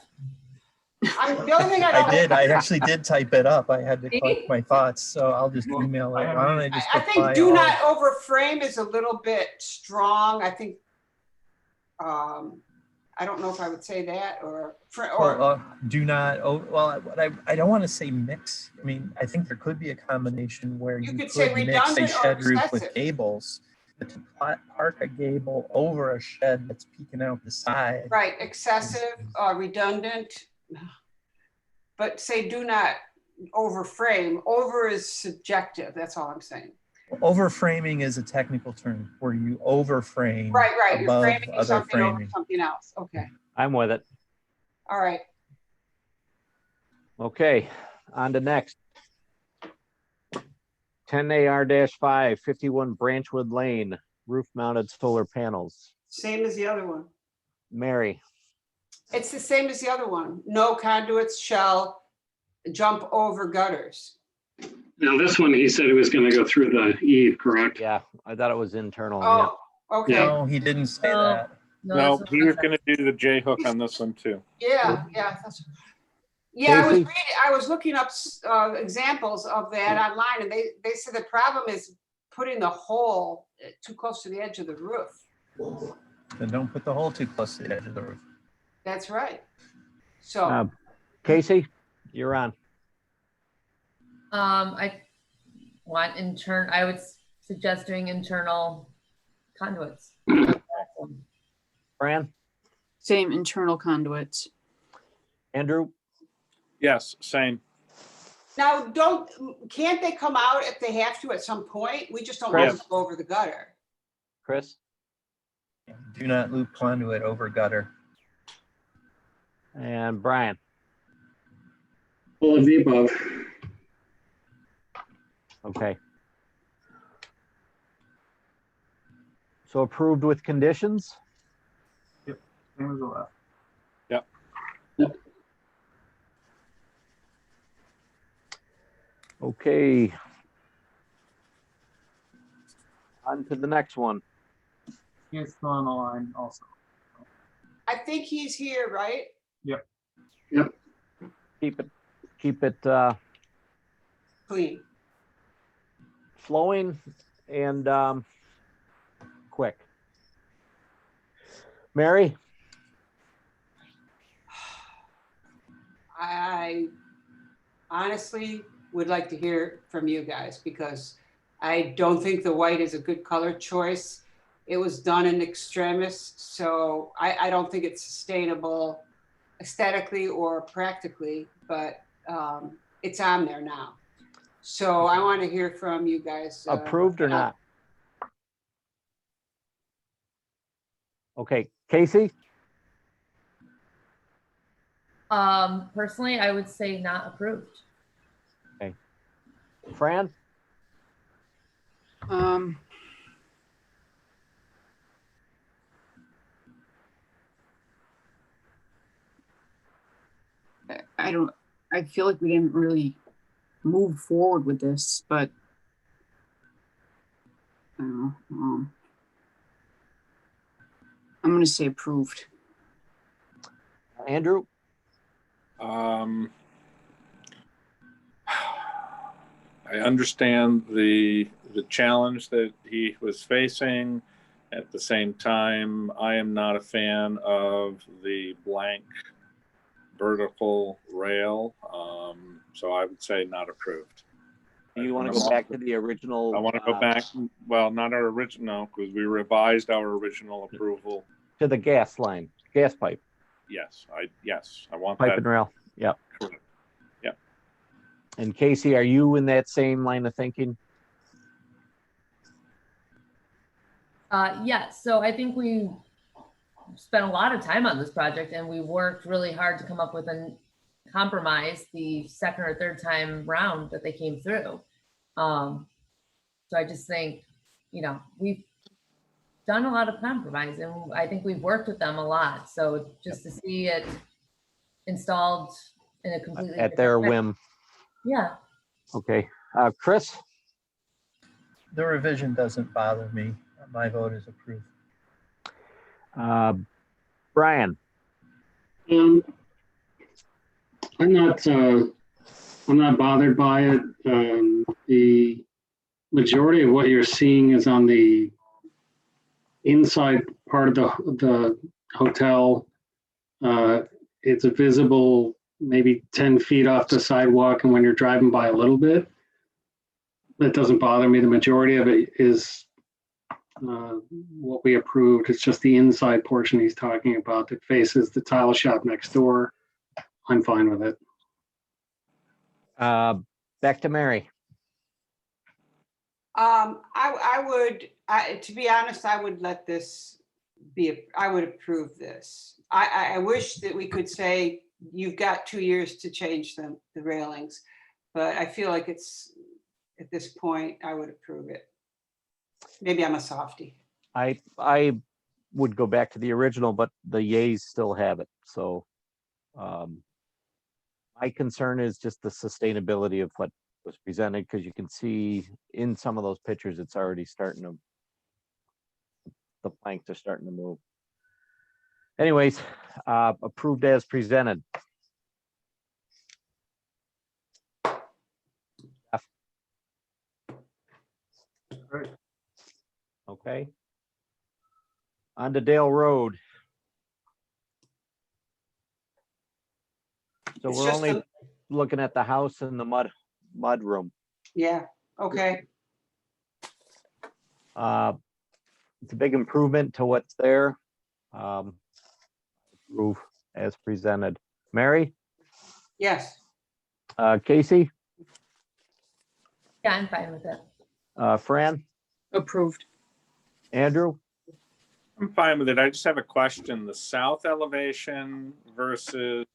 The only thing I I don't. did. I actually did type it up. I had to collect my thoughts, so I'll just email it. Why don't I just I think reply do all- not overframe is a little bit strong. I think, I don't know if I would say that or, do not, oh, well, I don't want to say mix. I mean, I think there could be a combination where You you could say could mix a redundant or shed roof with excessive. gables. But to park a gable over a shed that's peeking out the side. right, excessive, redundant. But say do not overframe. Over is subjective. That's all I'm saying. Overframing is a technical term where you overframe Right, you're above framing other something over framing. something else. Okay, I'm with it. all right. Okay, on to next. 10AR-5, 51 Branchwood Lane, roof-mounted solar panels. Same as the other one. Mary, It's the same as the other one. No conduits shall jump over gutters. Now, this one, he said he was going to go through the eave, correct? yeah, I thought it was internal. Yeah. Oh, okay. No, he didn't say that. No, he was gonna do the J hook on this one too. Yeah. Yeah, Casey? I was looking up examples of that online, and they said the problem is putting the hole too close to the edge of the roof. Then don't put the hole too close to the edge of the roof. That's right. So Casey, you're on. I want I would suggest doing internal conduits. Fran, Same internal conduits. Andrew, Yes, same. now can't they come out if they have to at some point? We just don't want them to go over the gutter. Chris, Do not loop conduit over gutter. and Brian. All of the above. Okay. So approved with conditions? Same as the last. Yep. Okay. On to the next one. He's still on the line also. I think he's here, right? Yep. Keep it Clean. flowing and quick. Mary, I honestly would like to hear from you guys because I don't think the white is a good color choice. It was done in extremis, so I don't think it's sustainable aesthetically or practically, but it's on there now. So I want to hear from you guys. approved or not? Okay, Casey, Personally, I would say not approved. Fran, I feel like we didn't really move forward with this, but I don't know. I'm gonna say approved. Andrew, I understand the challenge that he was facing. At the same time, I am not a fan of the blank vertical rail. So I would say not approved. do you want to go back to the original? I want to go back, well, not our original, because we revised our original approval. To the gas line, gas pipe, Yes, I want pipe that. and rail. Yep. Correct. Yep. And Casey, are you in that same line of thinking? Yes, so I think we spent a lot of time on this project and we worked really hard to come up with a compromise the second or third time round that they came through. So I just think, we've done a lot of compromise and I think we've worked with them a lot. So just to see it installed in a completely At their different way. whim. Yeah. Okay, Chris, The revision doesn't bother me. My vote is approved. Brian, I'm not bothered by it. The majority of what you're seeing is on the inside part of the hotel. It's visible maybe 10 feet off the sidewalk, and when you're driving by a little bit, that doesn't bother me. The majority of it is what we approved. It's just the inside portion he's talking about that faces the tile shop next door. I'm fine with it. Back to Mary. I would, to be honest, I would let this be, I would approve this. I wish that we could say, you've got 2 years to change the railings, but I feel like it's, at this point, I would approve it. Maybe I'm a softie. I would go back to the original, but the yays still have it. So my concern is just the sustainability of what was presented, because you can see in some of those pictures, it's already starting to, the planks are starting to move. Anyways, approved as presented. Okay. On to Dale Road. So It's we're just only looking at the house and the mud room. Yeah, okay. It's a big improvement to what's there. Roof as presented. Mary? Yes. Casey? Yeah, I'm fine with it. Fran? Approved. Andrew? I'm fine with it. I just have a question. The south elevation versus,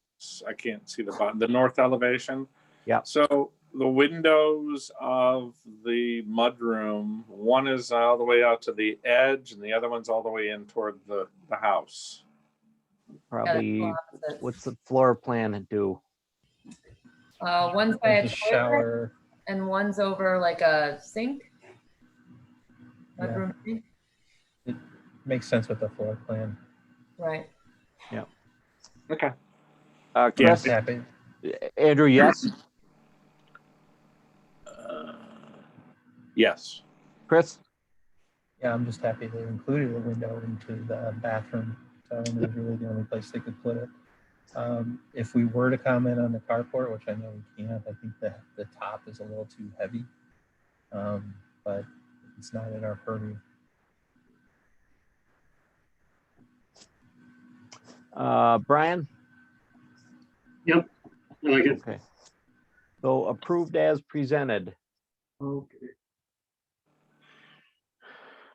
I can't see the bottom, the north elevation. Yeah. So the windows of the mudroom, one is all the way out to the edge and the other one's all the way in toward the house. Probably, opposite. what's the floor plan do? One's by a There's a toilet shower. and one's over like a sink. Yeah. Mudroom sink. It makes sense with the floor plan. Right. Yeah. Okay. Chris? Happy. Andrew, yes? Yes. Chris? Yeah, I'm just happy they included a window into the bathroom. So it was really the only place they could put it. If we were to comment on the carport, which I know we can't, I think that the top is a little too heavy. But it's not in our purview. Brian? Yep, I like it. Okay. So approved as presented. Okay.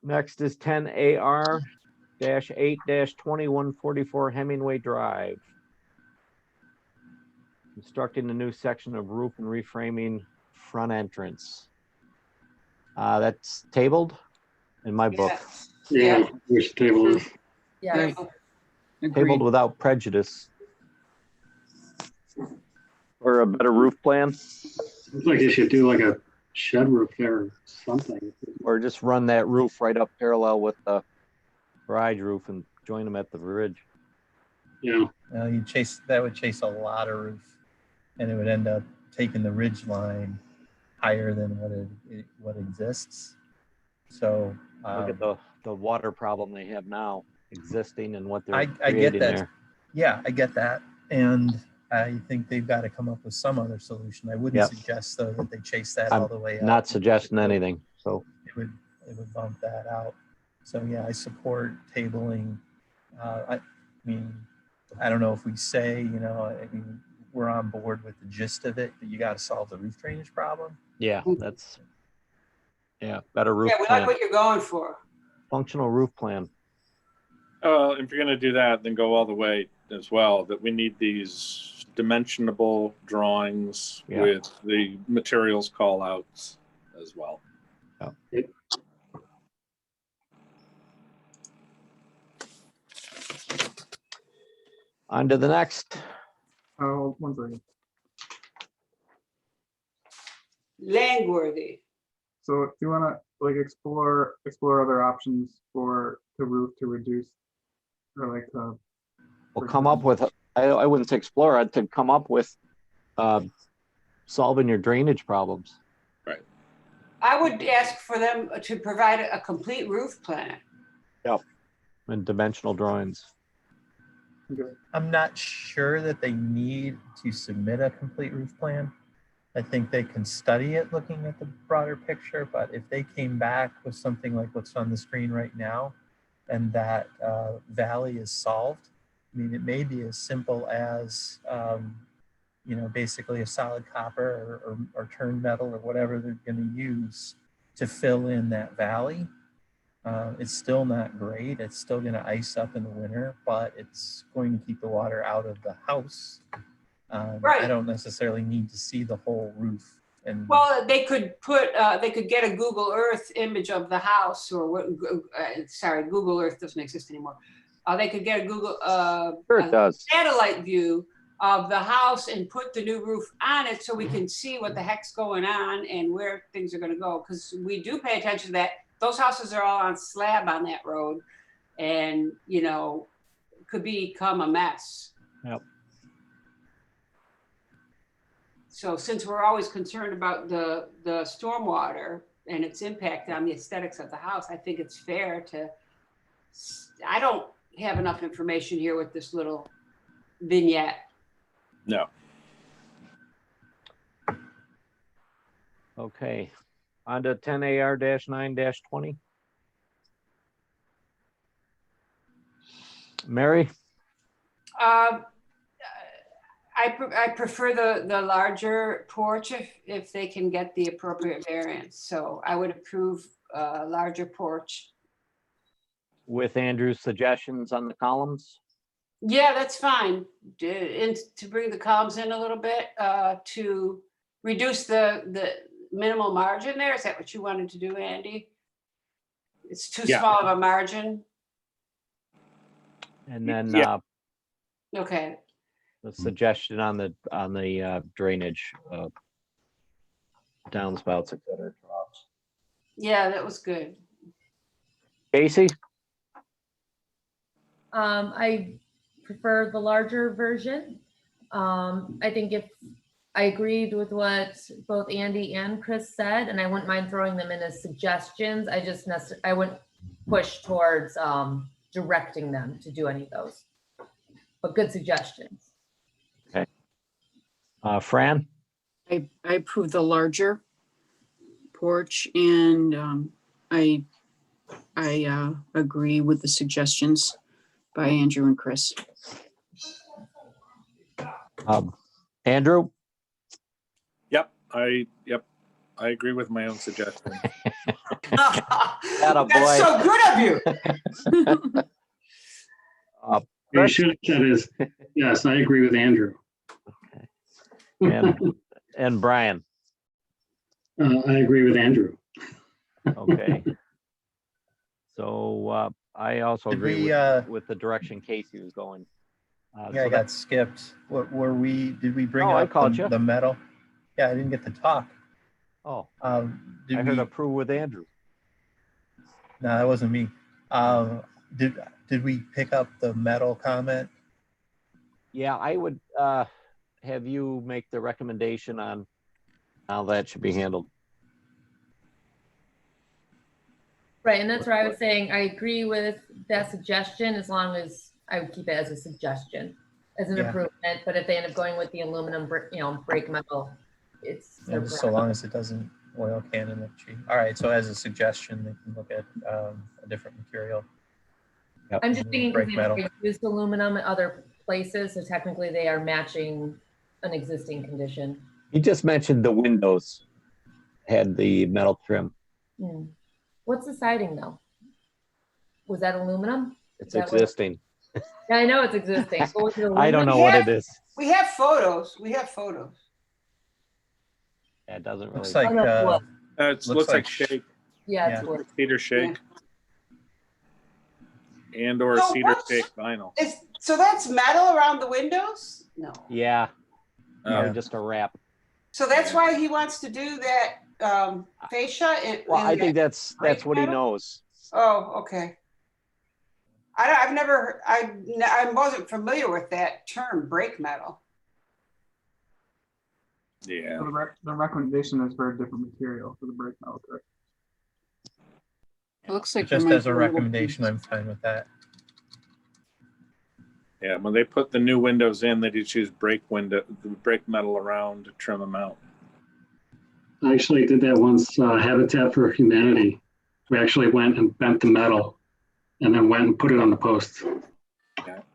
Next is 10 AR-8-2144 Hemingway Drive. Constructing a new section of roof and reframing front entrance. That's tabled in my book. Yeah, we should table this. Yeah. Tabled without prejudice. Or a better roof plan. Looks like you should do like a shed roof there or something. Or just run that roof right up parallel with the garage roof and join them at the ridge. Yeah. That would chase a lot of roof, and it would end up taking the ridge line higher than what exists. So look at the water problem they have now existing and what they're I get creating that. there. Yeah, I get that, and I think they've got to come up with some other solution. I wouldn't Yep. suggest though that they chase that I'm all the way up. not suggesting anything. So It would bump that out. So yeah, I support tabling. I mean, I don't know if we say, I mean, we're on board with the gist of it, that you got to solve the roof drainage problem. yeah, that's better roof Yeah, we like plan. what you're going for. Functional roof plan. If you're going to do that, then go all the way as well. That we need these dimensionable drawings Yeah. with the materials call outs as well. Yeah. On to the next. Oh, one second. Langworthy. So do you want to like explore other options for the roof to reduce or like We'll come up with, I wouldn't say explore, I'd say come up with solving your drainage problems. I would ask for them to provide a complete roof plan. Yep. And dimensional drawings. I'm not sure that they need to submit a complete roof plan. I think they can study it looking at the broader picture, but if they came back with something like what's on the screen right now, and that valley is solved, I mean, it may be as simple as, you know, basically a solid copper or turned metal or whatever they're going to use to fill in that valley. It's still not great. It's still going to ice up in the winter, but it's going to keep the water out of the house. Right. I don't necessarily need to see the whole roof. And Well, they could put, they could get a Google Earth image of the house, or what, sorry, Google Earth doesn't exist anymore. They could get a Google, Sure it does. satellite view of the house and put the new roof on it so we can see what the heck's going on and where things are gonna go. Because we do pay attention to that. Those houses are all on slab on that road and, you know, could become a mess. Yep. So since we're always concerned about the stormwater and its impact on the aesthetics of the house, I think it's fair to, I don't have enough information here with this little vignette. No. Okay, on to 10AR-9-20. Mary? I prefer the larger porch if they can get the appropriate variance. So I would approve a larger porch. With Andrew's suggestions on the columns? Yeah, that's fine. And to bring the columns in a little bit, to reduce the minimal margin there. Is that what you wanted to do, Andy? It's too Yeah. small of a margin. And then Yeah. Okay. the suggestion on the drainage, downspouts, et cetera. Troughs. Yeah, that was good. Casey? I prefer the larger version. I think if I agreed with what both Andy and Chris said, and I wouldn't mind throwing them in as suggestions. I wouldn't push towards directing them to do any of those, but good suggestions. Okay. Fran? I approve the larger porch, and I agree with the suggestions by Andrew and Chris. Andrew? Yep. I agree with my own suggestion. That's so good of you. You should have said is, yes, I agree with Andrew. And Brian? I agree with Andrew. Okay. So I also Did agree we, with the direction Casey was going. Yeah, I got skipped. What were we, did we bring Oh, I up called you. the metal? Yeah, I didn't get to talk. Oh, Did I heard we, approve with Andrew. no, that wasn't me. Did we pick up the metal comment? Yeah, I would have you make the recommendation on how that should be handled. Right, and that's where I was saying, I agree with that suggestion as long as I would keep it as a suggestion, as an Yeah. improvement, but if they end up going with the aluminum, break metal, it's. Yeah, just so long as it doesn't oil can in the tree. All right, so as a suggestion, they can look at a different material. I'm just thinking Break because metal. they've used aluminum in other places, so technically they are matching an existing condition. You just mentioned the windows had the metal trim. Hmm. What's the siding though? Was that aluminum? It's Is that what- existing. Yeah, I know it's existing. But was it I don't aluminum? know what it is. We have photos. We have photos. Yeah, it doesn't really. Looks like, Oh, that's wood. It looks like shake, Yeah, it's yeah. wood. cedar shake. And or So cedar what's- shake vinyl. So that's metal around the windows? No. Yeah, Yeah. just a wrap. So that's why he wants to do that fascia? Well, I think that's what he knows. Oh, okay. I've never, I wasn't familiar with that term, brake metal. Yeah. So the recommendation is for a different material for the break metal, correct? It looks like there Just might as be a little recommendation, piece. I'm fine with that. Yeah, when they put the new windows in, they just use brake metal around to trim them out. I actually did that once, Habitat for Humanity. We actually went and bent the metal and then went and put it on the post.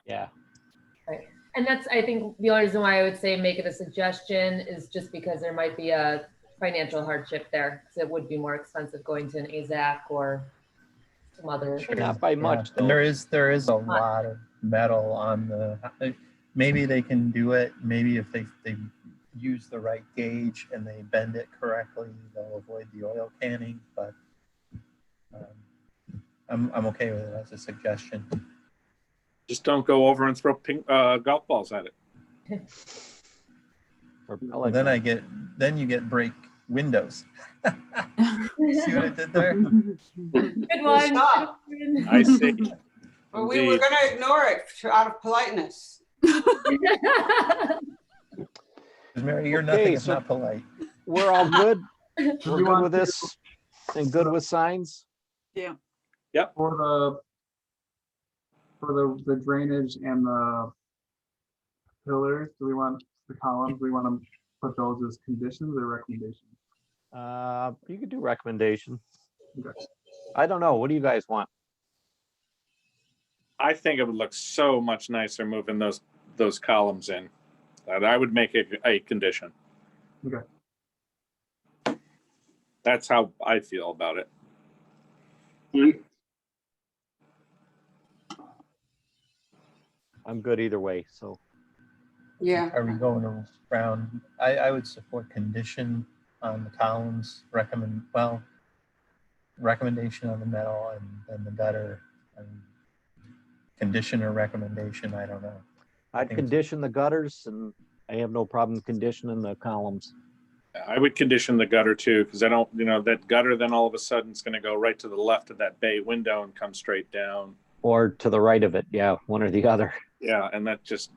Yeah. Right. And that's, I think, the only reason why I would say make it a suggestion is just because there might be a financial hardship there. So it would be more expensive going to an AZAC or some other. Not by much, And though. there is a lot of metal on the, maybe they can do it, maybe if they use the right gauge and they bend it correctly, they'll avoid the oil canning, but I'm okay with it as a suggestion. Just don't go over and throw pink golf balls at it. Well, then you get break windows. See what I did there? Good one. Stop. I see. But we were Indeed. going to ignore it out of politeness. Mary, you're Okay, nothing if so- not polite. We're all good? We're you good want with this and good with signs? Yeah. For the drainage and the pillars, do we want the columns, do we want to put those as conditions or recommendations? You could do recommendation. Okay. I don't know. What do you guys want? I think it would look so much nicer moving those columns in. That I would make it a condition. Okay. That's how I feel about it. I'm good either way, so. Yeah. Are we going around? I would support condition on the columns, recommendation on the metal and then the gutter. And condition or recommendation, I don't know. I'd condition the gutters and I have no problem conditioning the columns. I would condition the gutter too, because I don't, that gutter then all of a sudden is going to go right to the left of that bay window and come straight down. Or to the right of it, yeah, one or the other. Yeah, and that's just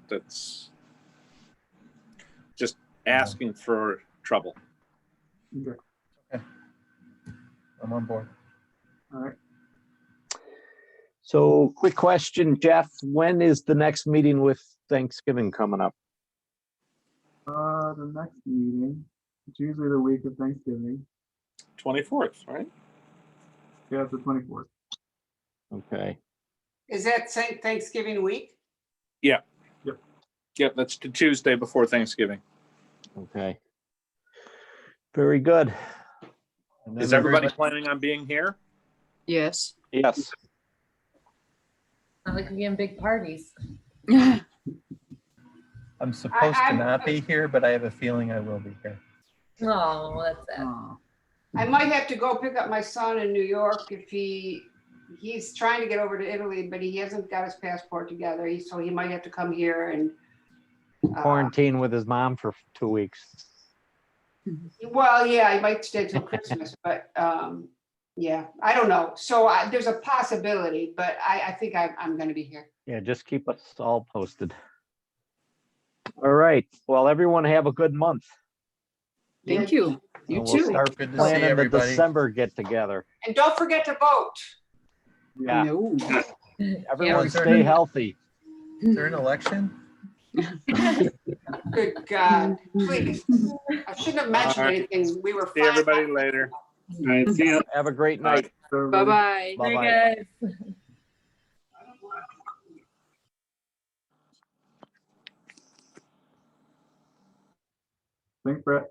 asking for trouble. Okay. I'm on board. All right. So quick question, Jeff, when is the next meeting with Thanksgiving coming up? The next meeting, it's usually the week of Thanksgiving. 24th, right? Yeah, it's the 24th. Okay. Is that St. Thanksgiving week? Yeah. Yep. Yep, that's the Tuesday before Thanksgiving. Okay. Very good. And then Is everybody planning on being here? Yes. Yes. Not like we have big parties. I'm supposed to I'm- not be here, but I have a feeling I will be here. Oh, that's sad. I might have to go pick up my son in New York if he's trying to get over to Italy, but he hasn't got his passport together. So he might have to come here and, Quarantine with his mom for 2 weeks. well, yeah, he might stay till Christmas, but, yeah, I don't know. So there's a possibility, but I think I'm going to be here. Yeah, just keep us all posted. All right. Well, everyone have a good month. Thank you. You And we'll too. start Good to see planning the everybody. December get together. And don't forget to vote. Yeah. No. Everyone is there stay an- healthy. Is there an election? Good God, please. I shouldn't have mentioned All right. anything. We were See fine. everybody later. All right, see ya. Have a great night. Bye-bye. Bye, Bye-bye. guys. Thanks, Brett.